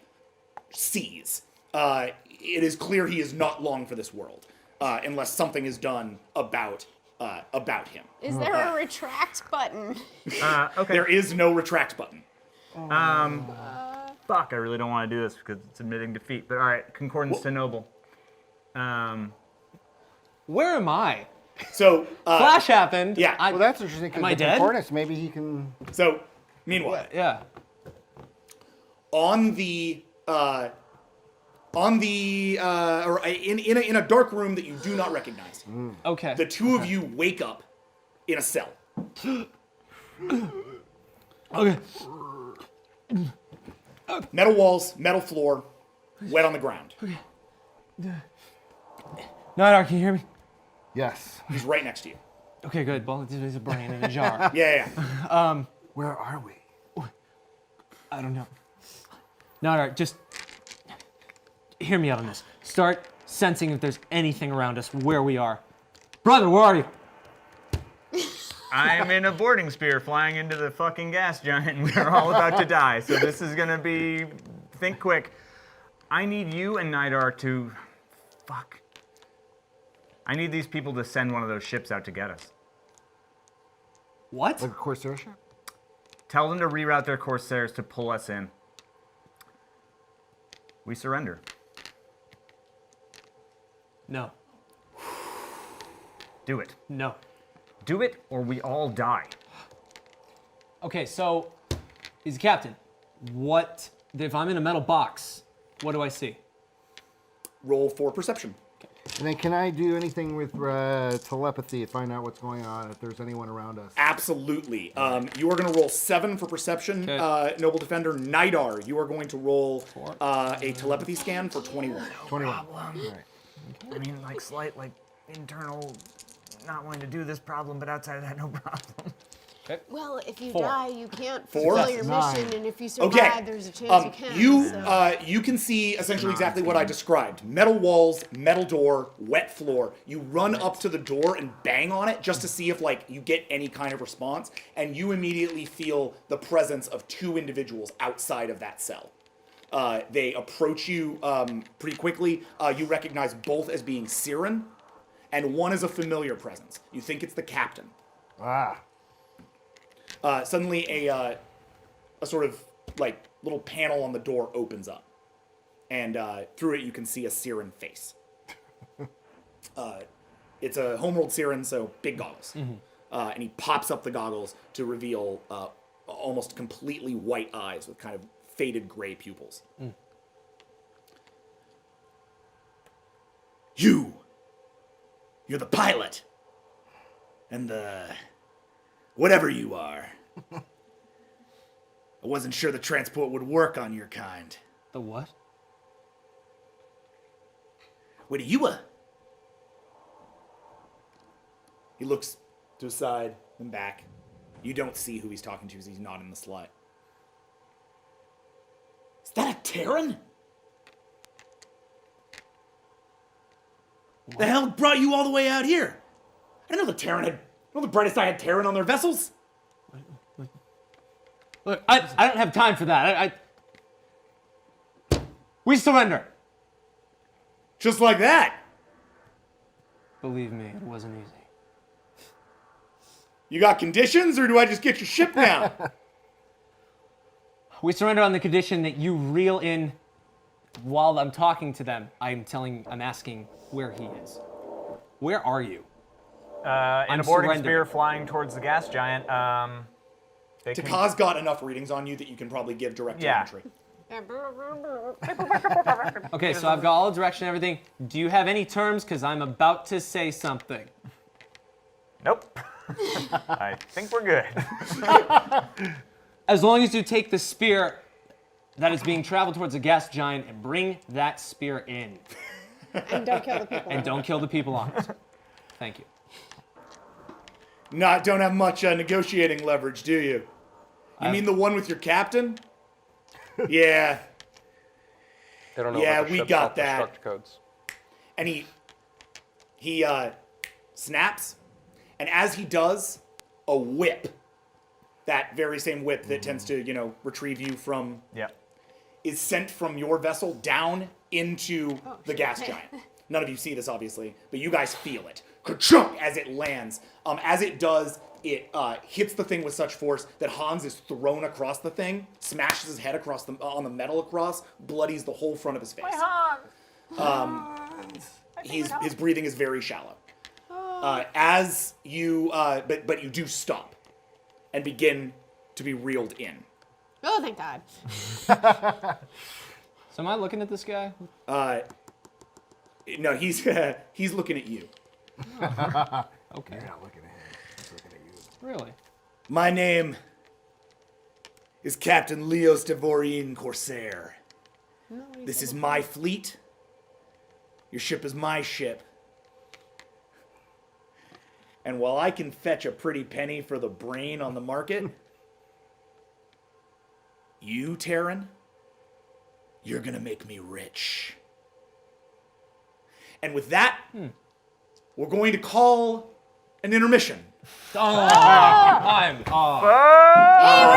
seize. It is clear he is not long for this world, unless something is done about him. Is there a retract button? Okay. There is no retract button. Fuck, I really don't want to do this because it's admitting defeat. But all right, concordance to noble. Where am I? So, Flash happened. yeah. I, Well, that's interesting. Because Am I dead? Concordance, maybe he can. so meanwhile, yeah. on the or in a dark room that you do not recognize, Okay. the two of you wake up in a cell. Okay. Metal walls, metal floor, wet on the ground. Nidar, can you hear me? Yes. He's right next to you. Okay, good. Well, this is a brain in a jar. Yeah. Where are we? I don't know. Nidar, just hear me out on this. Start sensing if there's anything around us where we are. Brother, where are you? I'm in a boarding spear flying into the fucking gas giant, and we're all about to die. So this is gonna be, think quick. I need you and Nidar to, fuck. I need these people to send one of those ships out to get us. What? Like a Corsair ship? Tell them to reroute their Corsairs to pull us in. We surrender. No. Do it. No. Do it, or we all die. Okay, so he's a captain. What if I'm in a metal box? What do I see? Roll for perception. And then can I do anything with telepathy to find out what's going on, if there's anyone around us? Absolutely. You are going to roll 7 for perception, Okay. Noble Defender. Nidar, you are going to roll a telepathy scan for 21. 21. All right. I mean, slight, internal, not wanting to do this problem, but outside of that, no problem. Well, if you 4. die, you can't 4? fulfill That's your 9. mission, and if you survive, Okay. there's a chance you can. You so. you can see essentially exactly what I described. Metal walls, metal door, wet floor. You run up to the door and bang on it just to see if you get any kind of response, and you immediately feel the presence of 2 individuals outside of that cell. They approach you pretty quickly. You recognize both as being Siren, and one is a familiar presence. You think it's the captain. Ah. Suddenly, a sort of like little panel on the door opens up, and through it you can see a Siren face. It's a homeworld Siren, so big goggles, and he pops up the goggles to reveal almost completely white eyes with kind of faded gray pupils. You're the pilot, and the whatever you are. I wasn't sure the transport would work on your kind. The what? What are you? He looks to his side and back. You don't see who he's talking to because he's not in the slot. Is that a Terran? What? The hell brought you all the way out here? I didn't know the Terran had... I know the Brightest Eye had Terran on their vessels. Look, I don't have time for that. We surrender. Just like that. Believe me, it wasn't easy. You got conditions, or do I just get your ship now? We surrender on the condition that you reel in while I'm talking to them. I'm asking where he is. Where are you? In a boarding surrendering. spear flying towards the gas giant. Takaz got enough readings on you that you can probably give direct telemetry. Okay, so I've got all the direction and everything. Do you have any terms? Because I'm about to say something. Nope. I think we're good. As long as you take the spear that is being traveled towards the gas giant and bring that spear in. And don't kill the people. And don't kill the people on it. Thank you. Don't have much negotiating leverage, do you? You mean the one with your captain? Yeah. They don't know Yeah, about the we ship's got that. self-destruct codes. And he snaps, and as he does, a whip, that very same whip that tends to, retrieve you from, Yep. is sent from your vessel down into the gas giant. None of you see this, obviously, but you guys feel it. Ka-chunk! As it lands. As it does, it hits the thing with such force that Hans is thrown across the thing, smashes his head across on the metal across, bloodies the whole front of his face. His breathing is very shallow. As you, but you do stop and begin to be reeled in. Oh, thank God. So am I looking at this guy? No, he's looking at you. Okay. You're not looking at him. He's looking at you. Really? My name is Captain Leos Devorine Corsair. This is my fleet. Your ship is my ship. And while I can fetch a pretty penny for the brain on the market, you, Terran, you're gonna make me rich. And with that, we're going to call an intermission. Hey, we're not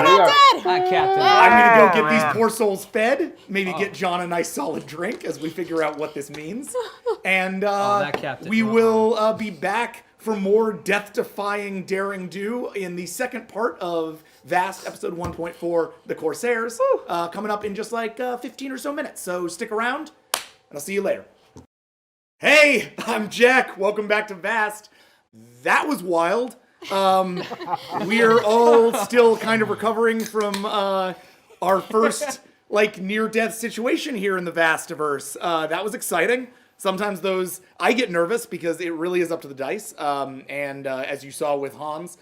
dead! Hi, Captain. I'm gonna go get these poor souls fed, maybe get John a nice solid drink as we figure out what this means. And that captain. we will be back for more death-defying daring do in the second part of Vast episode 1.4, The Corsairs, coming up in just like 15 or so minutes. So stick around, and I'll see you later. Hey, I'm Jack. Welcome back to Vast. That was wild. We're all still kind of recovering from our first near-death situation here in the Vastiverse. That was exciting. Sometimes I get nervous because it really is up to the dice. And as you saw with Hans,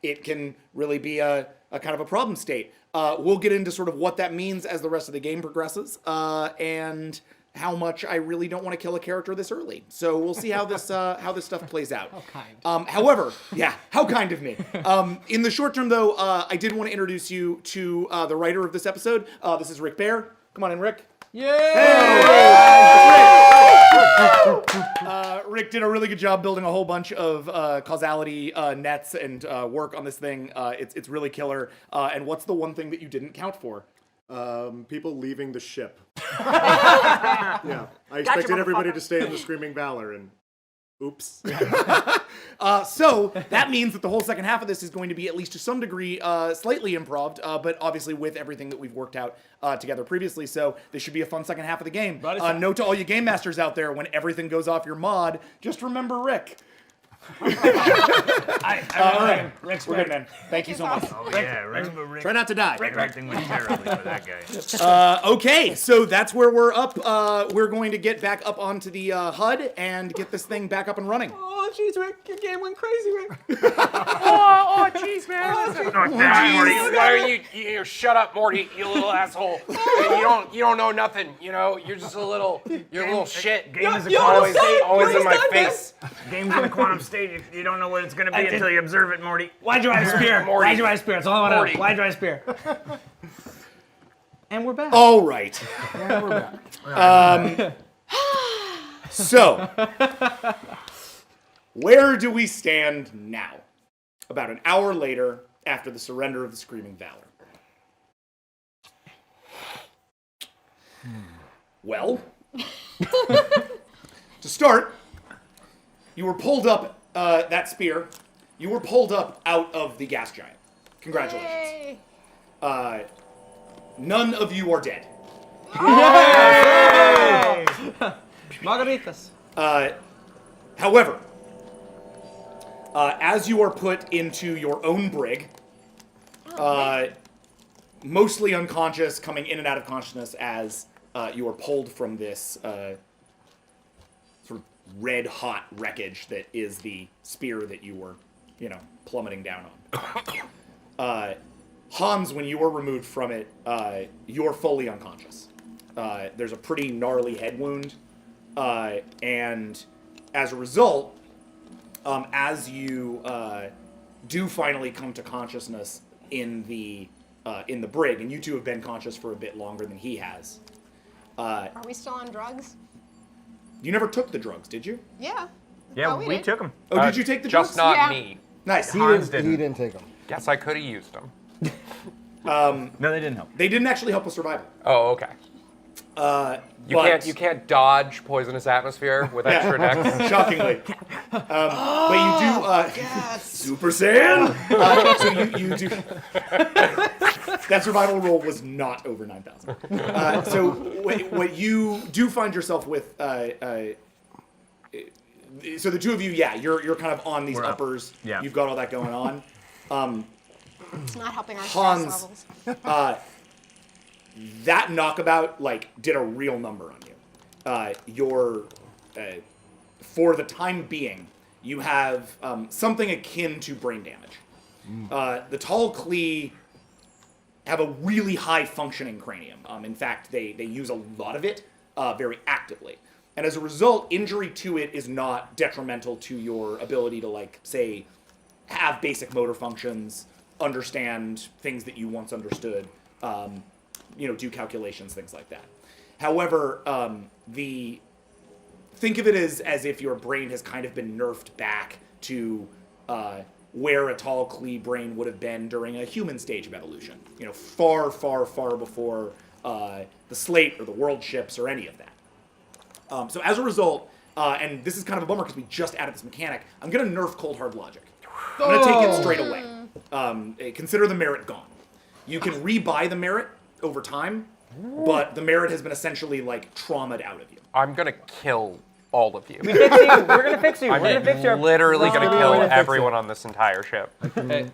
it can really be a kind of a problem state. We'll get into sort of what that means as the rest of the game progresses, and how much I really don't want to kill a character this early. So we'll see how this stuff plays out. How kind. However, how kind of me. In the short term, though, I did want to introduce you to the writer of this episode. This is Rick Bear. Come on in, Rick. Rick did a really good job building a whole bunch of causality nets and work on this thing. It's really killer. And what's the one thing that you didn't count for? People leaving the ship. Yeah, I expected everybody to stay in the Screaming Valor, and Oops. So that means that the whole second half of this is going to be, at least to some degree, slightly improv, but obviously with everything that we've worked out together previously. So this should be a fun second half of the game. Note to all you game masters out there: when everything goes off your mod, just remember Rick. All right, Rick's We're good, man. Thank you so much. Oh, yeah, Rick. Try not to die. Everything went terribly for that guy. Okay, so that's where we're up. We're going to get back up onto the HUD and get this thing back up and running. Oh, jeez, Rick, your game went crazy, Rick. Oh, jeez, man. Why are you shut up, Morty, you little asshole. You don't know nothing, you know? You're just a little shit. Game is a you quantum almost state. Always in my face. Game's in a quantum state. You don't know what it's going to be until you observe it, Morty. Why'd you have a spear? Morty. Why'd you have a spear? That's all I want to Morty. know. Why'd you have a spear? And we're back. All right. Yeah, we're back. So, where do we stand now? About an hour later, after the surrender of the Screaming Valor. Well, to start, you were pulled up, that spear, you were pulled up out of the gas giant. Congratulations. Yay. None of you are dead. Margaritas. However, as you are put into your own brig, mostly unconscious, coming in and out of consciousness as you are pulled from this sort of red-hot wreckage that is the spear that you were, plummeting down on. Hans, when you were removed from it, you're fully unconscious. There's a pretty gnarly head wound, and as a result, as you do finally come to consciousness in the brig, and you two have been conscious for a bit longer than he has. Are we still on drugs? You never took the drugs, did you? Yeah. Yeah, Oh, we did. took him. Oh, did you take the drugs? Just not Yeah. me. Nice. He Hans didn't, he didn't. didn't take them. Guess I could have used them. No, they didn't help. They didn't actually help with survival. Oh, okay. You can't dodge poisonous atmosphere with extra decks. Shockingly. But you do, Super Saiyan! So you do, that survival roll was not over 9,000. So what you do find yourself with, so the two of you, you're kind of on these We're up. uppers. Yeah. You've got all that going on. It's not helping our Hans, stress levels. That knockabout, did a real number on you. For the time being, you have something akin to brain damage. The tall Klee have a really high-functioning cranium. In fact, they use a lot of it very actively. And as a result, injury to it is not detrimental to your ability to, say, have basic motor functions, understand things that you once understood, do calculations, things like that. However, think of it as if your brain has kind of been nerfed back to where a tall Klee brain would have been during a human stage of evolution. Far, far, far before the slate or the world ships or any of that. So as a result, and this is kind of a bummer because we just added this mechanic, I'm going to nerf cold hard logic. I'm going to take it straight away. Consider the merit gone. You can rebuy the merit over time, but the merit has been essentially traumatized out of you. I'm gonna kill all of you. We're gonna fix you. I'm We're gonna fix you. literally gonna kill We're gonna fix everyone on this entire ship. Hey,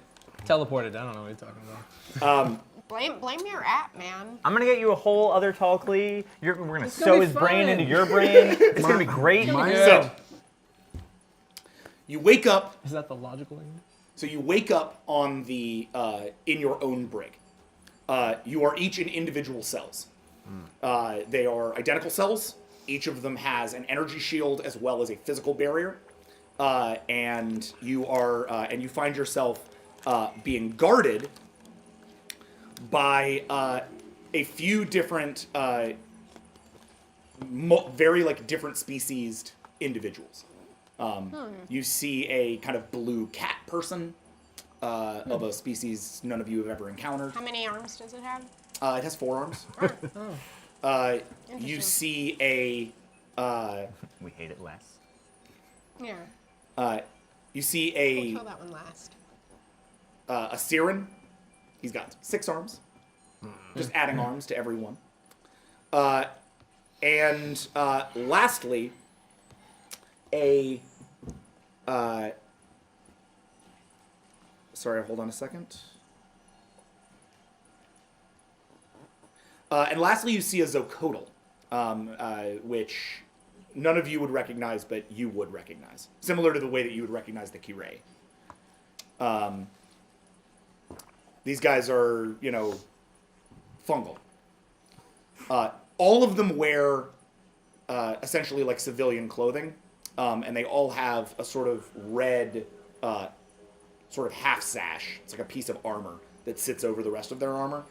teleported. I don't know what you're talking about. Blame your app, man. I'm gonna get you a whole other tall Klee. We're gonna gonna sew be his brain fun. into your brain. It's gonna be great. So, you wake up. Is that the logical thing? So you wake up on the in your own brig. You are each in individual cells. They are identical cells. Each of them has an energy shield as well as a physical barrier, and you find yourself being guarded by a few different, very different species individuals. You see a kind of blue cat person of a species none of you have ever encountered. How many arms does it have? It has 4 arms. You see a We hate it less. Yeah. You see We'll kill that one last. a Siren. He's got 6 arms. Just adding arms to every one. And lastly, sorry, hold on a second. And lastly, you see a Zocodal, which none of you would recognize, but you would recognize. Similar to the way that you would recognize the Kirei. These guys are, fungal. All of them wear essentially like civilian clothing, and they all have a sort of red, sort of half sash. It's like a piece of armor that sits over the rest of their armor.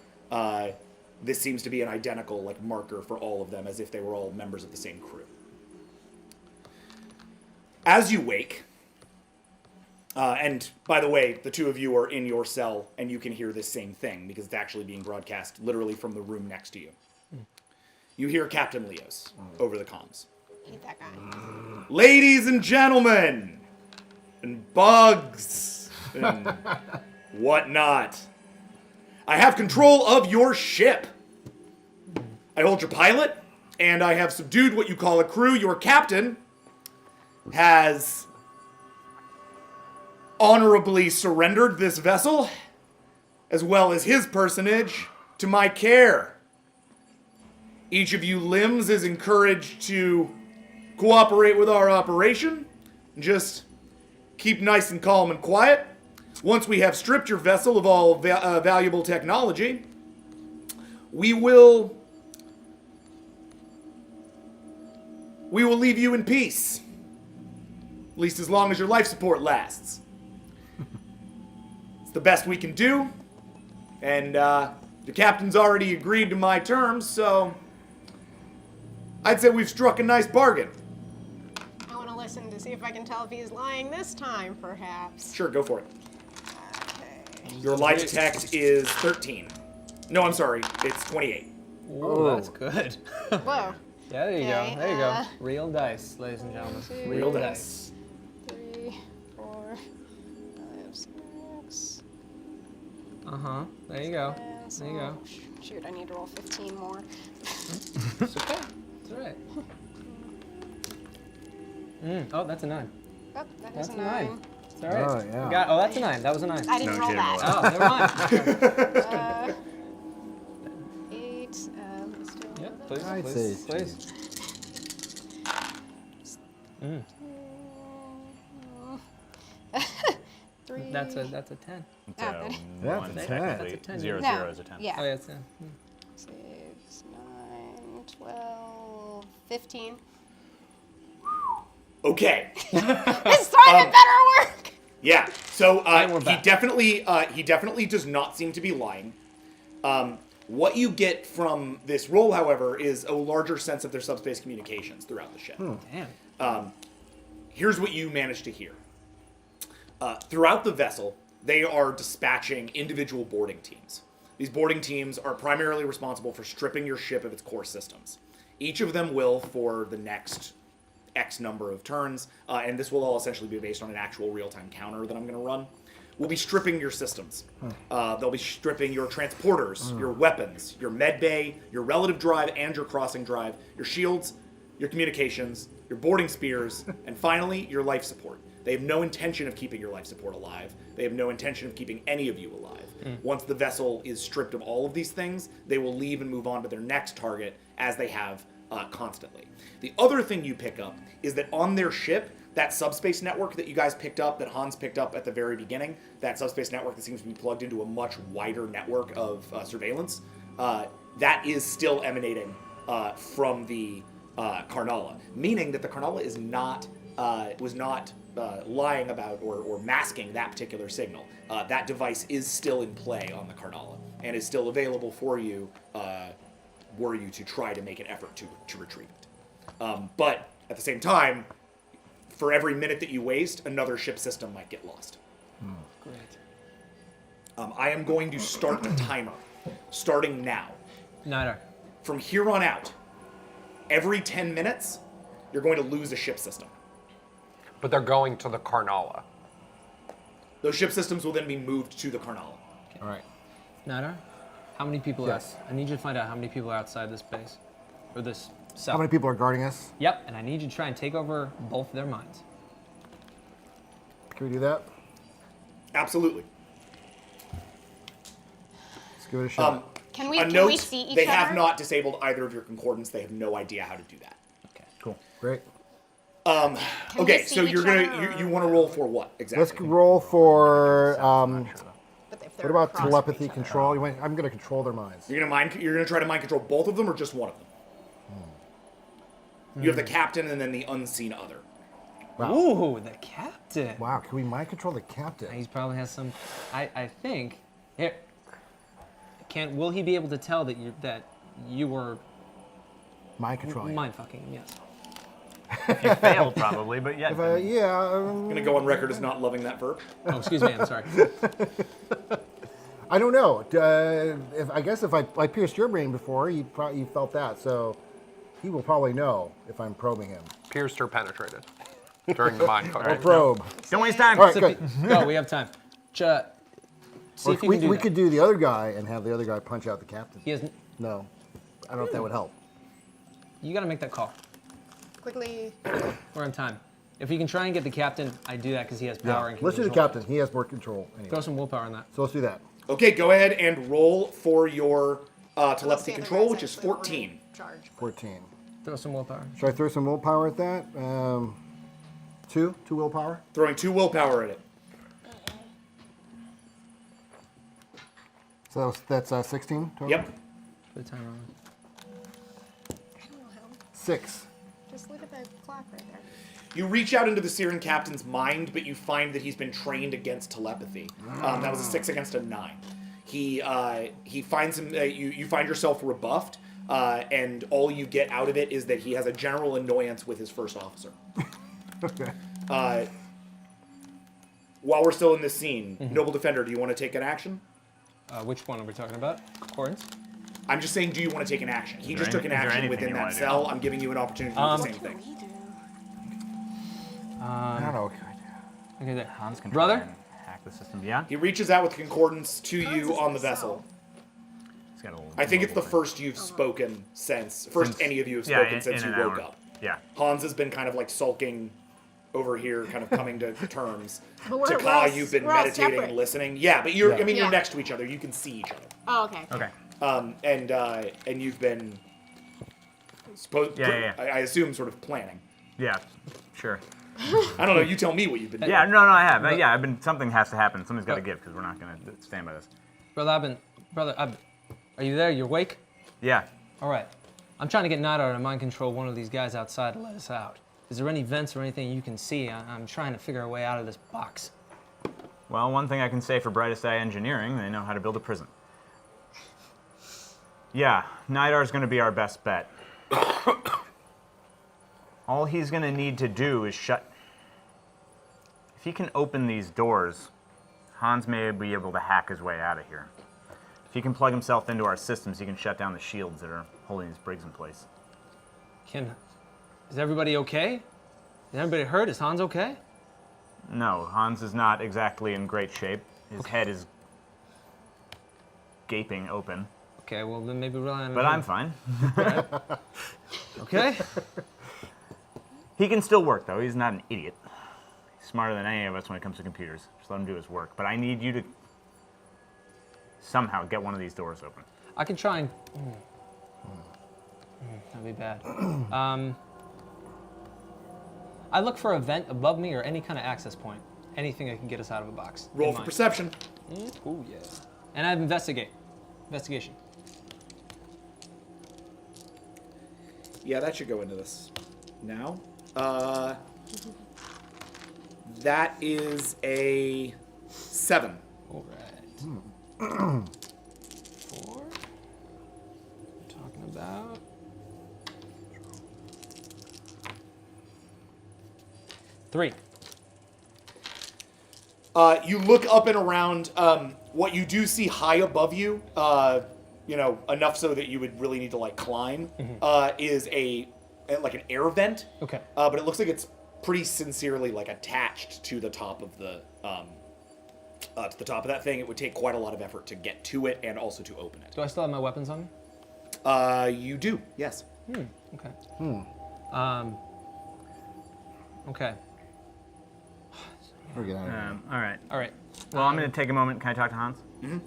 This seems to be an identical like marker for all of them, as if they were all members of the same crew. As you wake, and by the way, the two of you are in your cell, and you can hear this same thing because it's actually being broadcast literally from the room next to you. You hear Captain Leos over the comms. Eat that guy. Ladies and gentlemen, and bugs, and whatnot, I have control of your ship. I hold your pilot, and I have subdued what you call a crew. Your captain has honorably surrendered this vessel, as well as his personage, to my care. Each of you limbs is encouraged to cooperate with our operation. Just keep nice and calm and quiet. Once we have stripped your vessel of all valuable technology, we will leave you in peace. At least as long as your life support lasts. It's the best we can do. And the captain's already agreed to my terms, so I'd say we've struck a nice bargain. I want to listen to see if I can tell if he's lying this time, perhaps. Sure, go for it. Okay. Your lie detect is 13. No, I'm sorry. It's 28. Oh, that's good. Whoa. Yeah, there you Okay, go. There you go. Real dice, ladies and gentlemen. Real dice. 3, 4, 5, 6. There you go. There you go. Shoot, I need to roll 15 more. It's okay. It's all right. Oh, that's a 9. Oh, that That's is a a 9. 9. It's all right. yeah. Oh, that's a 9. That was a 9. I didn't No, roll she didn't that. Oh, never mind. 8. Let's do Yeah, another. please, I'd please, say please. Three. That's a 10. It's Oh, a good. That's one, a 10. technically. That's a 10. 0, No. 0 is a 10. Yeah. Oh, yeah, it's a 10. 6, 9, 12, 15. Okay. This time it better work! Yeah. So And we're he back. definitely does not seem to be lying. What you get from this role, however, is a larger sense of their subspace communications throughout the ship. Damn. Here's what you manage to hear. Throughout the vessel, they are dispatching individual boarding teams. These boarding teams are primarily responsible for stripping your ship of its core systems. Each of them will, for the next X number of turns, and this will all essentially be based on an actual real-time counter that I'm going to run, will be stripping your systems. They'll be stripping your transporters, your weapons, your med bay, your relative drive and your crossing drive, your shields, your communications, your boarding spears, and finally, your life support. They have no intention of keeping your life support alive. They have no intention of keeping any of you alive. Once the vessel is stripped of all of these things, they will leave and move on to their next target, as they have constantly. The other thing you pick up is that on their ship, that subspace network that you guys picked up, that Hans picked up at the very beginning, that subspace network that seems to be plugged into a much wider network of surveillance, that is still emanating from the Carnala, meaning that the Carnala is not was not lying about or masking that particular signal. That device is still in play on the Carnala and is still available for you were you to try to make an effort to retrieve it. But at the same time, for every minute that you waste, another ship system might get lost. Great. I am going to start a timer, starting now. Niner. From here on out, every 10 minutes, you're going to lose a ship system. But they're going to the Karnala. Those ship systems will then be moved to the Karnala. All right. Nadar, how many people Yes. are... I need you to find out how many people are outside this base. Or this cell. How many people are guarding us? Yep, and I need you to try and take over both of their minds. Can we do that? Absolutely. Let's give it a shot. Can A we note, see each they other? have not disabled either of your concordance. They have no idea how to do that. Okay. Cool. Great. Can Okay, we see so you're each gonna other, you or- want to roll for what exactly? Let's roll for. But if they're What about across from telepathy each other. control? I'm going to control their minds. You're gonna try to mind control both of them or just one of them. You have the captain and then the unseen other. Wow. Ooh, the captain. Wow. Can we mind control the captain? He probably has some... I think... Here. Will he be able to tell that you were Mind controlling. mind fucking? Yes. You failed probably, but yeah. Yeah. I'm gonna go on record as not loving that verb. Oh, excuse me. I'm sorry. I don't know. I guess if I pierced your brain before, you felt that, so he will probably know if I'm probing him. Pierced or penetrated during the mind Or control. probe. Don't waste time. All right, good. Go. We have time. See Or if you we can do we that. could do the other guy and have the other guy punch out the captain. He has... No, I don't know if that would help. You got to make that call. Quickly. We're on time. If we can try and get the captain, I do that because he has power and can Let's do the control. captain. He has more control. Anyway. Throw some willpower on that. So let's do that. Okay, go ahead and roll for your telepathy Unless the other control, guy's which is actually already 14. in charge. 14. Throw some willpower. Should I throw some willpower at that? Two willpower. Throwing 2 willpower at it. So that's 16 total. Yep. Put the timer on. 6. Just look at the clock right there. You reach out into the Syrian captain's mind, but you find that he's been trained against telepathy. That was a 6 against a 9. He finds him. You find yourself rebuffed, and all you get out of it is that he has a general annoyance with his first officer. Okay. While we're still in this scene, Noble Defender, do you want to take an action? Which one are we talking about? Chords? I'm just saying, do you want to take an action? He there just took an any- is there action anything within you that wanna do? cell. I'm giving you an opportunity to do the same thing. I don't know. Okay, there. Hans can Brother? try and hack the system. Yeah. He reaches out with concordance to you on the vessel. He's got a little I think it's the mobile first you've spoken first any of you have spoken since you an woke hour. up. Yeah. Hans has been kind of like sulking over here, kind of coming to terms. But we're Taka, all- you've been we're all meditating separate. and listening. Yeah, but you're Yeah. next to each other. You can see each other. Oh, okay. Okay. And you've been Yeah. I assume sort of planning. Yeah. Sure. I don't know, you tell me what you've been doing. Yeah. No. I have. Yeah. I've been. Something has to happen. Something's got to give because we're not gonna stand by this. Brother Abin, are you there? You awake? Yeah. All right. I'm trying to get Nadar to mind control one of these guys outside to let us out. Is there any vents or anything you can see? I'm trying to figure a way out of this box. Well, one thing I can say for Brightest Eye Engineering, they know how to build a prison. Yeah, Nidar's going to be our best bet. All he's going to need to do is shut... If he can open these doors, Hans may be able to hack his way out of here. If he can plug himself into our systems, he can shut down the shields that are holding these brigs in place. Is everybody okay? Is everybody hurt? Is Hans okay? No, Hans is not exactly in great shape. His head is gaping open. Okay, well then maybe rely on But him. I'm fine. Okay. He can still work, though. He's not an idiot. He's smarter than any of us when it comes to computers. Just let him do his work. But I need you to somehow get one of these doors open. I can try and... That'd be bad. I look for a vent above me or any kind of access point. Anything that can get us out of a box. Roll in for mind. perception. Ooh, yeah. And I have investigation. Yeah, that should go into this now. That is a 7. All right. 4. Talking about... 3. You look up and around. What you do see high above you, enough so that you would really need to like climb, is like an air vent. Okay. But it looks like it's pretty sincerely like attached to the top of the that thing. It would take quite a lot of effort to get to it and also to open it. Do I still have my weapons on me? You do, yes. Okay. Okay. We're getting out of here. All right. All right. Well, I'm going to take a moment. Can I talk to Hans? Mm-hmm.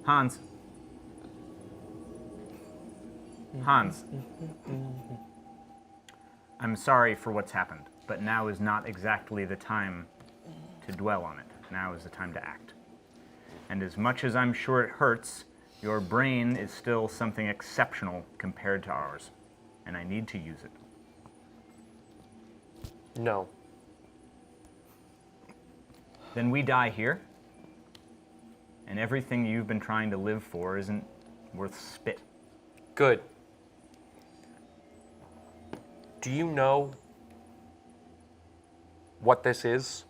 Hans. Hans. I'm sorry for what's happened, but now is not exactly the time to dwell on it. Now is the time to act. And as much as I'm sure it hurts, your brain is still something exceptional compared to ours, and I need to use it. No. Then we die here, and everything you've been trying to live for isn't worth spit. Good. Do you know what this is?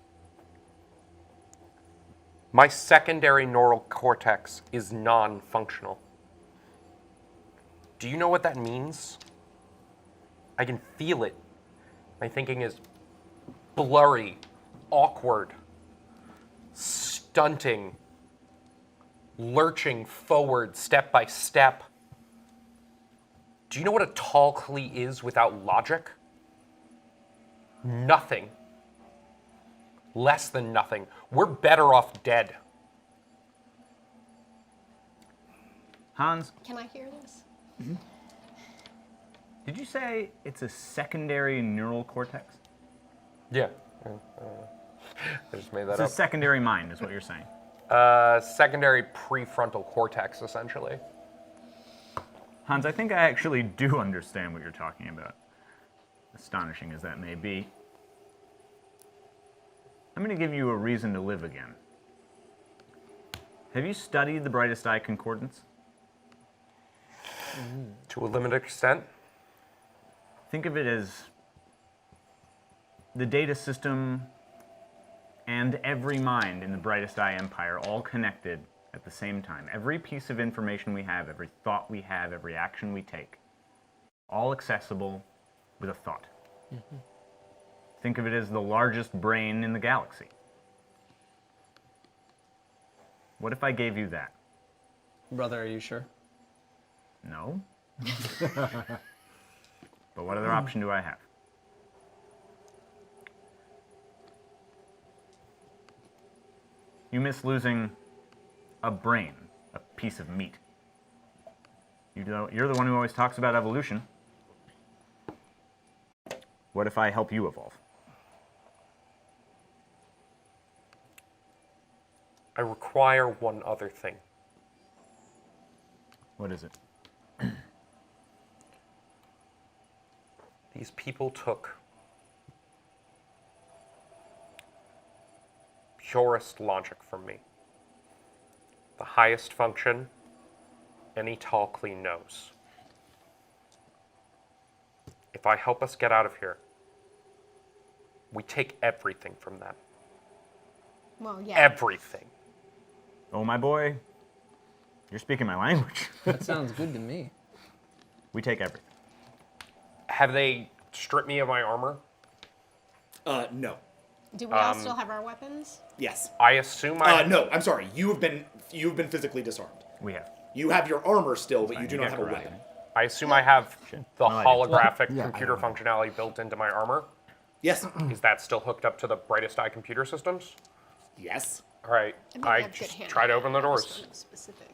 My secondary neural cortex is non-functional. Do you know what that means? I can feel it. My thinking is blurry, awkward, stunting, lurching forward step by step. Do you know what a tall Klee is without logic? Nothing. Less than nothing. We're better off dead. Hans, Can I hear this? did you say it's a secondary neural cortex? Yeah. I just made that It's a up. secondary mind, is what you're saying. Secondary prefrontal cortex, essentially. Hans, I think I actually do understand what you're talking about. Astonishing as that may be. I'm going to give you a reason to live again. Have you studied the Brightest Eye Concordance? To a limited extent. Think of it as the data system and every mind in the Brightest Eye Empire all connected at the same time. Every piece of information we have, every thought we have, every action we take, all accessible with a thought. Think of it as the largest brain in the galaxy. What if I gave you that? Brother, are you sure? No. But what other option do I have? You miss losing a brain, a piece of meat. You're the one who always talks about evolution. What if I help you evolve? I require one other thing. What is it? These people took purest logic from me. The highest function any tall Klee knows. If I help us get out of here, we take everything from them. Well, yeah. Everything. Oh, my boy, you're speaking my language. That sounds good to me. We take everything. Have they stripped me of my armor? No. Do we all still have our weapons? Yes. I assume I... No, I'm sorry. You have been physically disarmed. We have. You have your armor still, but you do You not get have a karate. weapon. I assume I have the No idea. holographic Yeah, computer functionality built into my armor. Yes. Is that still hooked up to the Brightest Eye computer systems? Yes. All right, might I have good just hand try to eye open the on this doors. one specific.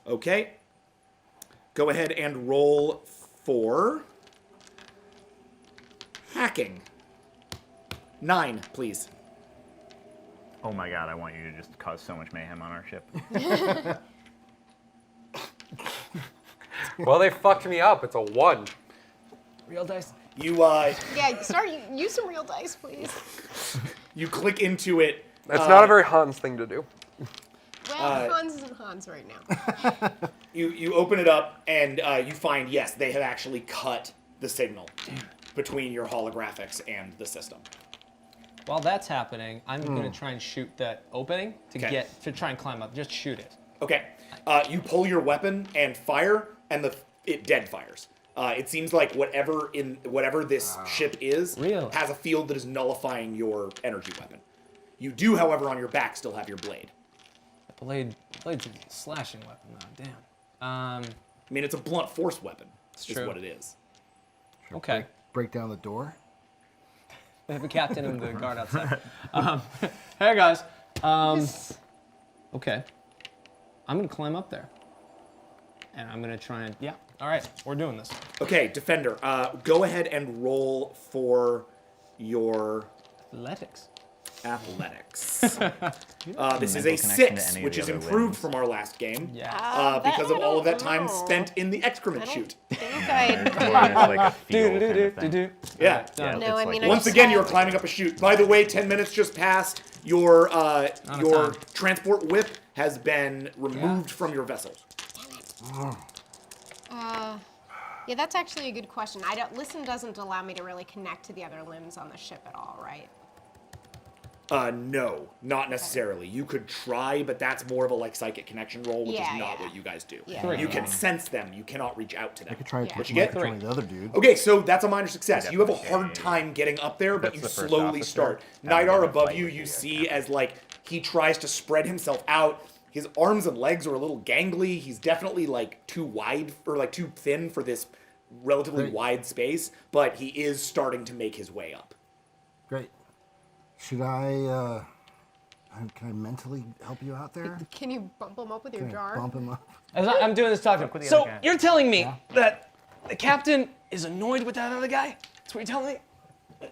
Okay. Go ahead and roll for hacking. 9, please. Oh my god, I want you to just cause so much mayhem on our ship. Well, they fucked me up. It's a 1. Real dice. You Yeah, use some real dice, please. you click into it. That's not a very Hans thing to do. Well, Hans isn't Hans right now. You open it up and you find, yes, they have actually cut the signal between your holographics and the system. While that's happening, I'm gonna try and shoot that opening Okay. to try and climb up. Just shoot it. Okay. You pull your weapon and fire, and it dead fires. It seems like whatever this ship is Really? has a field that is nullifying your energy weapon. You do, however, on your back still have your blade. Blade's a slashing weapon, though. Damn. I mean, it's a blunt force weapon. Is true. what it is. Okay. Break down the door. We have a captain and the guard outside. Hey guys. Okay. I'm gonna climb up there, and I'm gonna try and All right, we're doing this. Okay, Defender, go ahead and roll for your Athletics. athletics. This is a Mental connection to 6, any of which the is other improved limbs. from our last game. Yeah. Because of all of that time know. spent in the excrement chute. I think I. It's like a feel kind of thing. Yeah. Done. No, I mean, I Once just again, had- you're climbing up a chute. By the way, 10 minutes just passed. Your time. transport whip has been removed from your vessel. Yeah, that's actually a good question. Listen doesn't allow me to really connect to the other limbs on the ship at all, right? No, not necessarily. You could try, but that's more of a psychic connection roll, which Yeah, is not yeah. what you guys do. Yeah. You can sense them. You cannot reach out to them. I could try Yeah. What'd you get? controlling the other dude. Okay, so that's a minor success. You have a hard Definitely. time getting up there, but That's you the first slowly officer. start. Having Nidar a above fight you, with you the see as he tries to spread himself out. His arms and legs are a little gangly. He's definitely too wide or too thin for this relatively Great. wide space, but he is starting to make his way up. Great. Should I? Can I mentally help you out there? Can you bump them up with your Can I jar? bump him up? I'm doing this talking. with the So other guy. you're telling me that the captain is annoyed with that other guy? That's what you're telling me?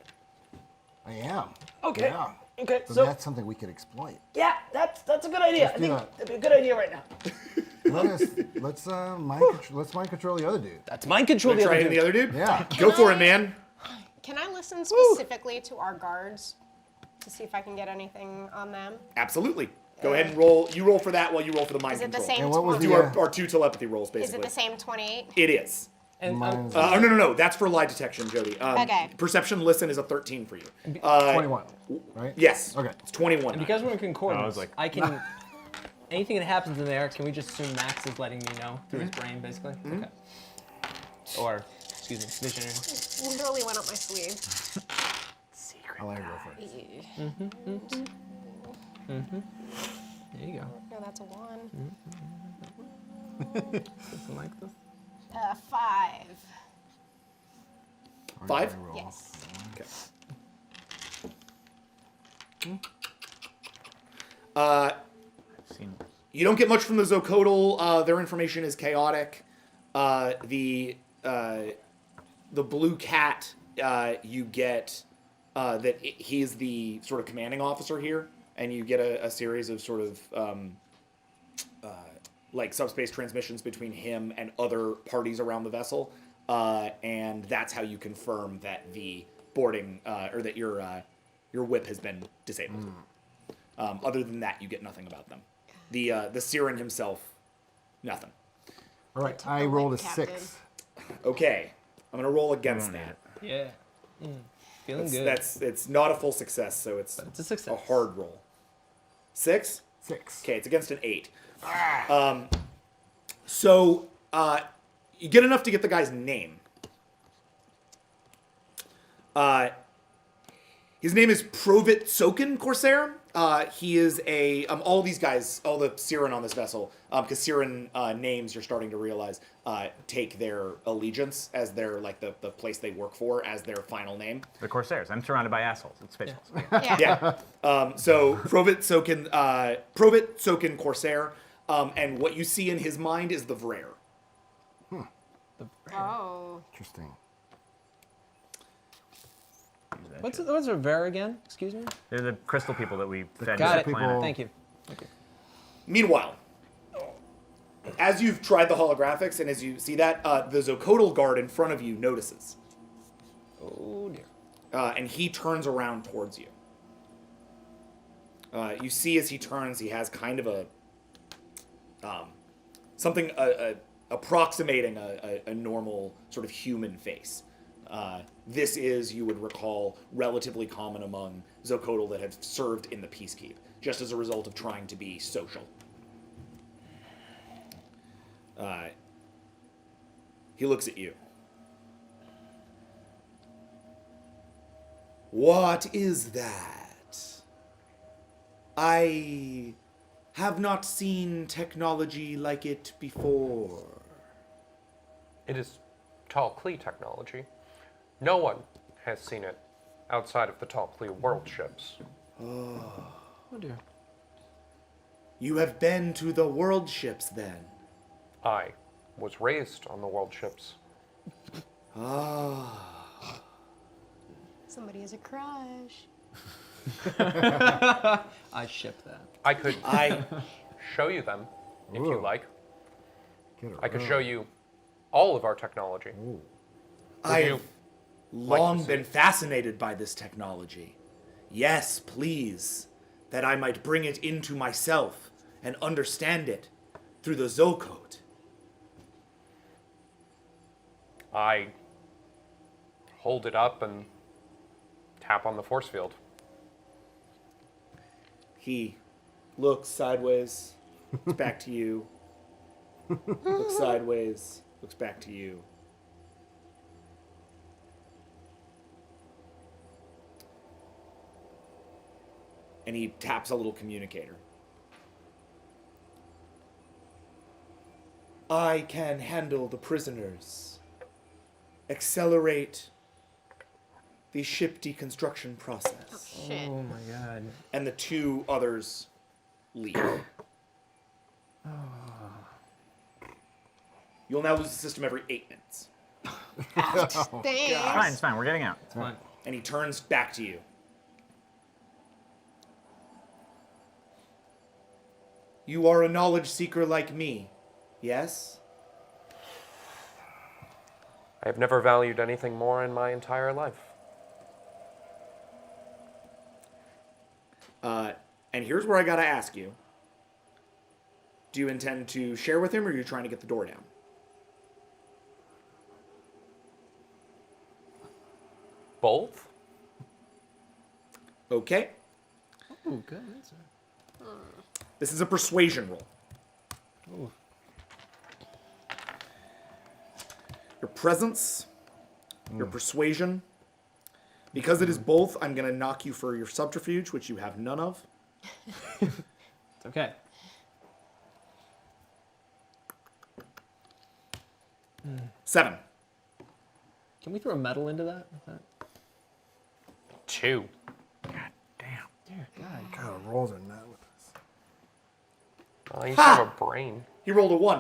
I am. Okay. Yeah. Okay. So So that's something we could exploit. yeah, that's a good idea. Let's do that. that'd be a good idea right now. Let's mind control the other dude. That's mind control. Wanna The try other hitting the dude. other dude? Yeah. Go for it, man. Can I listen specifically to our guards to see if I can get anything on them? Absolutely. Go ahead and roll. You roll for that while you roll for the mind Is it the control. same? And what was 20? Do the- our 2 telepathy rolls, Is basically. it the same 28? It is. And Mine's No. That's for lie detection, Jody. Okay. Perception listen is a 13 for you. 21, right? Yes. Okay. It's 21. because we're in concordance, I was like- I can. Anything that happens in there, can we just assume Max is letting me know through his brain, basically? Okay. Or, excuse me, visionary. Literally went up my sleeve. I'll let her go first. There you go. No, that's a 1. Something like this. 5. 5? Roll. Yes. Okay. Seen- You don't get much from the Zocodal. Their information is chaotic. The blue cat, you get that he's the sort of commanding officer here, and you get a series of sort of subspace transmissions between him and other parties around the vessel, and that's how you confirm that the boarding or that your whip has been disabled. Other than that, you get nothing about them. The Siren himself, nothing. All right. took I the rolled a whip, Captain. 6. Okay, I'm gonna roll against Don't need that. Yeah. Feeling good. It's not a full success, so it's It's a success. a hard roll. 6? 6. Okay, it's against an 8. So you get enough to get the guy's name. His name is Provit Sokin Corsair. He is all these guys, all the Siren on this vessel, because Siren names, you're starting to realize, take their allegiance as their, the place they work for as their final name. The Corsairs. I'm surrounded by assholes. It's Spaceballs. Yeah. Yeah. So Provit Sokin Corsair, and what you see in his mind is the Vrair. Oh. Interesting. What's a Ver again? Excuse me? They're the crystal people that we fed Got to it. the planet. Thank you. Meanwhile, as you've tried the holographics and as you see that, the Zocodal guard in front of you notices. Oh dear. And he turns around towards you. You see as he turns, he has kind of a something approximating a normal sort of human face. This is, you would recall, relatively common among Zocodal that have served in the Peacekeep, just as a result of trying to be social. He looks at you. What is that? I have not seen technology like it before. It is Tall Clee technology. No one has seen it outside of the Tall Clee world ships. Oh dear. You have been to the world ships then? I was raised on the world ships. Ah. Somebody has a crush. I ship that. I could I show you them if you Ooh. like. Get I could show you all of our technology. I've you long to see been it? fascinated by this technology. Yes, please, that I might bring it into myself and understand it through the Zocode. I hold it up and tap on the force field. He looks sideways, looks back to you. Looks sideways, looks back to you. And he taps a little communicator. I can handle the prisoners. Accelerate the ship deconstruction process. Shit. Oh my god. And the two others leave. You'll now lose the system every 8 minutes. Thanks. It's fine. We're getting out. It's fine. And he turns back to you. You are a knowledge seeker like me, yes? I have never valued anything more in my entire life. And here's where I gotta ask you. Do you intend to share with him, or are you trying to get the door down? Both? Okay. Ooh, good answer. This is a persuasion roll. Ooh. Your presence, your persuasion. Because it is both, I'm going to knock you for your subterfuge, which you have none of. It's okay. Seven. Can we throw metal into that? 2. Dear God. God, rolls are not with us. You have a brain. He rolled a 1.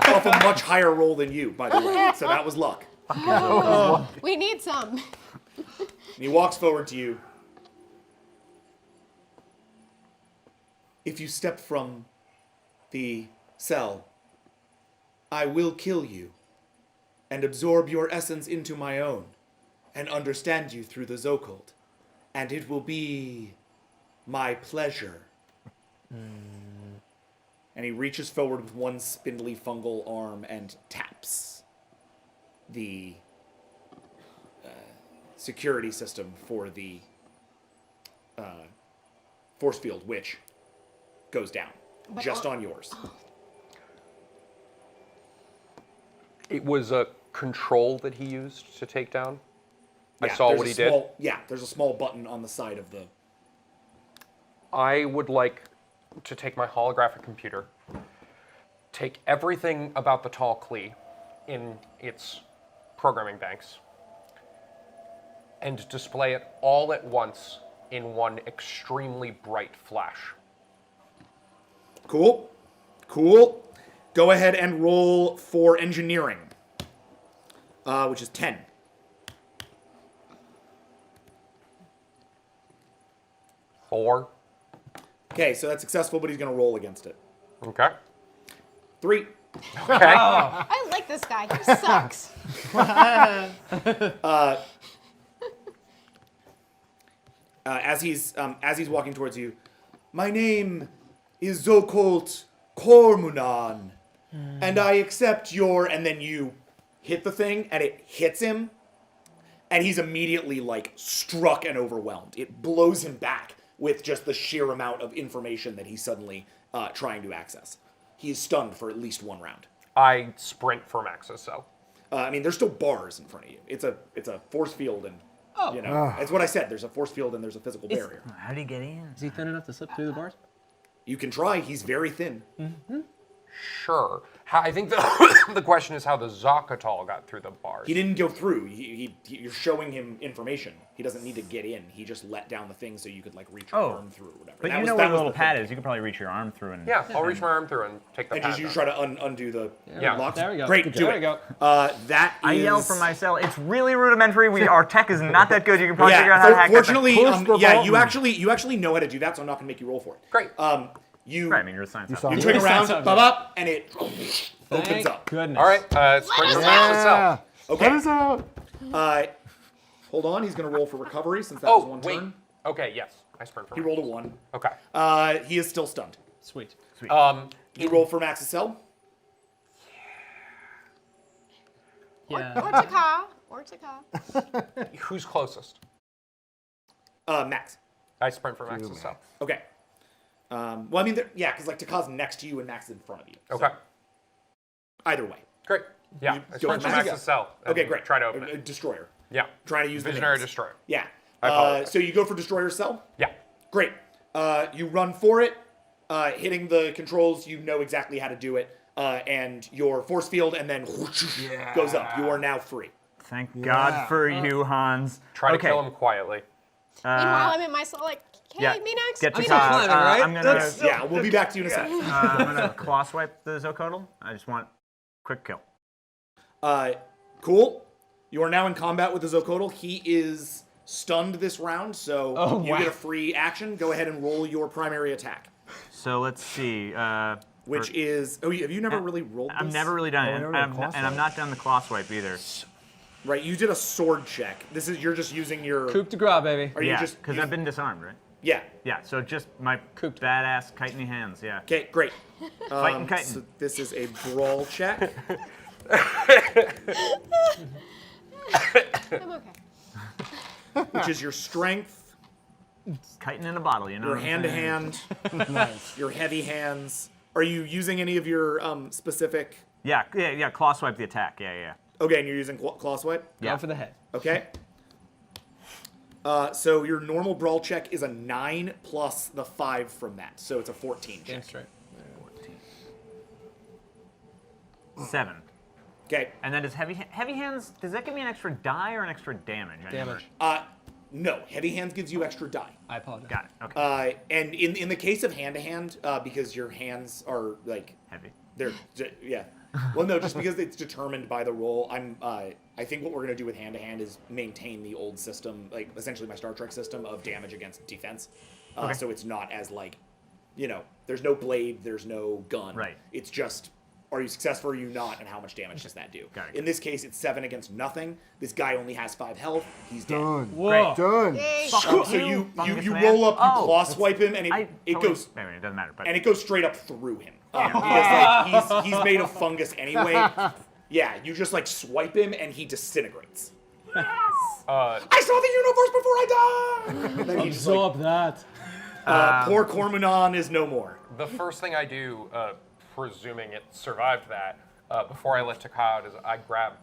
Off a much higher roll than you, by the way. So that was luck. We need some. And he walks forward to you. If you step from the cell, I will kill you and absorb your essence into my own and understand you through the Zocult. And it will be my pleasure. And he reaches forward with one spindly fungal arm and taps the security system for the force field, which goes down just on yours. It was a control that he used to take down. I Yeah, saw there's what a he did. small- Yeah, there's a small button on the side of the... I would like to take my holographic computer, take everything about the Tall Clee in its programming banks, and display it all at once in one extremely bright flash. Cool. Cool. Go ahead and roll for engineering, which is 10. Four. Okay, so that's successful, but he's going to roll against it. Okay. 3. Okay. I like this guy. He sucks. As he's walking towards you, my name is Zokolt Kormunan, and I accept your. And then you hit the thing, and it hits him, and he's immediately like struck and overwhelmed. It blows him back with just the sheer amount of information that he's suddenly trying to access. He is stunned for at least one round. I sprint for Max's cell. I mean, there's still bars in front of you. It's a force field, and you know, that's what I said. There's a force field and there's a physical barrier. How do you get in? Is he thin enough to slip through the bars? You can try. He's very thin. Sure. I think the question is how the Zocatol got through the bars. He didn't go through. You're showing him information. He doesn't need to get in. He just let down the thing so you could like reach your arm through or whatever. But That you was- know that where the was little thing. pad is. You can probably reach your arm through and. Yeah, I'll reach my arm through and take the And pad just you down. try to undo the locks. There we go. Great, Good do job. it. There we go. That is. I yell from my cell. It's really rudimentary. Our tech is not that good. You can probably figure out Yeah, how to hack that thing. fortunately, Push the yeah, button. you actually know how to do that, so I'm not gonna make you roll for it. Great. You Right, I mean, you're a science. saw you me. turn around, Sounds up, and it opens Thank up. goodness. All right, sprint for Max itself. Okay. Let us out. Hold on, he's gonna roll for recovery since that was Oh, one wait. turn. Okay, yes. I sprint for He Max. rolled a 1. Okay. He is still stunned. Sweet. You roll for Max's cell. Yeah. Or Taka. Who's closest? Max. I sprint for Max's cell. Okay. Well, I mean, yeah, because like Taka's next to you and Max is in front of you. So Okay. either way. Great. Yeah, You I go sprint for for Max. Max's cell. and Okay, great. Try to open A it. destroyer. Yeah. Trying to use the Visionary names. Destroyer. Yeah. I apologize. So you go for destroyer cell. Yeah. Great. You run for it, hitting the controls. You know exactly how to do it, and your force field, and then goes up. You are now free. Thank God for you, Hans. Try to okay. kill him quietly. Meanwhile, I'm in my cell like, hey, Yeah. me next. Get to I'm still climbing, right? I'm gonna. Yeah, we'll be back to you in a second. I'm gonna claw swipe the Zocodal. I just want quick kill. Cool. You are now in combat with the Zocodal. He is stunned this round, so you get a free action. Go ahead and roll your primary attack, So let's see. which is. Oh, have you never really rolled this? I've never really done it, never and, done I'm claw not, and I'm swipe. not done the claw swipe either. Right, you did a sword check. This is you're just using your. Coup de grace, baby. Are you Yeah, just? because I've been disarmed, right? Yeah. Yeah, so just my badass kitey hands. Yeah. Okay, great. Fighting chitin. So this is a brawl check. I'm okay. Which is your strength, Chitin in a bottle, you know. your what I'm saying? hand-to-hand, your heavy hands. Are you using any of your specific? Yeah. Claw swipe the attack. Yeah. Okay, and you're using claw swipe. Yeah. Go for the head. Okay. So your normal brawl check is a 9 plus the 5 from that, so it's a 14 check. Damn straight. 7. Okay. And then does heavy hands? Does that give me an extra die or an extra damage? I never- Damage. No, heavy hands gives you extra die. I apologize. Got it. Okay. And in the case of hand-to-hand, because your hands are like Heavy. they're yeah. Well, no, just because it's determined by the roll. I think what we're gonna do with hand-to-hand is maintain the old system, like essentially my Star Trek system of damage against defense. So it's not as like, there's no blade, there's no gun. Right. It's just, are you successful or are you not, and how much damage does that do? Got it. In this case, it's 7 against nothing. This guy only has 5 health. He's dead. Done. Whoa. Done. Yay. So you Fungus man. roll up, you Oh. claw swipe him, and it Totally- goes Anyway, it doesn't matter. But and it goes straight up through him. Because like he's made of fungus anyway. Yeah, you just like swipe him and he disintegrates. I saw the universe before I died. And then he just, like, Absorb that. poor Cormonan is no more. The first thing I do, presuming it survived that, before I let Taka out, is I grab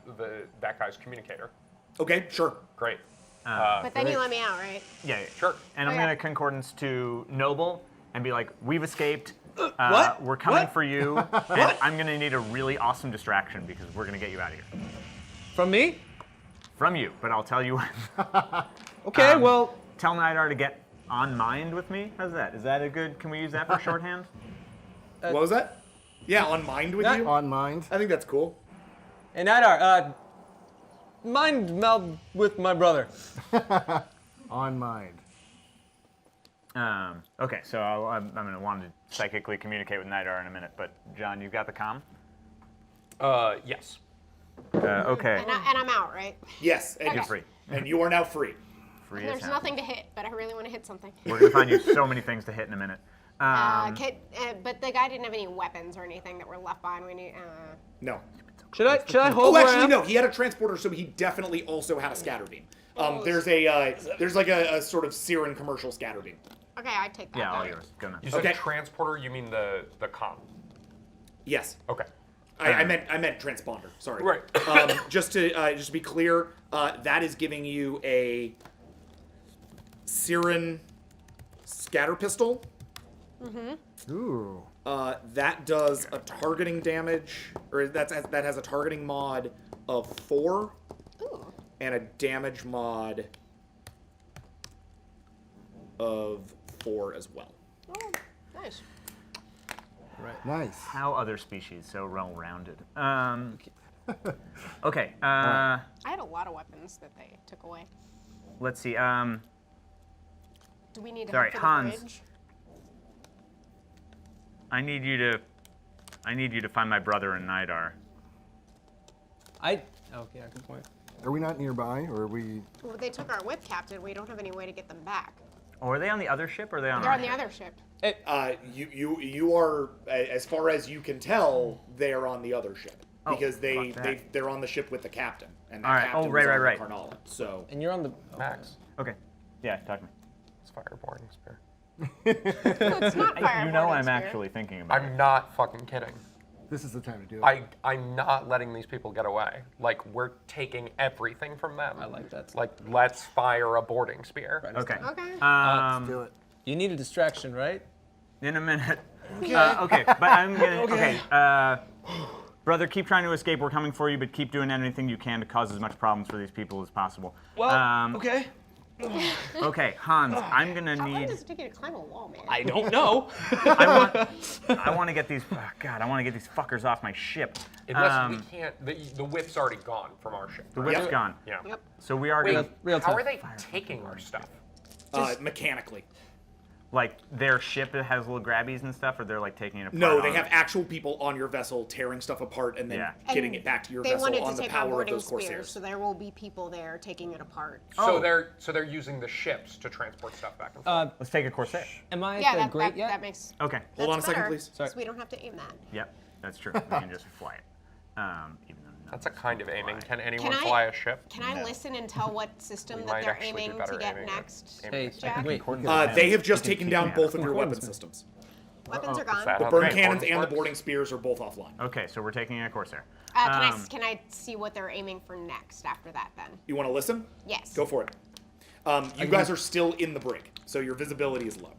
that guy's communicator. Okay, sure. Great. But then you let me out, right? yeah. Sure. And I'm Okay. gonna concordance to Noble and be like, "We've escaped. What? We're coming What? for you, and I'm gonna need a really awesome distraction because we're gonna get you out of here From me? from you." But I'll tell you. Okay, well, Tell Nidar to get on mind with me. How's that? Is that a good? Can we use that for shorthand? What was that? Yeah, on mind with Yeah. you? On mind. I think that's cool. hey, Nidar, mind meld with my brother. On mind. Okay, so I'm gonna want to psychically communicate with Nidar in a minute. But John, you've got the comm. Yes. Okay. And I'm out, right? Yes, and You're free. And you are now free. Free as There's hell. nothing to hit, but I really want to hit something. We're gonna find you so many things to hit in a minute. But the guy didn't have any weapons or anything that were left behind. We need. No. Should I hold Oh, where I actually, am? no. He had a transporter, so he definitely also had a scatter beam. There's like a sort of Siren commercial scatter beam. Okay, I take that. Yeah, all then. yours. Go now. You said Okay. transporter, you mean the comm? Yes. Okay. I meant transponder. Sorry. Right. Just to be clear, that is giving you a Siren scatter pistol. Ooh. That does a targeting damage, or that has a targeting mod of 4, and a damage mod of 4 as well. Oh, nice. Nice. How other species so well-rounded? Okay. I had a lot of weapons that they took away. Let's see. Do we need Sorry, help for Hans. the bridge? I need you to find my brother and Nidar. Okay, good point. Are we not nearby, or are we? Well, they took our whip captain. We don't have any way to get them back. Oh, are they on the other ship or are they on They're our on the ship? other ship. You are, as far as you can tell, they are on the other ship because fuck that. they're on the ship with the captain, and that All right. captain Oh, right, was on right, the right. Carnala. So And you're on the Max. Okay. Yeah, talk to me. It's fire boarding spear. It's not fire. You know boarding I'm spear. actually thinking about it. I'm not fucking kidding. This is the time to do it. I'm not letting these people get away. Like, we're taking everything from them. I like that. Like, let's fire a boarding spear. Right, Okay. Okay. Let's do it. You need a distraction, right? In a minute. Okay, but I'm gonna. Okay. Brother, keep trying to escape. We're coming for you, but keep doing anything you can to cause as much problems for these people as possible. Well, okay. Okay, Hans, I'm gonna How long need. does it take you to climb a wall, man? I don't know. I want to get these. Oh God, I want to get these fuckers off my ship. Unless we can't, the whip's already gone from our ship. The whip's gone. Yeah. Yep. So we are Wait, gonna. Real how time. are they taking our stuff? mechanically. Like their ship has little grabbies and stuff, or they're like taking it apart. No, they on have it? actual people on your vessel tearing stuff apart and then Yeah. getting it back to your They vessel wanted on to the take our power of boarding those spears, Corsairs. so there will be people there taking it apart. So they're using the ships to transport stuff back and forth. Let's take a Corsair. Am I Yeah, at the that, grate that, yet? that makes. Okay. Hold on a that's second, better, please. Sorry. So we don't have to aim that. Yep, that's true. We can just fly it. Even though That's a kind of aiming. Can anyone Can I- fly a ship? Can I listen and tell what system We that might they're actually do aiming better to get aiming at next? aiming Hey, at Jack? wait. They have just taken down both of your Recording weapon me. systems. Weapons are gone. that The how burn the cannons recording and the works? boarding spears are both offline. Okay, so we're taking a Corsair. Can I see what they're aiming for next after that then? You want to listen? Yes. Go for it. You guys are still in the brig, so your visibility is low.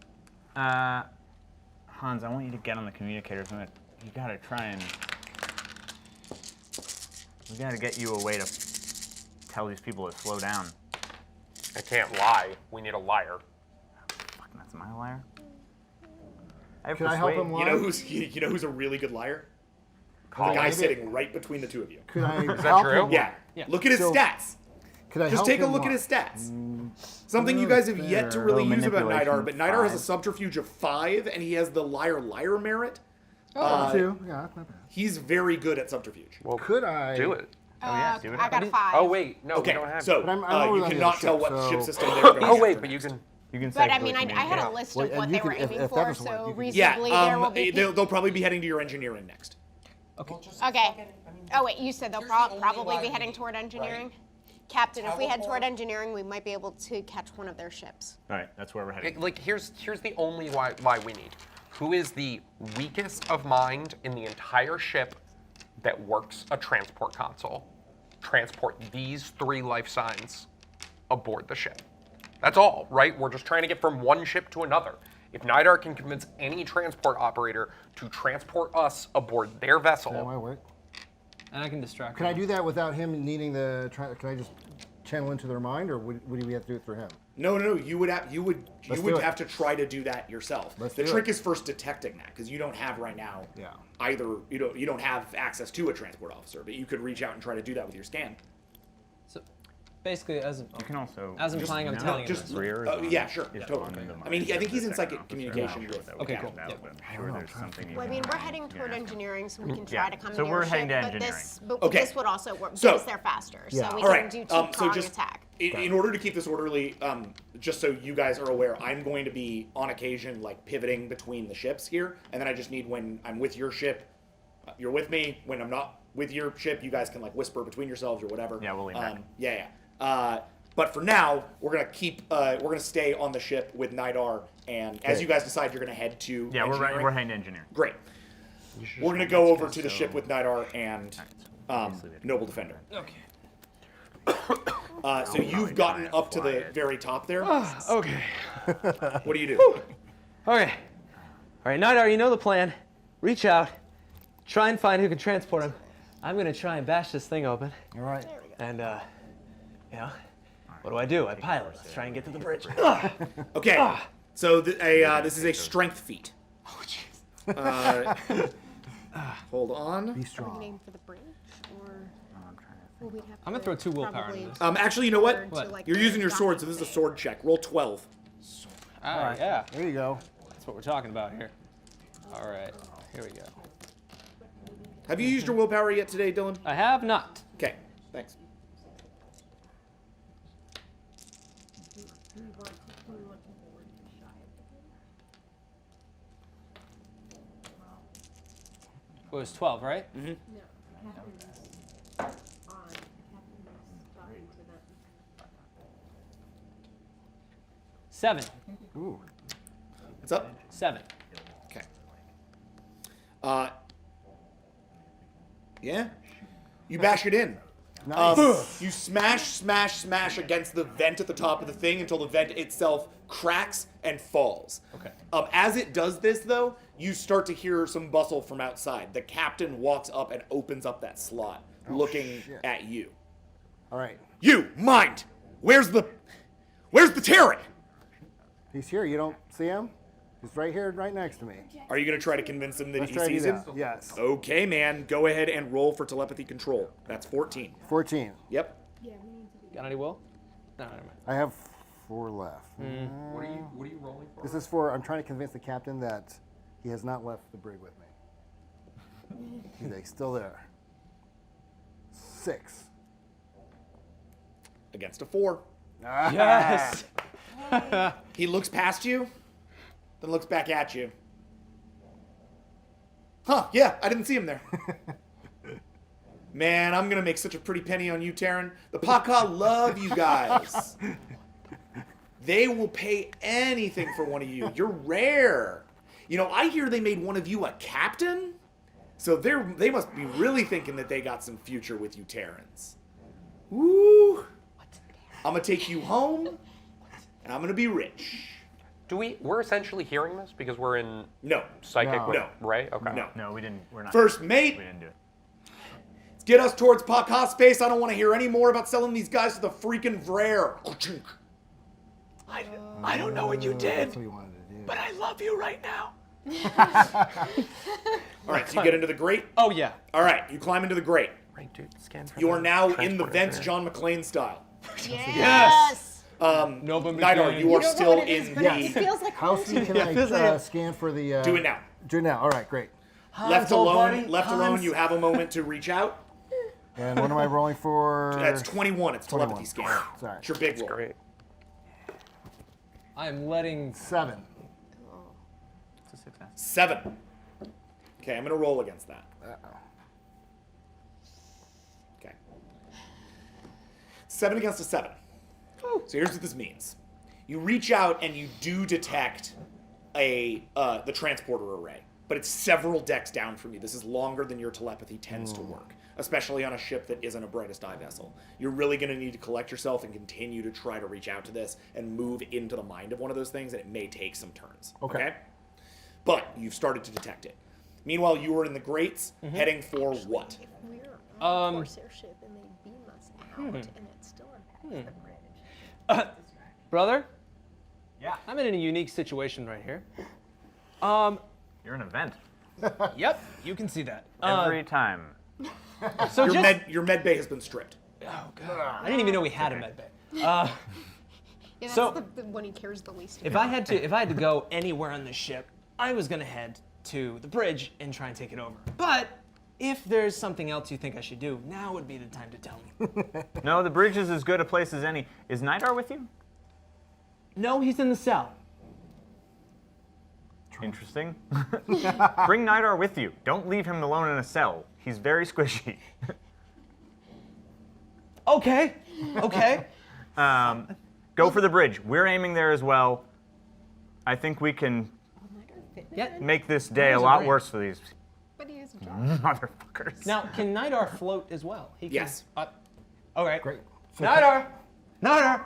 Hans, I want you to get on the communicators. You gotta try and. We gotta get you a way to tell these people to slow down. I can't lie. We need a liar. Fucking, that's my liar. I have Can I help persuade- him lie? You know who's a really good liar? The Colin. guy sitting right between the two of you. Could I that help true? him? Yeah. Look at his So- stats. Could I Just help take a him look at lie? his stats. Something you guys have yet to really Oh, use about manipulation Nidar, but Nidar has a 5. subterfuge of 5, and he has the liar merit. Two. Yeah, that's not bad. He's very good at subterfuge. Well, Could I do it. yeah, do it. I got a 5. Oh wait, no, Okay, we don't have. so But I'm always you on the cannot other tell ship, what so- ship system they're going Oh wait, after but you next. can. You can But say I mean, I had a Yeah. list Well, of and what you they could- were if- aiming if for, that was so what you could- reasonably there will be. they'll probably be heading to your engineering next. Okay. Oh wait, you said they'll probably be heading toward engineering. Captain, if we head toward engineering, we might be able to catch one of their ships. All right, that's where we're heading. Like here's the only lie we need. Who is the weakest of mind in the entire ship that works a transport console? Transport these 3 life signs aboard the ship. That's all, right? We're just trying to get from one ship to another. If Nidar can convince any transport operator to transport us aboard their That vessel, might work. And I can distract Can I them. do that without him needing the? Can I just channel into their mind, or would we have to do it for him? No, you would Let's do it. have to try to do that yourself. Let's The do trick it. is first detecting that, because you don't have right now Yeah. either you don't have access to a transport officer, but you could reach out and try to do that with your scan. So basically, as You can also. As I'm implying, I'm no, telling him just this. Rear is on- yeah, sure, is totally. on the I mean, I think he's in second psychic officer. communication I'm not sure with- that Okay, would cool. count out, Yep. but I'm sure there's something. you Well, I can mean, we're find. heading toward Yeah. engineering, so we can Yeah, try to come so to we're your heading ship, to but engineering. Okay. this would also work So- because they're faster, Yeah. so we All can right. do So two-prong just attack. in order to keep this orderly, just so you guys are aware, I'm going to be on occasion like pivoting between the ships here, and then I just need when I'm with your ship, you're with me. When I'm not with your ship, you guys can like whisper between yourselves or whatever. Yeah, we'll lean back. Yeah. But for now, we're gonna stay on the ship with Nidar, and as Okay. you guys decide, you're gonna head to Yeah, engineering. we're heading to engineering. Great. We're gonna go over to the ship with Nidar and Noble Defender. Okay. So you've gotten up to the very top there. Okay. What do you do? Okay. All right, Nidar, you know the plan. Reach out, try and find who can transport him. I'm gonna try and bash this thing open. All right. And, you know, what do? I pilot. Let's try and get to the bridge. Okay. So this is a strength feat. Oh, jeez. Hold on. Be Are we strong. aim for the bridge, or will we have I'm gonna to throw 2 willpower probably into this. Actually, you know what? turn to, like, You're the using your sword, so docking this is a thing? sword check. Roll 12. All right, yeah. There you go. That's what we're talking about here. All right, here we go. Have you used your willpower yet today, Dylan? I have not. Okay. Thanks. It was 12, right? Mm-hmm. 7. Ooh. What's up? 7. Okay. Yeah. You bash it in. Nice. You smash against the vent at the top of the thing until the vent itself cracks and falls. Okay. As it does this, though, you start to hear some bustle from outside. The captain walks up and opens up that slot, looking shit. at you. All right. You, mind! Where's the Terran? He's here. You don't see him? He's right here, right next to me. Are you going to try to convince him that Let's he try to do sees him? that. Yes. Okay, man. Go ahead and roll for telepathy control. That's 14. 14. Yep. Got any will? No, never mind. I have 4 left. What are you rolling for? This is for, I'm trying to convince the captain that he has not left the brig with me. He's like, still there. 6. Against a 4. Yes! He looks past you, then looks back at you. Huh, yeah, I didn't see him there. Man, I'm gonna make such a pretty penny on you, Terran. The Paka love you guys. They will pay anything for one of you. You're rare. You know, I hear they made one of you a captain. So they must be really thinking that they got some future with you, Terrans. Woo! I'm gonna take you home, and I'm gonna be rich. We're essentially hearing this because we're in No. psychic, No. with- No. right? Okay. No. No, we didn't. We're not. First mate, We didn't do it. let's get us towards Paka space. I don't want to hear any more about selling these guys to the freaking Vrare. I don't know what you did, That's what he wanted to do. but I love you right now. All right, so you get into the grate. Oh, yeah. All right, you climb into the grate. Right, dude. Scan for You are the now in the transporter vents, there. John McClane style. Yes. Nobody Nidar, you are don't know still what it is, in but it the. feels like How home. soon can I scan for the... Do it now. Do it now. All right, great. Left old alone. buddy, Left alone. Hans. You have a moment to reach out. And what am I rolling for? That's 21. It's 21. telepathy scan. Sorry. It's your big roll. Great. I'm letting... 7. It's a success. 7. Okay, I'm gonna roll against that. Uh-oh. Okay. 7 against a 7. So here's what this means. You reach out and you do detect the transporter array, but it's several decks down from you. This is longer than your telepathy tends to work, especially on a ship that isn't a brightest eye vessel. You're really going to need to collect yourself and continue to try to reach out to this and move into the mind of one of those things, and it may take some turns. Okay. But you've started to detect it. Meanwhile, you are in the grates, heading for what? We're on a Corsair ship and they beam us out and it still impacts the bridge. Brother? Yeah. I'm in a unique situation right here. You're an event. Yep, you can see that. Every time. So Your med bay has been stripped. Oh, God. I didn't even know we had a med bay. Yeah, that's So- the one he cares the least If about. I had to go anywhere on this ship, I was gonna head to the bridge and try and take it over. But if there's something else you think I should do, now would be the time to tell me. No, the bridge is as good a place as any. Is Nidar with you? No, he's in the cell. Interesting. Bring Nidar with you. Don't leave him alone in a cell. He's very squishy. Okay. Go for the bridge. We're aiming there as well. I think we can Yeah. make this day a Those are lot great. worse for these. But Motherfuckers. Now, can Nidar float as well? He can, Yes. All right. Great. Nidar! Nidar!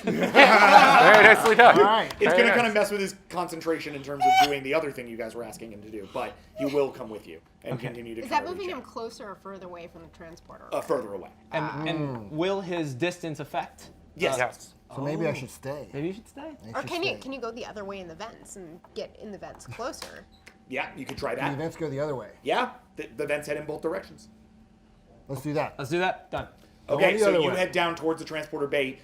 Very nicely done. All right. It's going to kind of mess with his concentration in terms of doing the other thing you guys were asking him to do, but he will come with you and continue to Is kind that of moving reach him out. closer or further away from the transporter? Further away. And will his distance affect? Yes. Yes. So maybe I should stay. Maybe you should stay. Or can you go the other way in the vents and get in the vents closer? Yeah, you could try The that. events go the other way. Yeah, the vents head in both directions. Let's do that. Let's do that. Done. Okay, the so other you way. head down towards the transporter bay.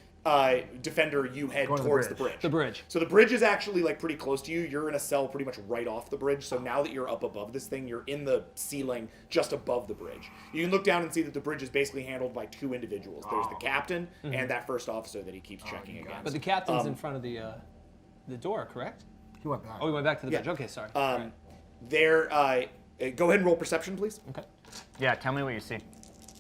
Defender, you head Going to the towards the bridge. bridge. The bridge. So the bridge is actually like pretty close to you. You're in a cell pretty much right off the bridge. So now that you're up above this thing, you're in the ceiling just above the bridge. You can look down and see that the bridge is basically handled by two individuals. There's the captain and that first officer that he keeps checking against. But the captain's in front of the door, correct? He went back. Oh, we went back to the Yeah. bridge. Okay, sorry. There, go ahead and roll perception, please. Okay. Yeah, tell me what you see.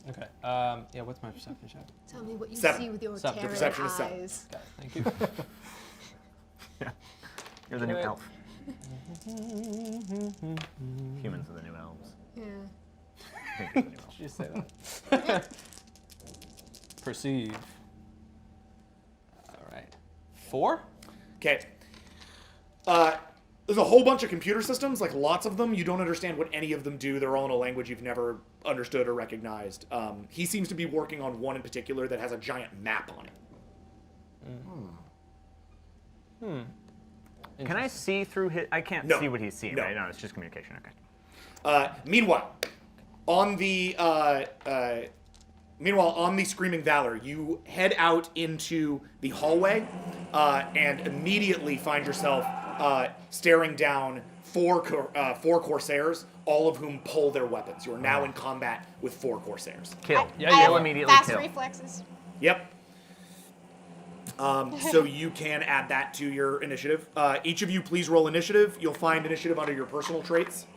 Okay. Yeah, what's my perception check? Tell me what you 7. see with your Seven. terror Perception is 7. eyes. Okay, thank you. You're the new Alright. elf. Humans are the new elves. Yeah. I think you're the new elf. Did you say that? Perceive. All right. 4? Okay. There's a whole bunch of computer systems, like lots of them. You don't understand what any of them do. They're all in a language you've never understood or recognized. He seems to be working on one in particular that has a giant map on it. Can I see through his? I can't No. see what he's seeing, No. right? No, it's just communication. Okay. Meanwhile, on the Screaming Valor, you head out into the hallway and immediately find yourself staring down four Corsairs, all of whom pull their weapons. You are now in combat with 4 Corsairs. Kill. Yeah, I yeah, have well, immediately fast kill. reflexes. Yep. So you can add that to your initiative. Each of you, please roll initiative. You'll find initiative under your personal traits.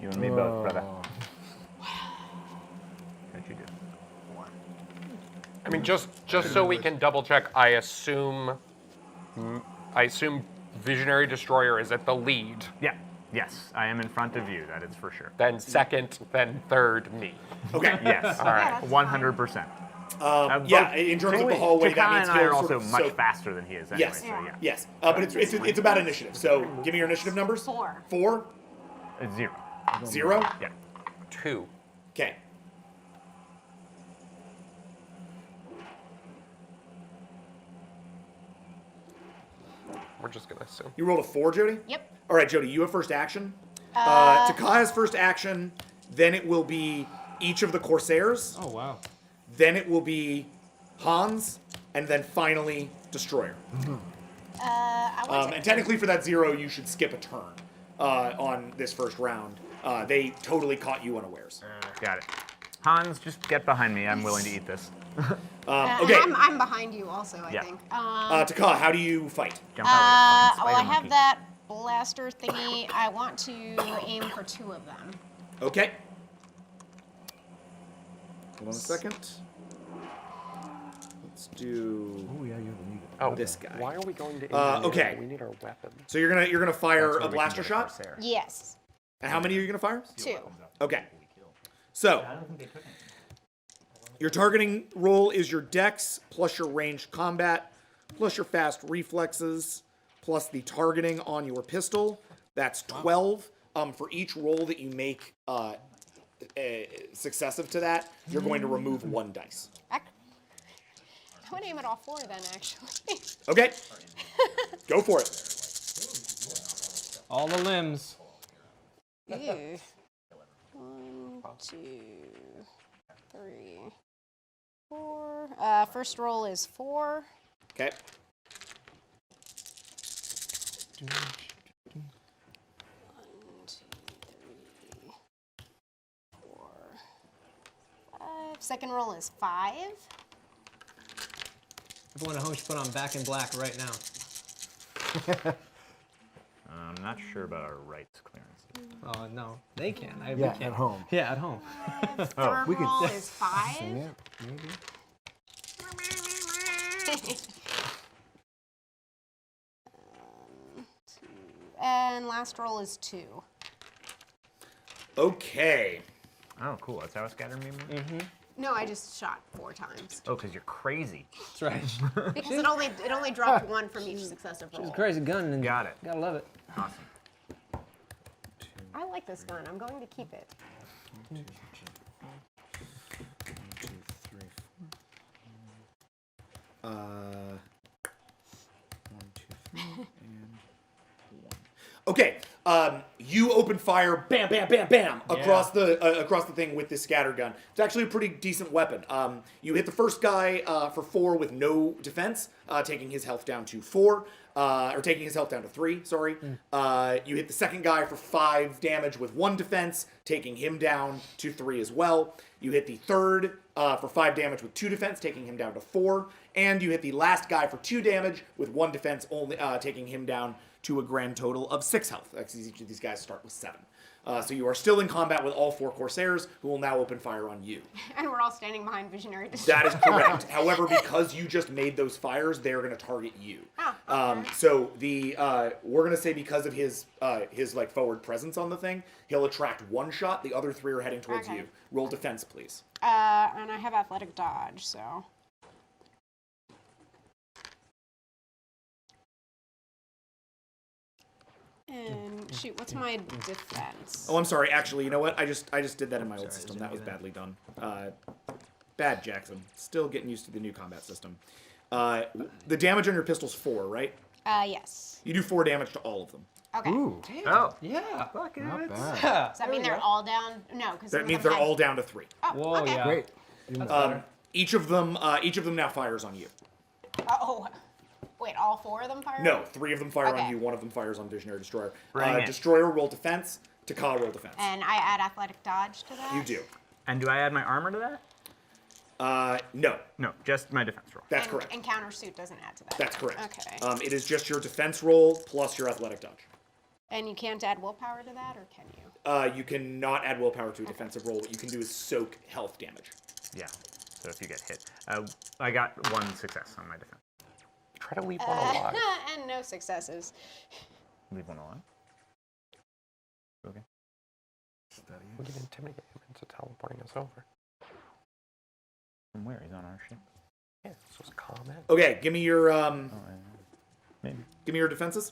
You and me both, brother. What'd you do? I mean, just so we can double check, I assume Visionary Destroyer is at the lead, Yeah. Yes, I am in front of you. That is for sure. then second, then third, me. Okay. Yes. All right. that's 100%. Yeah, in terms of the hallway, that means and I are he'll also sort of much soak- faster than he is anyway. Yes, So yeah. yes. But it's about initiative. So give me your initiative numbers. 4. 4, It's 0. 0. Yeah. 2. Okay. We're just gonna assume. You rolled a 4, Jody? Yep. All right, Jody, you have first action. Taka has first action. Then it will be each of the Corsairs. Oh, wow. Then it will be Hans. And then finally, Destroyer. I want to And technically for that 0, you should skip a turn on this first round. They totally caught you unawares. Got it. Hans, just get behind me. I'm willing to eat this. Okay, I'm behind you also, I Yeah. think. Taka, how do you fight? Jump out like a fucking Well, I spider have monkey. that blaster thingy. I want to aim for 2 of them. Okay. Hold on a second. Let's do Oh yeah, you have a needle. Oh, this guy. Why are we going to okay. engineer? We need our weapons. So you're gonna fire That's a where we can blaster get shot. Corsair. Yes. And how many are you gonna fire? 2. Okay. So your targeting roll is your dex plus your ranged combat plus your fast reflexes plus the targeting on your pistol. That's 12. For each roll that you make successive to that, you're going to remove 1 dice. I want to aim at all 4 then, actually. Okay. Go for it. All the limbs. Ew. 1, 2, 3, 4. First roll is 4. Okay. 1, 2, 3, 4, 5. Second roll is 5. Everyone at home should put on Back in Black right now. I'm not sure about our rights clearances. Oh no, they can. We Yeah, can't. at home. Yeah, at home. Third we could roll is 5. Sing it, maybe. And last roll is 2. Okay. Oh, cool. That's how a scatter beam works? No, I just shot 4 times. Oh, because you're crazy. That's right. Because it only dropped 1 from each successive roll. She's a crazy gun. And Got it. Gotta love it. Awesome. I like this gun. I'm going to keep it. 1, 2, 3, 4. 1, 2, 3, and 1. Okay. You open fire, bam, bam, bam, bam, across the thing with this scatter gun. It's actually a pretty decent weapon. You hit the first guy for 4 with no defense, taking his health down to 4, or taking his health down to 3. Sorry. You hit the second guy for 5 damage with 1 defense, taking him down to 3 as well. You hit the third for 5 damage with 2 defense, taking him down to 4, and you hit the last guy for 2 damage with 1 defense, only taking him down to a grand total of 6 health. Actually, each of these guys start with 7. So you are still in combat with all 4 Corsairs, who will now open fire on you. And we're all standing behind Visionary Destroyer. That is correct. However, because you just made those fires, they are going to target you. Oh, okay. So the we're going to say because of his like forward presence on the thing, he'll attract 1 shot. The other 3 are heading towards Okay. you. Roll defense, please. And I have athletic dodge, so. And shoot, what's my defense? Oh, I'm sorry. Actually, you know what? I just did that in my old system. That was badly done. Bad, Jackson. Still getting used to the new combat system. The damage on your pistol's 4, right? Yes. You do 4 damage to all of them. Okay. Ooh, Oh. Yeah. Fuck it. not bad. Does that mean they're all down? No, because That means they're all down to 3. Oh, Whoa, okay. yeah. Great. Each of them now fires on you. Oh, wait, all 4 of them fire? No, 3 of them fire on Okay. you. 1 of them fires on Visionary Destroyer. Bring it. Destroyer roll defense. Taka roll defense. And I add athletic dodge to that? You do. And do I add my armor to that? No, No, just my defense roll. that's And, correct. And countersuit doesn't add to that? That's correct. Okay. It is just your defense roll plus your athletic dodge. And you can't add willpower to that, or can you? You cannot add willpower to a defensive roll. What you can do is soak health damage. Yeah. So if you get hit. I got 1 success on my defense. Try to leave one alive. And no successes. Leave 1 alive. Okay. We can intimidate him into teleporting us over. From where? He's on our ship. Yeah, this was a comment. Okay, give me your Maybe. give me your defenses.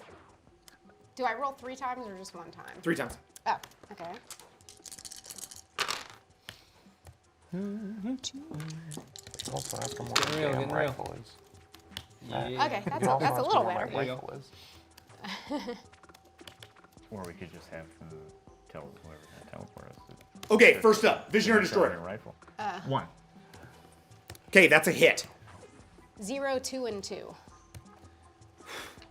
Do I roll 3 times or just 1 time? 3 times. Oh, okay. Also, after more Getting real, damn getting real. rifle is. Yeah. Okay, You also that's a ask little me what better. my There you rifle is. Or we could just have tell whoever's gonna teleport us. Okay, first up, Visionary A Destroyer. rifle. 1. Okay, that's a hit. 0, 2, and 2.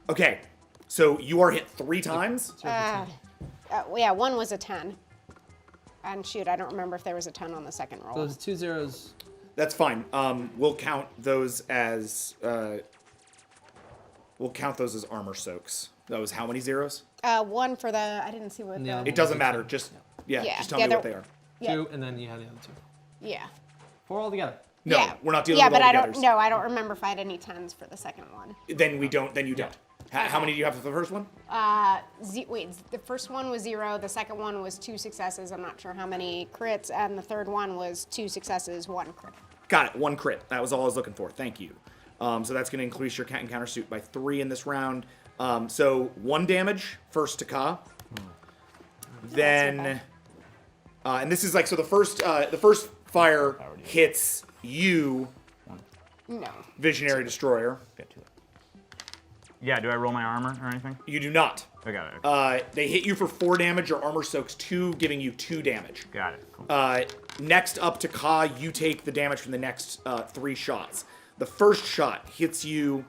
Okay, so you are hit 3 times. Yeah, 1 was a 10. And shoot, I don't remember if there was a 10 on the second roll. Those 2 zeros. That's fine. We'll count those as armor soaks. That was how many zeros? 1 for the, I didn't see what Yeah. the, It doesn't matter. Just just tell me what they are. Yeah. 2, and then you have the other 2. yeah. 4 altogether. No, yeah. we're not dealing yeah, with but all I togethers. don't, no, I don't remember if I had any 10s for the second one. Then we don't. Then you don't. How many do you have for the first one? Wait, the first one was 0, the second one was 2 successes, I'm not sure how many crits, and the third one was 2 successes, 1 crit. Got it. 1 crit. That was all I was looking for. Thank you. So that's going to increase your counter suit by 3 in this round. So 1 damage first to Ka. Then, and this is like, so the first fire hits you, No. Visionary Destroyer. Get to it. Yeah, do I roll my armor or anything? You do not. I got it. Okay. They hit you for 4 damage. Your armor soaks 2, giving you 2 damage. Got it. Cool. Next up to Ka, you take the damage from the next 3 shots. The first shot hits you.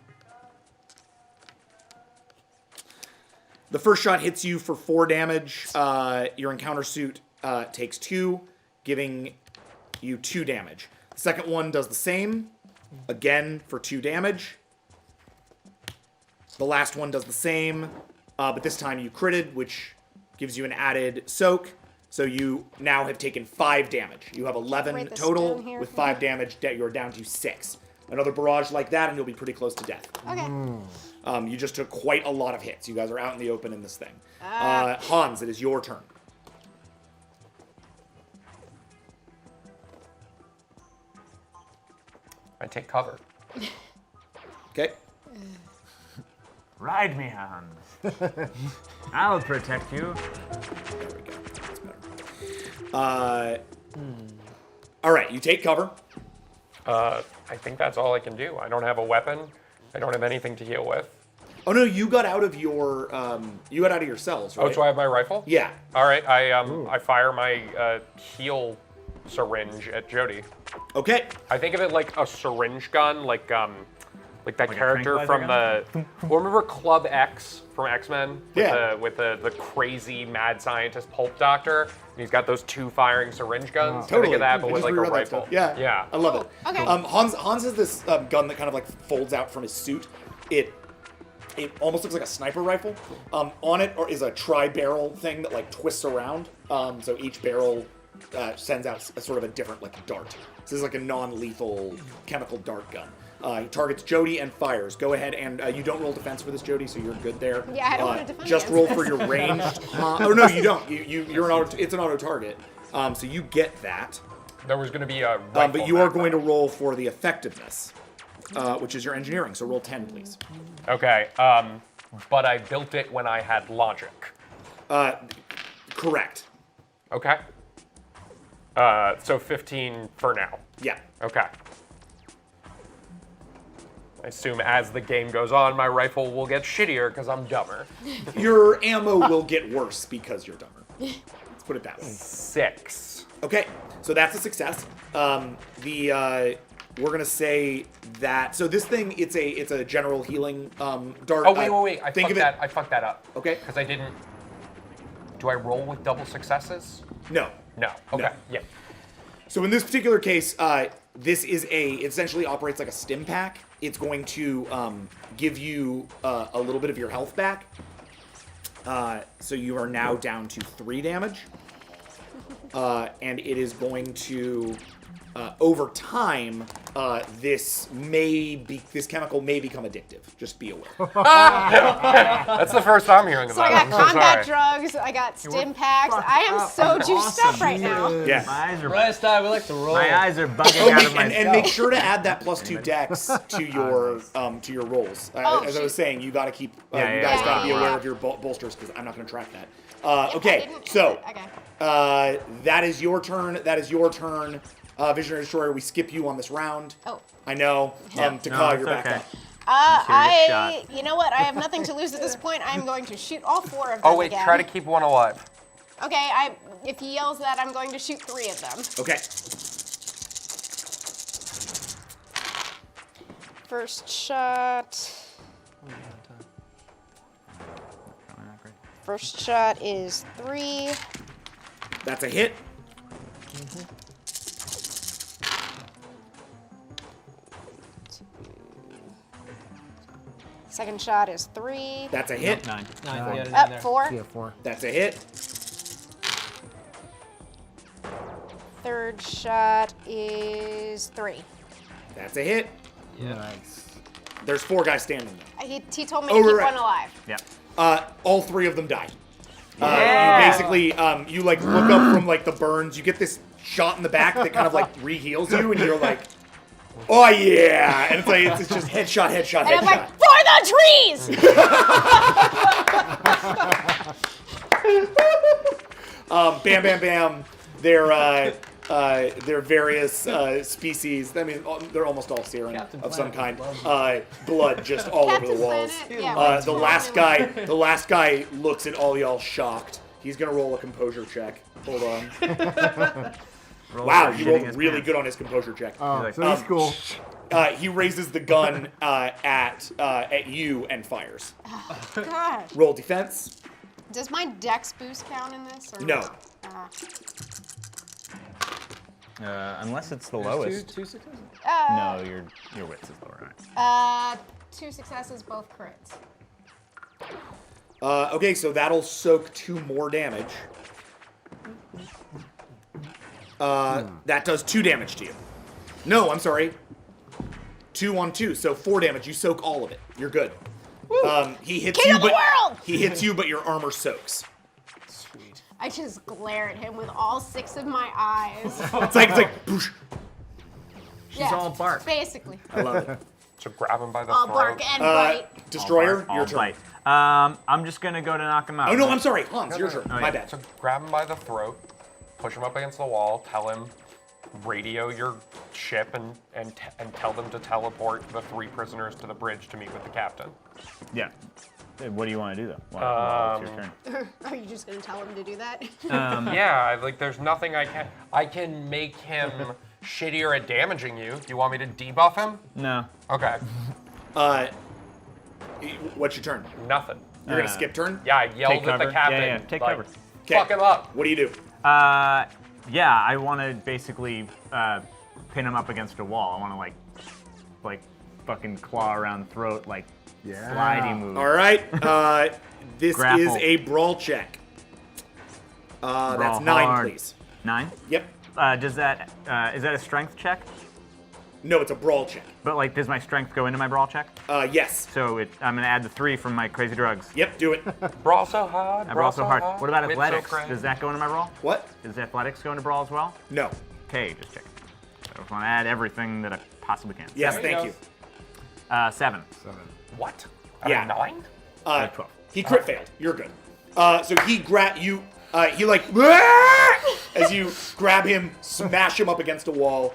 The first shot hits you for 4 damage. Your encounter suit takes 2, giving you 2 damage. The second one does the same, again for 2 damage. The last one does the same, but this time you critted, which gives you an added soak. So you now have taken 5 damage. You have 11 Write this total down here with for 5 me. damage. You're down to 6. Another barrage like that, and you'll be pretty close to death. Okay. You just took quite a lot of hits. You guys are out in the open in this thing. Hans, it is your turn. I take cover. Okay. Ride me, Hans. I'll protect you. There we go. That's better. All right, you take cover. I think that's all I can do. I don't have a weapon. I don't have anything to heal with. Oh no, you got out of your cells, right? Oh, so I have my rifle? Yeah. All right, I fire my heal syringe at Jody. Okay. I think of it like a syringe gun, like that a character tranquilizer from gun? well, remember Club X from X-Men? Yeah. With the crazy mad scientist pulp doctor. And he's got those 2 firing syringe guns. I Totally. think of that, but I with just like a reread that rifle. stuff. Yeah. Yeah. I love it. Okay. Hans has this gun that kind of like folds out from his suit. It almost looks like a sniper rifle. On it is a tri-barrel thing that like twists around. So each barrel sends out sort of a different like dart. This is like a non-lethal chemical dart gun. He targets Jody and fires. Go ahead and you don't roll defense for this, Jody, so you're good there. Yeah, I don't want to defend Just against roll for this. your ranged. Oh no, you don't. You're an auto. It's an auto target. So you get that. There was going to be a rifle But you are map, going to though. roll for the effectiveness, which is your engineering. So roll 10, please. Okay. But I built it when I had logic. Correct. Okay. So 15 for now. Yeah. Okay. I assume as the game goes on, my rifle will get shittier because I'm dumber. Your ammo will get worse because you're dumber. Let's put it that way. 6. Okay, so that's a success. We're gonna say that. So this thing, it's a general healing dart. Oh wait! I think fucked that up. Okay. Because I didn't. Do I roll with double successes? No. No. Okay. No. Yeah. So in this particular case, this is it essentially operates like a stim pack. It's going to give you a little bit of your health back. So you are now down to 3 damage. And it is going to, over time, this chemical may become addictive. Just be aware. That's the first I'm hearing So about I got it. I'm so combat sorry. drugs, I got stim packs. I am so juiced up right now. Yeah. My eyes are Brightest eye, we like to roll. my eyes are bugging out of my And make sure to add that +2 dex to your rolls. Oh, As I was shoot. saying, you got to keep. Yeah, you yeah, guys yeah, got to be yeah. aware of your bolsters because I'm not going to track that. I Okay, didn't- so Okay. that is your turn. That is your turn. Visionary Destroyer. We skip you on this round. Oh. I know. Taka, No, you're it's back okay. up. You know what? I have nothing to lose at this point. I'm going to shoot all 4 of them Oh wait, again. try to keep one alive. Okay, if he yells that, I'm going to shoot 3 of them. Okay. First shot. First shot is 3. That's a hit. Second shot is 3. That's a hit. 9. Nine, you got it in Up there. 4. Yeah, 4. That's a hit. Third shot is 3. That's a hit. Nice. There's 4 guys standing there. He told me to Oh, keep right. one alive. Yeah. All 3 of them die. Yeah. You basically, you like look up from like the burns. You get this shot in the back that kind of like re-heals you, and you're like, oh yeah, and it's like it's just headshot, headshot, And I'm like, headshot. for the trees! Bam, bam, bam. They're various species. I mean, they're almost all serum of some kind. Blood just all over the Captain walls. Planet? Yeah, The last guy looks at all y'all shocked. He's gonna roll a composure check. Hold on. Wow, he rolled really good on his composure check. Oh, like, so he's cool. He raises the gun at you and fires. God. Roll defense. Does my dex boost count in this? Or No. Unless it's the There's lowest. Two successes? No, your wits is lower. Right? 2 successes, both crits. Okay, so that'll soak 2 more damage. That does 2 damage to you. No, I'm sorry. 2 on 2, so 4 damage. You soak all of it. You're good. He hits King you, of the but world! he hits you, but your armor soaks. Sweet. I just glare at him with all 6 of my eyes. It's like, boosh. She's all bark. Basically. I love it. So grab him by the All throat. bark and bite. Destroyer, All your turn. bite. I'm just gonna go to knock him out. Oh no, I'm sorry, Hans, your turn. Oh, My yeah. bad. So grab him by the throat, push him up against the wall, tell him, radio your ship, and tell them to teleport the 3 prisoners to the bridge to meet with the captain. Yeah. What do you want to do though? Well, it's your turn. Are you just gonna tell him to do that? Yeah, like there's nothing I can make him shittier at damaging you. Do you want me to debuff him? No. Okay. What's your turn? Nothing. You're gonna skip turn? Yeah, I yelled Take at the cover. captain. Yeah, take like, cover. Fuck him up. What do you do? Yeah, I want to basically pin him up against a wall. I want to like fucking claw around the throat, like slidey move. All right. This Grapple. is a brawl check. That's Brawl 9, hard. please. 9? Yep. Does that is that a strength check? No, it's a brawl check. But like, does my strength go into my brawl check? Yes. So I'm gonna add the 3 from my crazy drugs. Yep, do it. Brawl so hard. I brawl so hard. What about Wit so athletics? crazy. Does that go into my brawl? What? Does athletics go into brawl as well? No. Okay, just check. I just want to add everything that I possibly can. Yes, There you thank go. you. 7. What? Yeah. 9? 12. He crit failed. You're good. So he he like as you grab him, smash him up against a wall.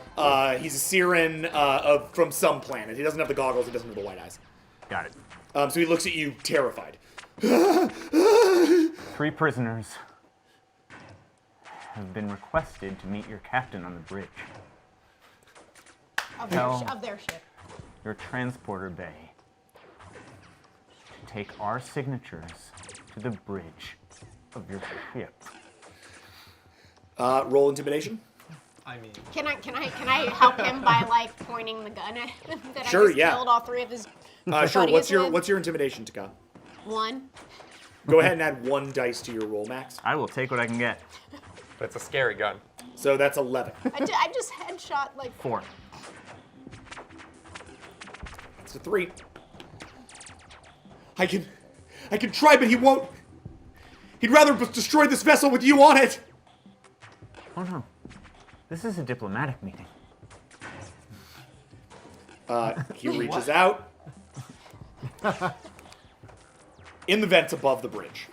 He's a Siren from some planet. He doesn't have the goggles. He doesn't have the white eyes. Got it. So he looks at you, terrified. 3 prisoners have been requested to meet your captain on the bridge. Of their ship. Your transporter bay. To take our signatures to the bridge of your ship. Roll intimidation. I mean, Can I help him by like pointing the gun at him that Sure, I just yeah. killed all 3 of his Sure. buddies with? What's your intimidation, Taka? 1. Go ahead and add 1 dice to your roll, Max. I will take what I can get. But it's a scary gun. So that's 11. I just headshot like 4. It's a 3. I can try, but he won't. He'd rather destroy this vessel with you on it. Oh no. This is a diplomatic meeting. He reaches out. In the vents above the bridge,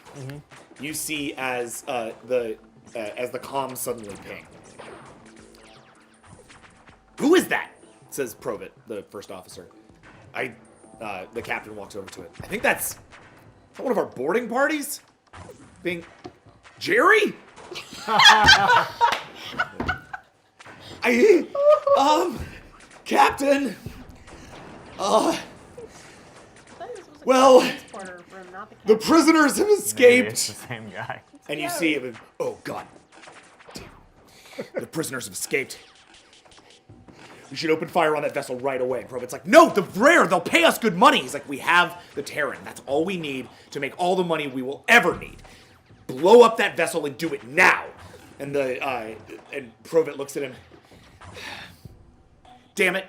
you see as the comms suddenly ping. Who is that? Says Provit, the first officer. The captain walks over to it. I think that's one of our boarding parties. Jerry? Captain. Well, the prisoners have Maybe it's escaped. the same guy. And you see him. Oh God. Damn. The prisoners have escaped. We should open fire on that vessel right away. And Provit's like, no, the rare, they'll pay us good money. He's like, we have the Terran. That's all we need to make all the money we will ever need. Blow up that vessel and do it now. And and Provit looks at him. Damn it,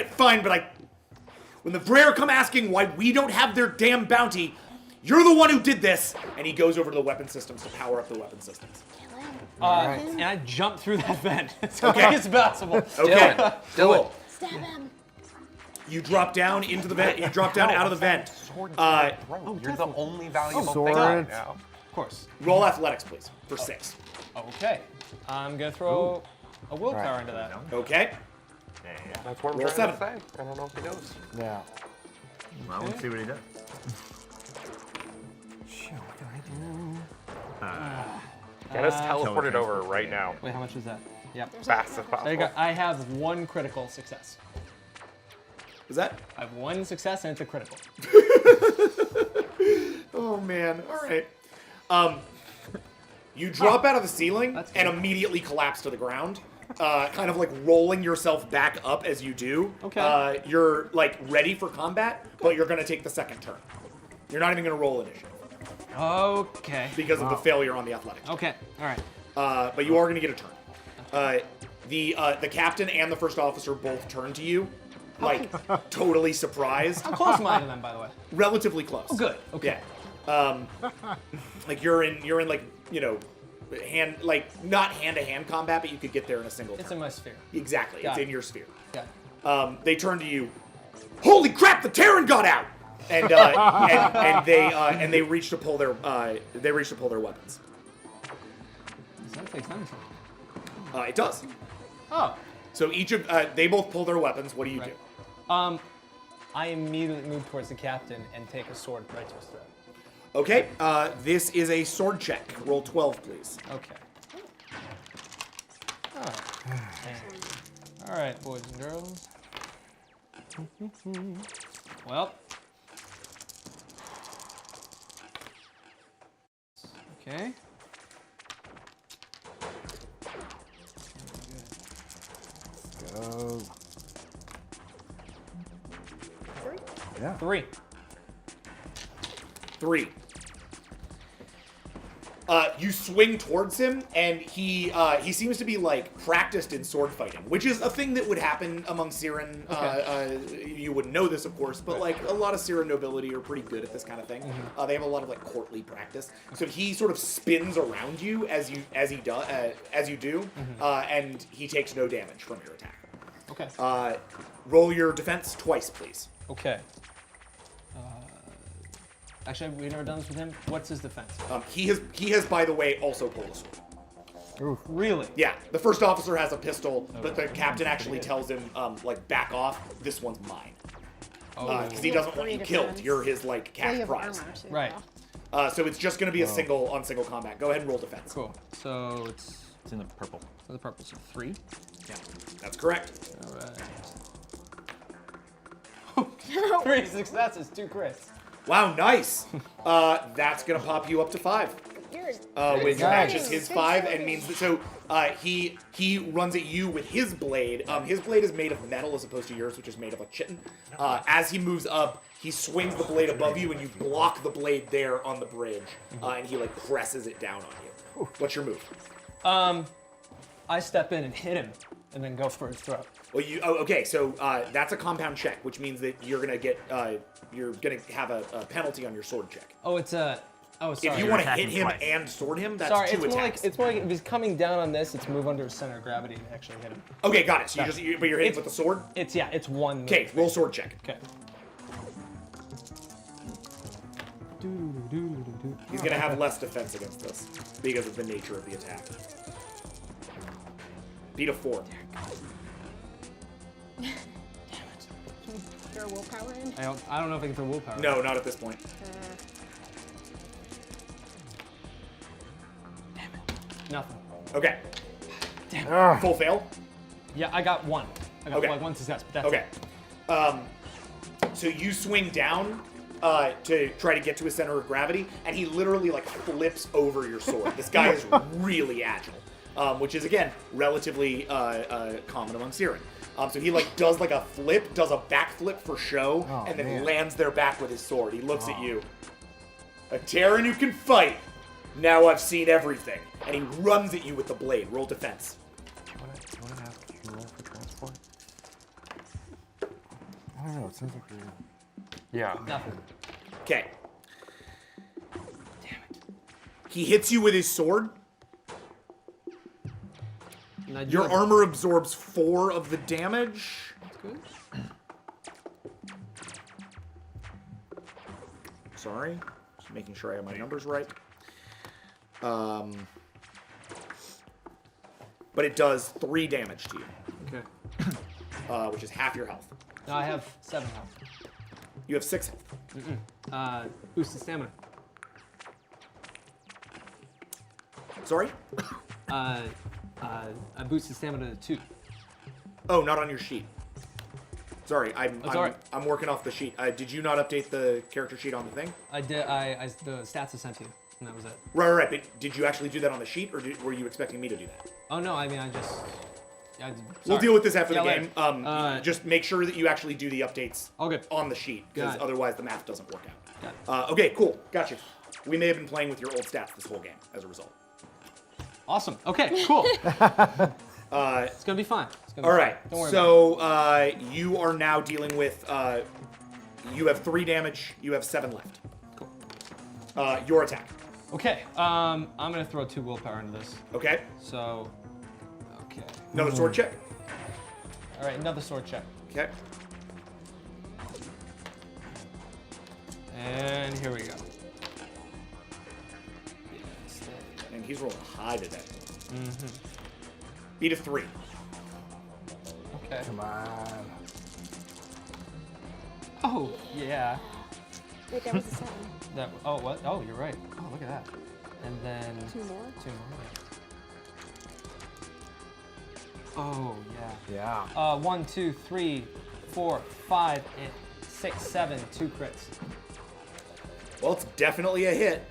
fine, but when the Brer come asking why we don't have their damn bounty, you're the one who did this. And he goes over to the weapon systems to power up the weapon systems. and I jump through that vent as Okay. quick as possible. Okay, cool. stab him. You drop down into the vent. You drop down out of the vent. You're the only valuable thing sword. right now. Of course. Roll athletics, please, for 6. Okay. I'm gonna throw a willpower into that. Okay. That's what I'm Roll trying 7. to say. I don't know if he knows. Yeah. Well, let's see what he does. Get us teleported over right now. Wait, how much is that? Yep. Fast as There you go. possible. I have 1 critical success. Is that? I have 1 success and it's a critical. Oh man. All right. You drop out of the ceiling That's and good. immediately collapse to the ground. Kind of like rolling yourself back up as you do. Okay. You're like ready for combat, but you're gonna take the second turn. You're not even gonna roll initiative. Okay. because of the failure on the athletics. Okay. All right. But you are going to get a turn. The captain and the first officer both turn to you, like totally surprised. How close am I to them, by the way? Relatively close. Oh, good. Okay. Yeah. Like you're in like not hand-to-hand combat, but you could get there in a single turn. It's in my sphere. Exactly. Got It's it. in your sphere. Got it. They turn to you. Holy crap! The Terran got out. And they reach to pull their weapons. Does that take time? It does. Oh. So each of they both pull their weapons. What do you Right. do? I immediately move towards the captain and take a sword right to his throat. Okay. This is a sword check. Roll 12, please. Okay. All right, boys and girls. Well. Okay. Go. Yeah. 3. 3. You swing towards him, and he seems to be like practiced in sword fighting, which is a thing that would happen among Siren. You wouldn't know this, of course, but like a lot of Siren nobility are pretty good at this kind of thing. They have a lot of like courtly practice. So he sort of spins around you as you do, and he takes no damage from your attack. Okay. Roll your defense twice, please. Okay. Actually, we've never done this with him. What's his defense? He has, by the way, also pulled a sword. Oof. Really? Yeah, the first officer has a pistol, but the captain actually tells him, like, back off. This one's mine. Because he doesn't want you killed. You're his like Well, you cash have prize. armor, too, Right. though. So it's just going to be a single combat. Go ahead and roll defense. Cool. So it's It's in the purple. the purple. So 3. That's correct. All right. 3 successes, 2 crits. Wow, nice. That's going to pop you up to 5. Which matches his 5 and means that he runs at you with his blade. His blade is made of metal as opposed to yours, which is made of a chitin. As he moves up, he swings the blade above you, and you block the blade there on the bridge, and he like presses it down on you. What's your move? I step in and hit him, and then go for his throat. Well, okay. So that's a compound check, which means that you're gonna have a penalty on your sword check. Oh, it's a. Oh, sorry. If you want to hit attacking him twice. and sword him, that's Sorry, 2 it's attacks. more like if he's coming down on this, it's move under his center of gravity and actually hit him. Okay, got it. So but you're hitting with the sword. It's 1. Okay, roll sword check. Okay. He's gonna have less defense against this because of the nature of the attack. Beat a 4. Throw willpower in. I don't know if I can throw willpower. No, not at this point. Nothing. Okay. Ah. Full fail. Yeah, I got 1. I got Okay. like 1 success, but that's Okay. it. So you swing down to try to get to his center of gravity, and he literally like flips over your sword. This guy is really agile, which is again relatively common among Siren. So he like does like a flip, does a backflip for show, Oh, and then man. lands there back with his sword. He looks at you. A Terran who can fight. Now I've seen everything. And he runs at you with the blade. Roll defense. Do you want to have you roll for transport? I don't know. It sounds like you're. Yeah. Nothing. Okay. Damn it. He hits you with his sword. And I do Your have- armor absorbs 4 of the damage. That's good. Sorry. Just making sure I have my numbers right. But it does 3 damage to you, Okay. which is half your health. Now I have 7 health. You have 6 health. Boosted stamina. Sorry? I boosted stamina to 2. Oh, not on your sheet. Sorry, I'm alright. I'm working off the sheet. Did you not update the character sheet on the thing? I did. The stats I sent to you, and that was it. Right. But did you actually do that on the sheet, or were you expecting me to do that? Oh no, I mean I just. We'll deal with this after the Yeah, game. later. Just make sure that you actually do the updates Okay. on the sheet, because Got it. otherwise the math doesn't work out. Got it. Okay, cool. Gotcha. we may have been playing with your old stats this whole game as a result. Awesome. Okay, cool. It's gonna be fun. It's gonna All be right. fun. Don't worry about it. So you are now dealing with. You have 3 damage. You have 7 left. Cool. Your attack. Okay. I'm gonna throw 2 willpower into this. Okay. So. Okay. Another sword check. All right. Another sword check. Okay. And here we go. And he's rolling high today. Beat a 3. Okay. Come on. Oh yeah. Wait, that was a 7. That. Oh what? Oh, you're right. Oh, look at that. And then 2 more? 2 more. Oh yeah. Yeah. 1, 2, 3, 4, 5, 6, 7. 2 crits. Well, it's definitely a hit.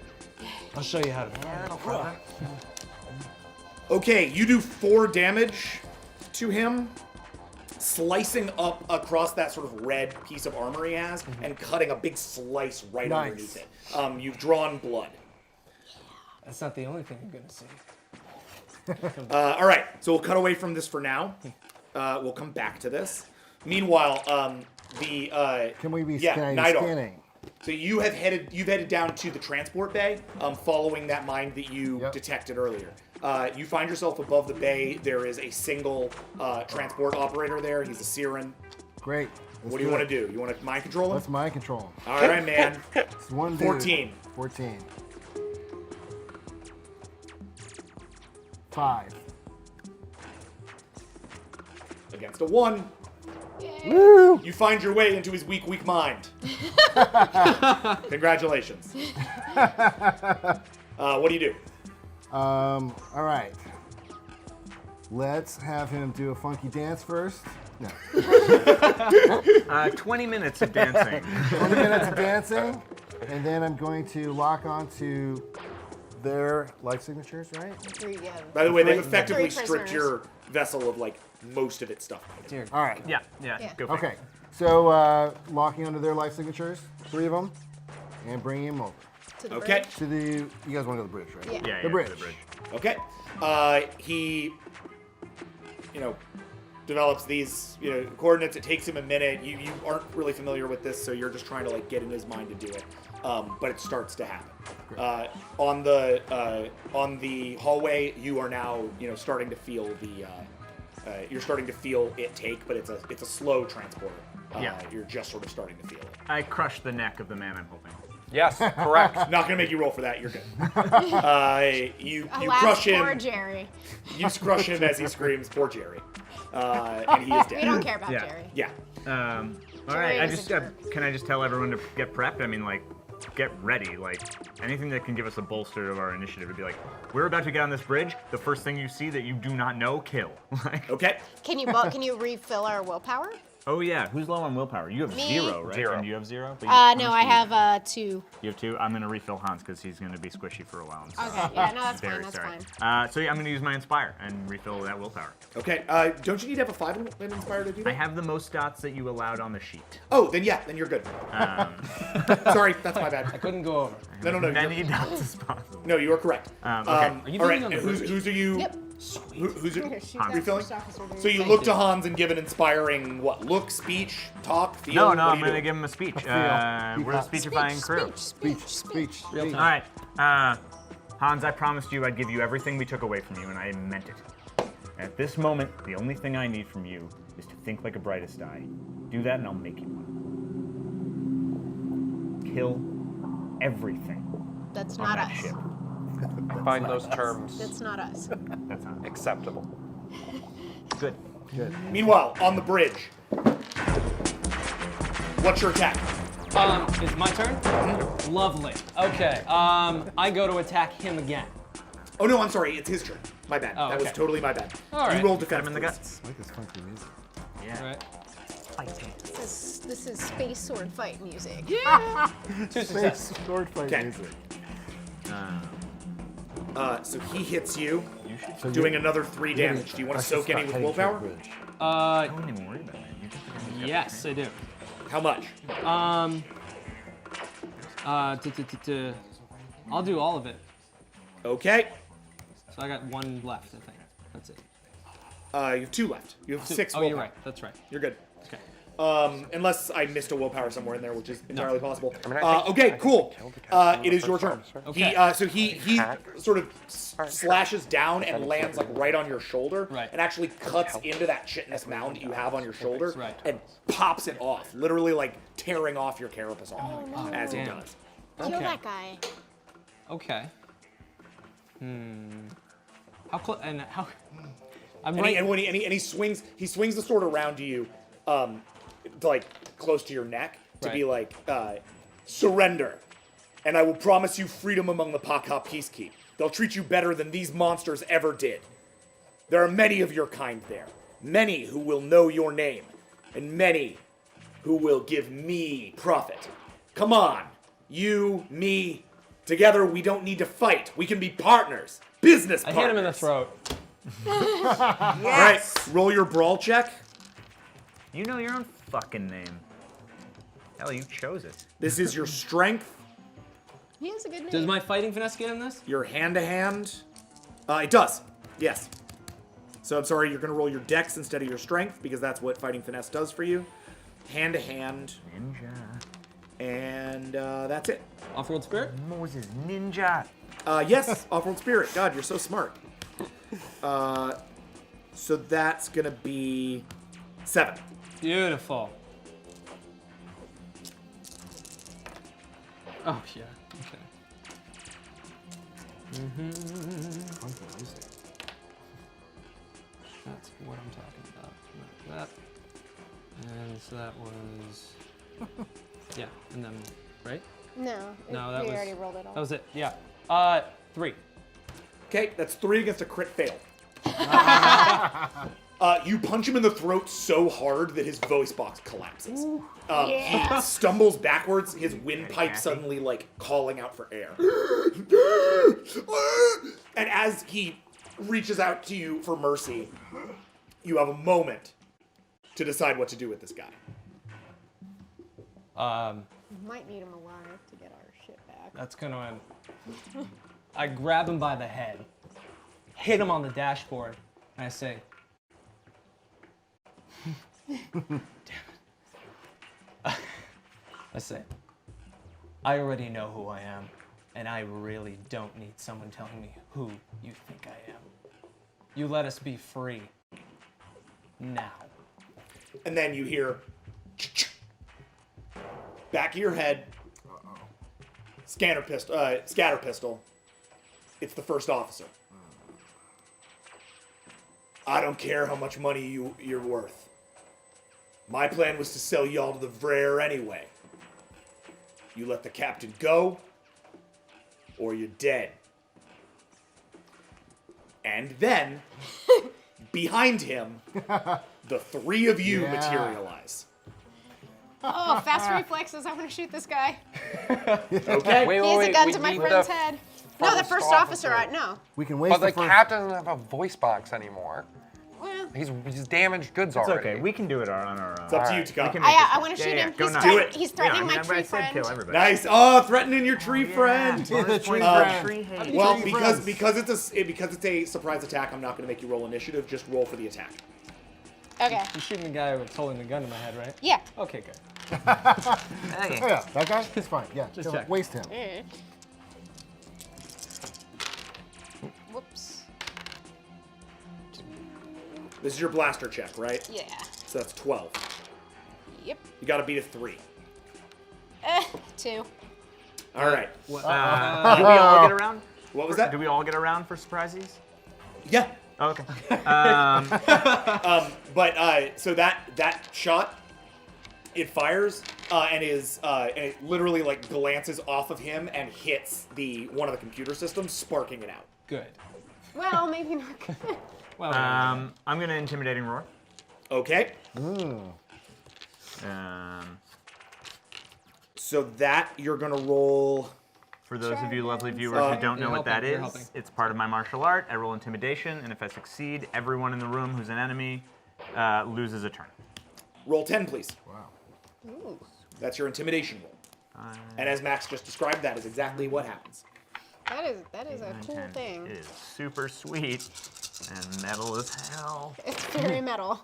I'll show you how to. Okay, you do 4 damage to him, slicing up across that sort of red piece of armor he has and cutting a big slice right Nice. underneath it. You've drawn blood. That's not the only thing you're gonna see. All right, so we'll cut away from this for now. We'll come back to this. Meanwhile, Can we be Nidar. scanning? So you've headed down to the transport bay, following that mine that you Yep. detected earlier. You find yourself above the bay. There is a single transport operator there. He's a Siren. Great. What do you want to do? You want to mind control him? Let's mind control him. All right, man. It's 1 dude. 14. 14. 5. Against a 1. Woo! You find your way into his weak mind. Congratulations. What do you do? All right. Let's have him do a funky dance first. No. 20 minutes of dancing. 20 minutes of dancing, and then I'm going to lock onto their life signatures, right? 3, yeah. By the way, they've Three effectively prisoners. stripped your vessel of like most of its stuff. Dear. All right. Yeah, Yeah. go for it. Okay. So locking onto their life signatures, 3 of them, and bringing him over To the Okay. bridge. to the. You guys want to go to the bridge, right? Yeah. Yeah, The yeah, bridge. The bridge. Okay. He, develops these, coordinates. It takes him a minute. You aren't really familiar with this, so you're just trying to like get in his mind to do it. But it starts to happen. On the hallway, you are now, starting to feel you're starting to feel it take, but it's a slow transporter. Yeah. You're just sort of starting to feel it. I crushed the neck of the man I'm hoping. Yes, correct. Not gonna make you roll for that. You're good. You Alas, crush him. poor Jerry. You crush him as he screams, "Poor Jerry," and he is dead. We don't care about Yeah. Jerry. Yeah. All right, Jerry is a jerk. can I just tell everyone to get prepped? I mean, like, get ready. Like, anything that can give us a bolster of our initiative would be like, we're about to get on this bridge. The first thing you see that you do not know, kill. Like, Okay. Can you refill our willpower? oh yeah, who's low on willpower? You have Me. 0, right? 0. And you have 0? But how No, much I do you have 2. You have 2? I'm gonna refill Hans because he's gonna be squishy for a while. I'm sorry. Okay, yeah, no, that's Very fine. That's sorry. fine. So yeah, I'm gonna use my Inspire and refill that willpower. Okay. Don't you need to have a 5 in Inspire to do that? I have the most dots that you allowed on the sheet. Oh, then you're good. Sorry, that's my I bad. couldn't go over. No. Many dots as possible. No, you are correct. Okay. Are you all right. moving on the and bridge? who's are you? Yep. Who's it? Here, shoot Hans. that Refilling? first officer, dude. So you Thank look you. to Hans and give an inspiring what? Look, speech, talk, feel. No, What no, are I'm you gonna doing? give him a speech. Feel. We're the speechifying crew. Speech. Real All right, Hans, I promised you I'd give you everything we took away from you, and I meant it. At this moment, the only thing I need from you is to think like a brightest eye. Do that, and I'll make you one. Kill everything That's on not that us. ship. I find those terms That's not us. That's not it. acceptable. Good. Meanwhile, on the bridge, what's your attack? It's my turn? Lovely. Okay, I go to attack him again. Oh no, I'm sorry. It's his turn. My bad. Oh, That was okay. totally my bad. All right. You rolled Cut defense. him in the please. guts. I like this funky music. Yeah. All right. This is space sword fight music. 2 success. Sword fight Okay. music. So he hits you, So doing you- another 3 damage. Do you want to soak any with heading toward willpower? the bridge. I wouldn't even worry about it. You just have to Yes, I do. How much? I'll do all of it. Okay. So I got one left, I think. That's it. You have 2 left. You have 6 Oh, willpower. you're right. That's right. You're good. Okay. Unless I missed a willpower somewhere in there, which is entirely possible. I mean, I think Cool. killed the captain It the is your first turn. officer. Okay. So he sort of slashes down and lands like right on your shoulder, Right. and actually cuts into that chitinous mound that you have on your shoulder, Right. and pops it off, literally like tearing off your carapace off as it damn. does. Kill Okay. that guy. Okay. How close? And how? I'm And, right. he swings the sword around you, like close to your neck to be like, surrender, and I will promise you freedom among the Paka Peacekeep. They'll treat you better than these monsters ever did. There are many of your kind there, many who will know your name, and many who will give me profit. Come on, you, me, together we don't need to fight. We can be partners, business I partners. hit him in the throat. All right, roll your brawl check. You know your own fucking name. Hell, you chose it. This is your strength, He has a good name. Does my fighting finesse get in this? your hand-to-hand. It does, yes. So I'm sorry, you're going to roll your dex instead of your strength because that's what fighting finesse does for you. Hand-to-hand, Ninja. and that's it. Off-world spirit? Moses Ninja. Yes, off-world spirit. God, you're so smart. So that's going to be 7. Beautiful. Oh, yeah. Okay. That's what I'm talking about. Not that. And so that was... Yeah, and then... Right? No, No, that we was... already rolled it all. That was it, yeah. 3. Okay, that's 3 against a crit fail. You punch him in the throat so hard that his voice box collapses. He stumbles backwards, his windpipe suddenly like calling out for air. And as he reaches out to you for mercy, you have a moment to decide what to do with this guy. We might need him alive to get our shit back. That's gonna end. I grab him by the head, hit him on the dashboard, and I say, damn it. I say, I already know who I am, and I really don't need someone telling me who you think I am. You let us be free. Now. And then you hear back of your head, scatter pistol. It's the first officer. I don't care how much money you're worth. My plan was to sell y'all to the Vrair anyway. You let the captain go, or you're dead. And then, behind him, the 3 of you materialize. Oh, fast reflexes. I want to shoot this guy. Okay? Wait, He has wait, a gun we to my need friend's the head. No, the first officer. No. We can waste But the the first. captain doesn't have a voice box anymore. Well, He's damaged goods It's already. okay. We can do it on our own. It's up to you, Alright. We Taka. can make this I happen. want to shoot him. Go He's nuts. Do threatening, it. he's threatening my I tree said kill friend. everybody. Nice. Oh, threatening your tree friend. The tree friend. Tree hate. Well, Tree because friends. it's a surprise attack, I'm not going to make you roll initiative. Just roll for the attack. Okay. You're shooting the guy who's holding the gun to my head, right? Yeah. Okay, good. Oh, yeah, that guy? He's fine. Yeah, Just kill him. check. Waste him. Whoops. This is your blaster check, right? Yeah. So that's 12. Yep. You got to beat a 3. 2. All right. Do we all get around? What was that? Do we all get around for surprises? Yeah. Oh, okay. But so that shot, it fires and it literally like glances off of him and hits one of the computer systems, sparking it out. Good. Well, maybe not. Well, I'm gonna intimidating roar. Okay. So that you're gonna roll. For those of you lovely Dragons. viewers who don't know You're what that helping, you're is, helping. it's part of my martial art. I roll intimidation, and if I succeed, everyone in the room who's an enemy loses a turn. Roll 10, please. Wow. Ooh. That's your intimidation roll. And as Max just described, that is exactly what happens. That is a cool 10 thing. is super sweet and metal as hell. It's very metal.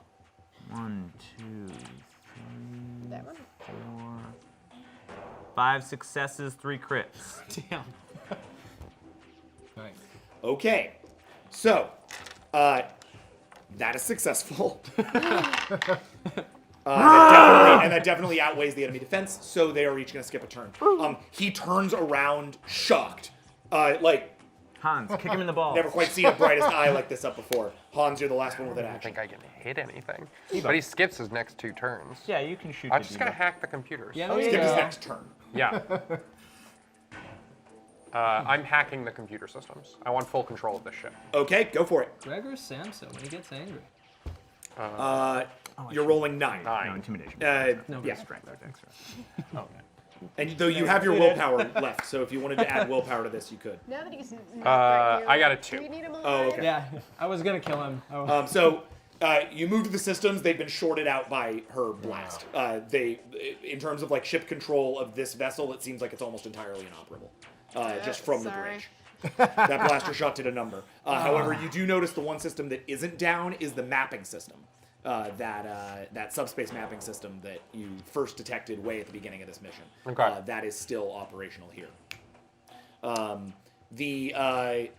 1, 2, 3, That one? 4, 5 successes, 3 crits. Damn. Nice. Okay, so that is successful. That definitely outweighs the enemy defense, so they are each going to skip a turn. He turns around, shocked. Hans, kick him in the balls. Never quite seen a brightest eye like this up before. Hans, you're the last one with an I don't action. think I can hit anything. But he skips his next 2 turns. Yeah, you can shoot I'm the just gonna debuff. hack the computers. Yeah, Skip there you his go. next turn. Yeah. I'm hacking the computer systems. I want full control of this ship. Okay, go for it. Gregor Samsa when he gets angry. You're rolling 9. No, 9. intimidation. No, Yeah. Strength or dex. And though you have your willpower left, so if you wanted to add willpower to this, you could. Now that he's not right here, I got a do 2. we need him alive? Oh, okay. Yeah, I was gonna kill him. Oh. So you moved the systems. They've been shorted out by her blast. In terms of like ship control of this vessel, it seems like it's almost entirely inoperable, just from the Sorry. bridge. That blaster shot did a number. However, you do notice the one system that isn't down is the mapping system. That subspace mapping system that you first detected way at the beginning of this mission. Okay. That is still operational here. The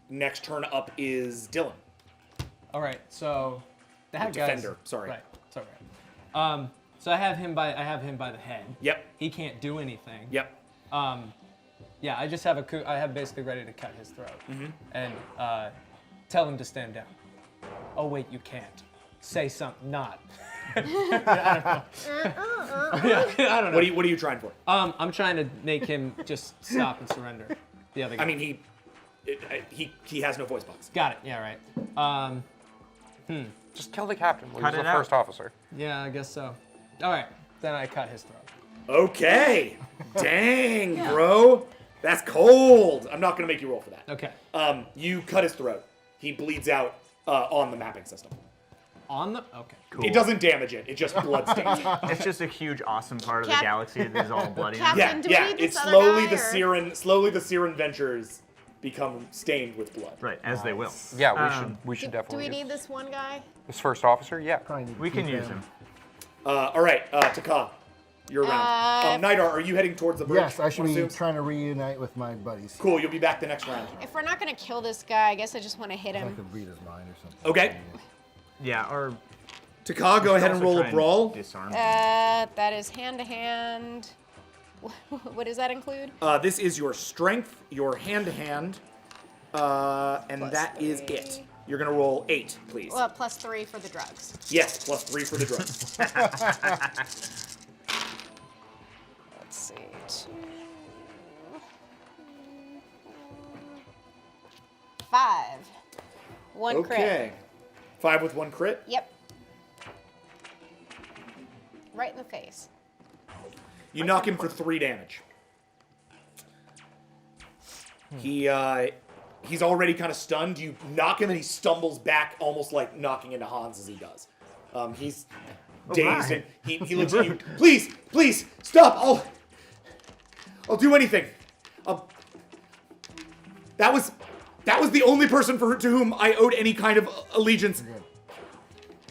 next turn up is Dylan. All right, so that guy's Defender, sorry. Right, it's all right. So I have him by the head. Yep. He can't do anything. Yep. Yeah, I just have I have basically ready to cut his throat and tell him to stand down. Oh wait, you can't. Say something. Not. I don't know. Yeah, I don't know. What are you trying for? I'm trying to make him just stop and surrender. The other guy. I mean, he has no voice box. Got it. Yeah, right. Just kill the captain. Lose Cut the it out. first officer. Yeah, I guess so. All right, then I cut his throat. Okay. Dang, bro. That's cold. I'm not gonna make you roll for that. Okay. You cut his throat. He bleeds out on the mapping system. On the okay. Cool. It doesn't damage it. It just blood stains it. It's just a huge, awesome part of the Cap- galaxy that is all bloody. Cap- Yeah, do we yeah. need this It's other slowly guy, the or- Siren ventures become stained with blood. Right, as they will. Yeah, we should Do definitely we use need this one guy? this first officer. Yeah. Probably need to We can keep use him. All right, Taka, you're around. Nidar, are you heading towards the bridge? Yes, I should one be assumes? trying to reunite with my buddies. Cool, you'll be back the next round. If we're not gonna kill this guy, I guess I just want to hit I him. could read his mind or something. Okay. Yeah, or Taka, go ahead and also roll try a and brawl. Disarm. That is hand to hand. What does that include? This is your strength, your hand-to-hand, and Plus that is 3. it. You're gonna roll 8, please. Well, plus 3 for the drugs. Yes, plus 3 for the drugs. Let's see. 2, 5. 1 crit. Okay. 5 with 1 crit. Yep. Right in the face. You knock him for 3 damage. He's already kind of stunned. You knock him and he stumbles back, almost like knocking into Hans as he does. He's dazed and he looks at you. Please, stop! I'll do anything. That was the only person to whom I owed any kind of allegiance.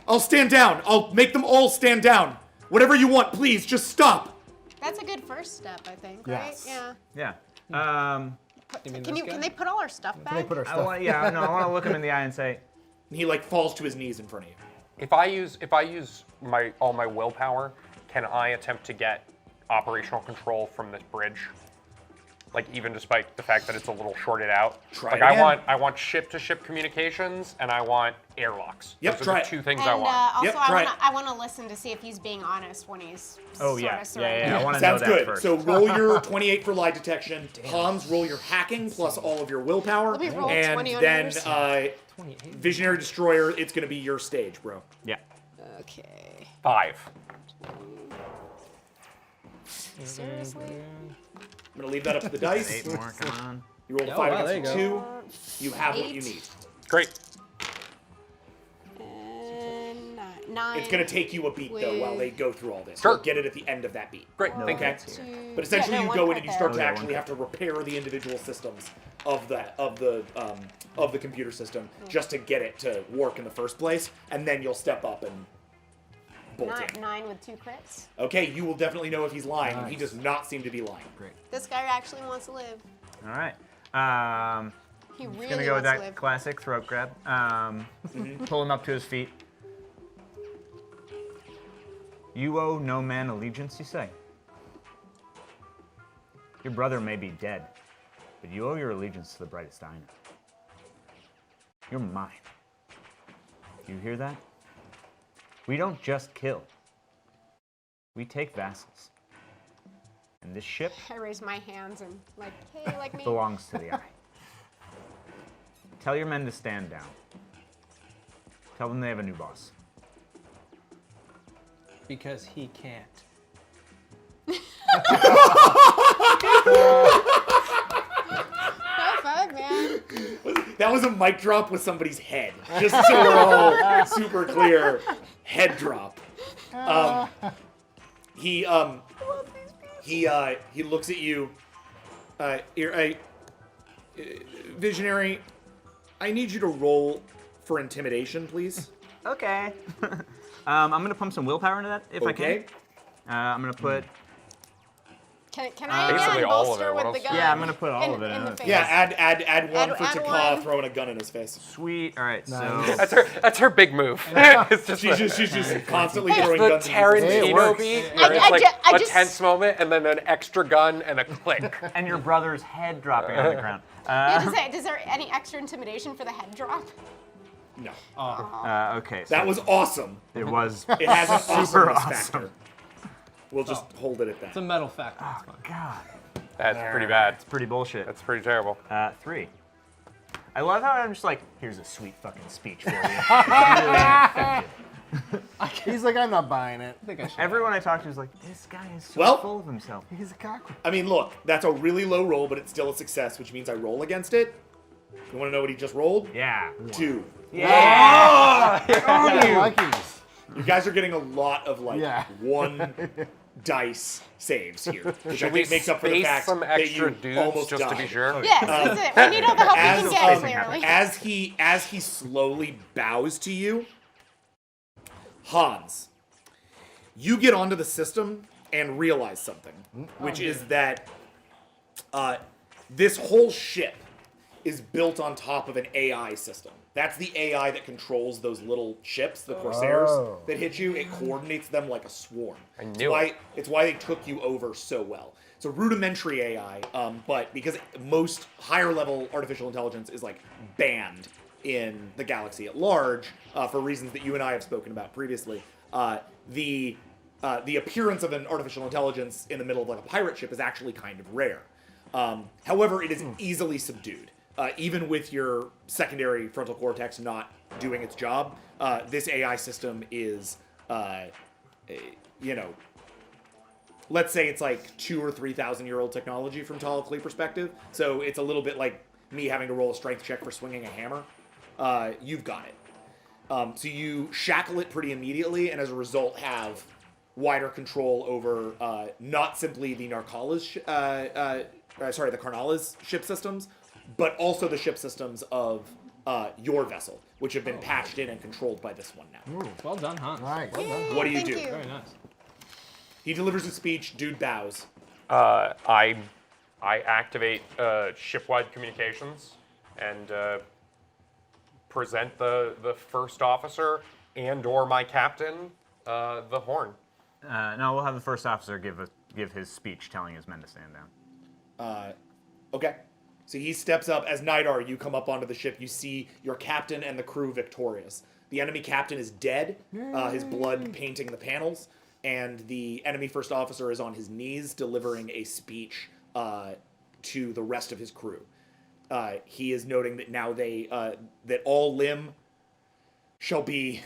I'll stand down. I'll make them all stand down. Whatever you want, please, just stop. That's a good first step, I think, Yes. right? Yeah. Yeah. Can they put all our stuff back? They put our I stuff. want to look him in the eye and say, And he like falls to his knees in front of you. If I use all my willpower, can I attempt to get operational control from this bridge? Like even despite the fact that it's a little shorted out. Try like it again. I want ship-to-ship communications and I want airlocks. Yep, Those try are it. the 2 things And I want. also, Yep, try it. I want to listen to see if he's being honest when he's "Oh sort yeah, of surrendering. yeah. I want to know Sounds that good. first." So roll your 28 for lie detection. Hans, roll your hacking plus all of your willpower. Let me roll and 20 on then yours. Visionary Destroyer, it's going to be your stage, bro. yeah. Okay. 5. Seriously? I'm going to leave that up to the dice. 8 more, come on. You rolled a Oh, 5 wow, against there a you 2. You have what you 8. need. Great. And 9. 9. It's going to take you a beat, though, while they go through all this. Sure. You'll get it at the end of that beat. Great, thank you. Okay? Two- But essentially, yeah, no, you one go in crit and you there. start to yeah, actually one have to repair the individual systems of the computer system just to get it to work in the first place, and then you'll step up and bolt in. 9 with 2 crits. Okay, you will definitely know if he's lying. He does not seem to be lying. Great. This guy actually wants to live. All right. He Just really gonna go with wants to that live. classic throat grab. Pull him up to his feet. You owe no man allegiance, you say? Your brother may be dead, but you owe your allegiance to the brightest eye in it. You're mine. You hear that? We don't just kill. We take vassals. And this ship I raise my hands and like, hey, like me. belongs to the eye. Tell your men to stand down. Tell them they have a new boss. Because he can't. High five, man. That was a mic drop with somebody's head. Just so we're all super clear. Head drop. He looks at you. Visionary, I need you to roll for intimidation, please. Okay. I'm gonna pump some willpower into that if I Okay. can. I'm gonna put. Can I Basically again all of bolster it. What with the else? gun? Yeah, I'm gonna put all of it in the it. face? Yeah, add one for Add Taka one. throwing a gun in his face. Sweet. All right. Nice. So That's her big move. It's just She's just constantly Hey, throwing the guns in people's faces. Hey, it Tarantino works. beat, I- where it's I like ju- I a just- tense moment and then an extra gun and a click. and your brother's head dropping on the ground. Yeah, is there any extra intimidation for the head drop? No. Okay. So That was awesome. It was. It has an Super awesomeness awesome. factor. We'll just hold it at It's a that. metal factor. That's fine. God. That's pretty bad. Pretty bullshit. That's pretty terrible. 3. I love how I'm just like, here's a sweet fucking speech for you. Really effective. He's like, I'm not buying it. I think I should. Everyone I talk to is like, this guy is so Well- full of himself. He's a cockroach. I mean, look, that's a really low roll, but it's still a success, which means I roll against it. You want to know what he just rolled? Yeah. 2. Yeah. Luckies. You guys are getting a lot of like Yeah. 1 dice saves here, which I Should we think makes up for the space fact some that extra you dudes almost just to died. be sure? Yes, that's it. We need all the help we can get, clearly. As he slowly bows to you, Hans, you get onto the system and realize something, which is that this whole ship is built on top of an AI system. That's the AI that controls those little ships, the Corsairs, that hit you. It coordinates them like a swarm. I knew it. It's why they took you over so well. It's a rudimentary AI, but because most higher level artificial intelligence is like banned in the galaxy at large for reasons that you and I have spoken about previously, the appearance of an artificial intelligence in the middle of like a pirate ship is actually kind of rare. However, it is easily subdued. Even with your secondary frontal cortex not doing its job, this AI system is, let's say it's like 2,000 or 3,000 year old technology from Tall Klee perspective. So it's a little bit like me having to roll a strength check for swinging a hammer. You've got it. So you shackle it pretty immediately, and as a result have wider control over not simply the Narkala's, the Karnala's ship systems, but also the ship systems of your vessel, which have been patched in and controlled by this one now. Well done, Hans. Nice. What do you Thank do? Very nice. He delivers a speech, dude bows. I activate shipwide communications and present the first officer and or my captain the horn. No, we'll have the first officer give his speech telling his men to stand down. Okay. So he steps up. As Nidar, you come up onto the ship. You see your captain and the crew victorious. The enemy captain is dead, his blood painting the panels, and the enemy first officer is on his knees delivering a speech to the rest of his crew. He is noting that now that all limb shall be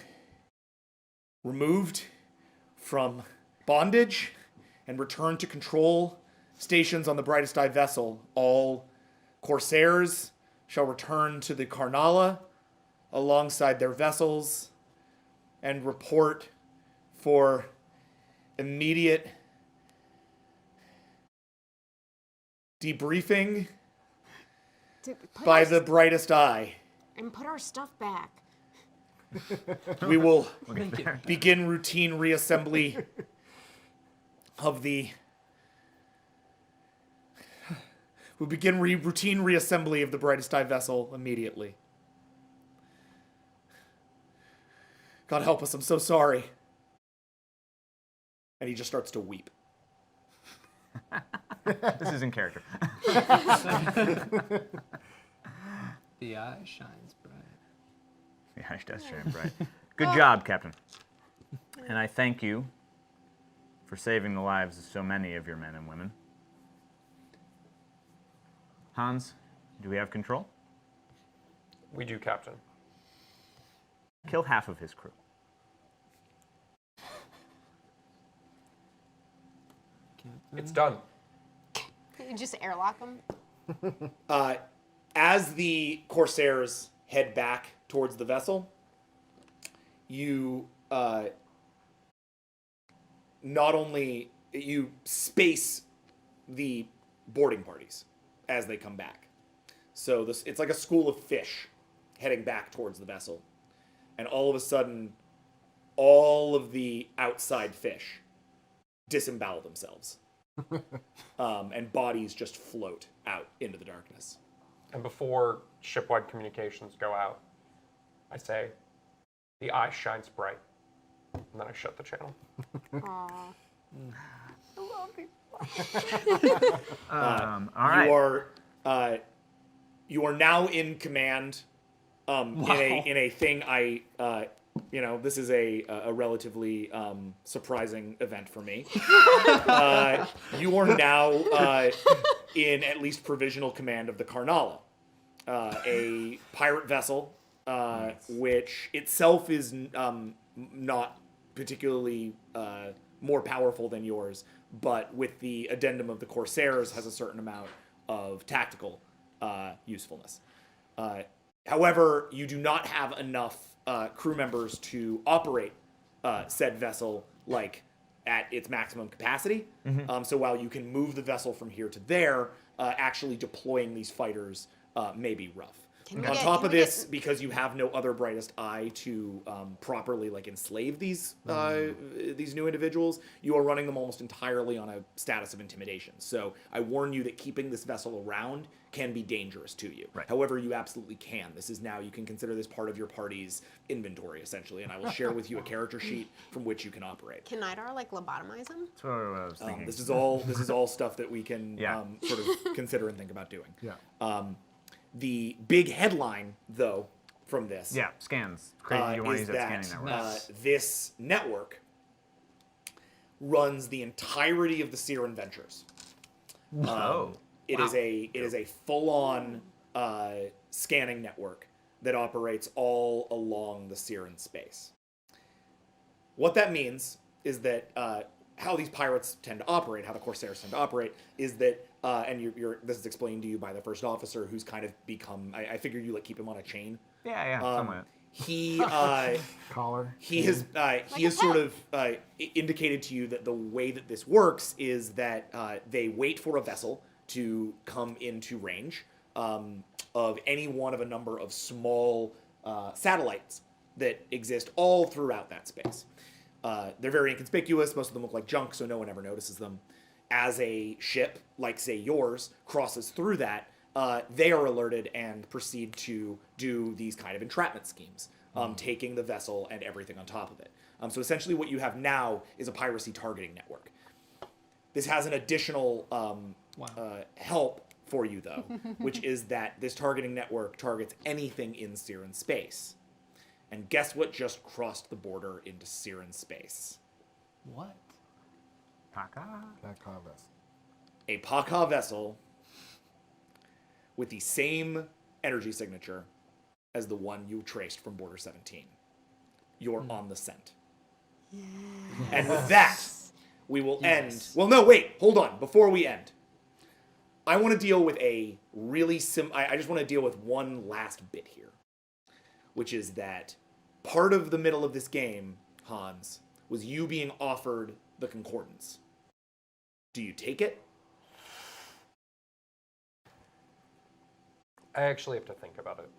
removed from bondage and returned to control stations on the Brightest Eye vessel. All Corsairs shall return to the Karnala alongside their vessels. and report for immediate debriefing by the brightest eye. And put our stuff back. We will begin routine reassembly of the. We'll begin routine reassembly of the brightest eye vessel immediately. God help us, I'm so sorry. And he just starts to weep. This is in character. The eye shines bright. Yeah, it does shine bright. Good job, Captain. And I thank you for saving the lives of so many of your men and women. Hans, do we have control? We do, Captain. Kill half of his crew. It's done. You just airlock them. As the Corsairs head back towards the vessel, you not only you space the boarding parties as they come back. So it's like a school of fish heading back towards the vessel. And all of a sudden, all of the outside fish disembowel themselves. And bodies just float out into the darkness. And before shipwide communications go out, I say, the eye shines bright. And then I shut the channel. Aww. All right. You are now in command. In a thing this is a relatively surprising event for me. You are now in at least provisional command of the Carnala, a pirate vessel, which itself is not particularly more powerful than yours, but with the addendum of the Corsairs has a certain amount of tactical usefulness. However, you do not have enough crew members to operate said vessel at its maximum capacity. So while you can move the vessel from here to there, actually deploying these fighters may be rough. On top of this, because you have no other brightest eye to properly enslave these new individuals, you are running them almost entirely on a status of intimidation. So I warn you that keeping this vessel around can be dangerous to you. Right. However, you absolutely can. This is now, you can consider this part of your party's inventory, essentially, and I will share with you a character sheet from which you can operate. Can Nidar lobotomize him? That's what I was thinking. This is all stuff that we can sort of consider and think about doing. Yeah. The big headline, though, from this scans. Crazy you want to is use that scanning network. this network runs the entirety of the Siren Ventures. It is a full-on scanning network that operates all along the Siren space. What that means is that how these pirates tend to operate, how the Corsairs tend to operate, is that, and this is explained to you by the first officer, who's kind of become, I figured you keep him on a chain. Yeah, somewhat. He Collar. he has sort of indicated to you that the way that this works is that they wait for a vessel to come into range of any one of a number of small satellites that exist all throughout that space. They're very inconspicuous. Most of them look like junk, so no one ever notices them. As a ship, like, say, yours, crosses through that, they are alerted and proceed to do these kind of entrapment schemes, taking the vessel and everything on top of it. So essentially what you have now is a piracy targeting network. This has an additional help for you, though, which is that this targeting network targets anything in Siren space. And guess what just crossed the border into Siren space? What? Paka? A Paka vessel with the same energy signature as the one you traced from Border 17. You're on the scent. Yes. And with that, we will end. Well, no, wait, hold on. Before we end, I want to deal with a really I just want to deal with one last bit here, which is that part of the middle of this game, Hans, was you being offered the Concordance. Do you take it? I actually have to think about it.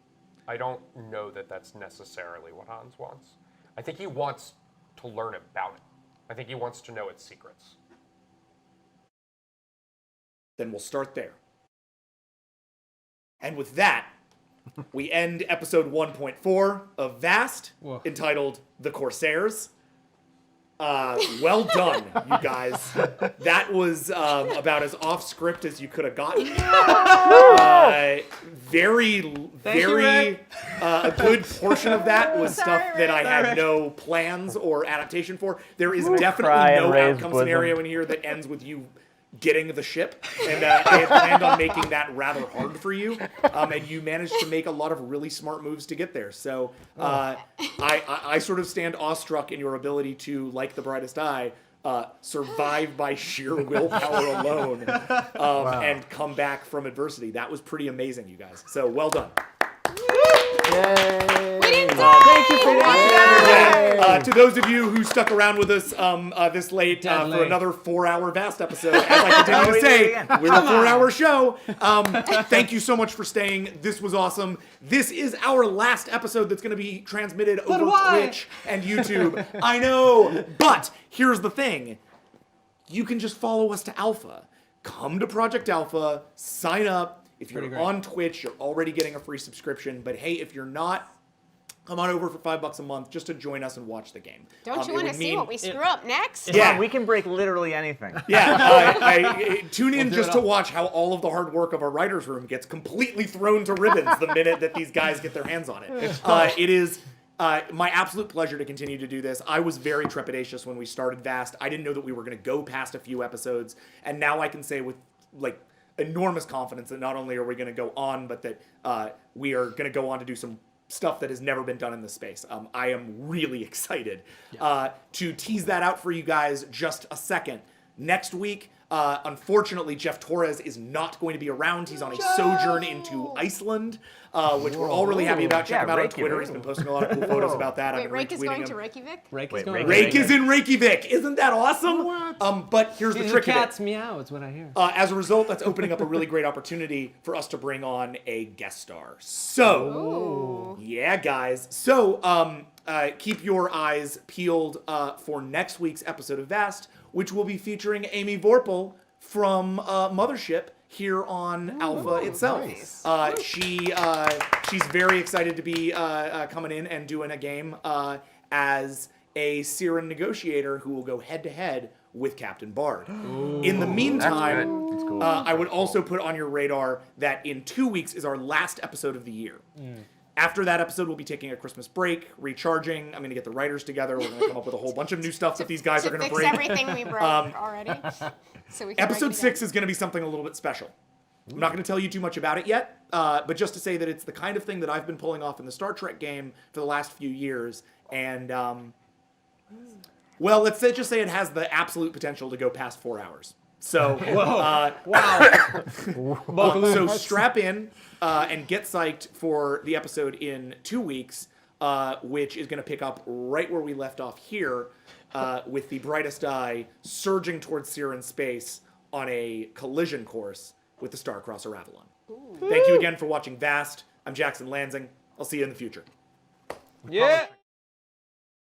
I don't know that that's necessarily what Hans wants. I think he wants to learn about it. I think he wants to know its secrets. Then we'll start there. And with that, we end episode 1.4 of Vast, entitled The Corsairs. Well done, you guys. That was about as off script as you could have gotten. A good portion of that was stuff that I had no plans or adaptation for. There is definitely no outcome scenario in here that ends with you getting the ship, and I had planned on making that rather hard for you, and you managed to make a lot of really smart moves to get there. So I sort of stand awestruck in your ability to, like the brightest eye, survive by sheer willpower alone, and come back from adversity. That was pretty amazing, you guys. So well done. Yay! We didn't die! Thank you for that. To those of you who stuck around with us this late for another 4-hour Vast episode, as I continue to say, we're a 4-hour show. Thank you so much for staying. This was awesome. This is our last episode that's going to be transmitted over Twitch and YouTube. I know, but here's the thing. You can just follow us to Alpha. Come to Project Alpha, sign up. If you're on Twitch, you're already getting a free subscription. But hey, if you're not, come on over for $5 a month just to join us and watch the game. Don't you want to see what we screw up next? Yeah, we can break literally anything. Yeah, tune in just to watch how all of the hard work of our writer's room gets completely thrown to ribbons the minute that these guys get their hands on it. It is my absolute pleasure to continue to do this. I was very trepidatious when we started Vast. I didn't know that we were going to go past a few episodes, and now I can say with enormous confidence that not only are we going to go on, but that we are going to go on to do some stuff that has never been done in this space. I am really excited to tease that out for you guys just a second. Next week, unfortunately, Jeff Torres is not going to be around. He's on a sojourn into Iceland, which we're all really happy about. Check him out on Twitter. He's been posting a lot of cool photos about that. Wait, Rake is going to Reykjavik? Rake is in Reykjavik. Isn't that awesome? But here's the trick of it. Cat's meow is what I hear. As a result, that's opening up a really great opportunity for us to bring on a guest star. So, yeah, guys. So, keep your eyes peeled for next week's episode of Vast, which will be featuring Amy Vorpal from Mothership here on Alpha itself. Nice. She's very excited to be coming in and doing a game as a Siren negotiator who will go head-to-head with Captain Bard. In the meantime, That's cool. I would also put on your radar that in 2 weeks is our last episode of the year. After that episode, we'll be taking a Christmas break, recharging. I'm going to get the writers together. We're going to come up with a whole bunch of new stuff that these guys are going to bring. Fix everything we broke already. So we can Episode 6 is going to be something a little bit special. I'm not going to tell you too much about it yet, but just to say that it's the kind of thing that I've been pulling off in the Star Trek game for the last few years. And, well, just say it has the absolute potential to go past 4 hours. So, so strap in and get psyched for the episode in 2 weeks, which is going to pick up right where we left off here with the brightest eye surging towards Siren space on a collision course with the Starcrosser Avalon. Thank you again for watching Vast. I'm Jackson Lansing. I'll see you in the future. Yeah.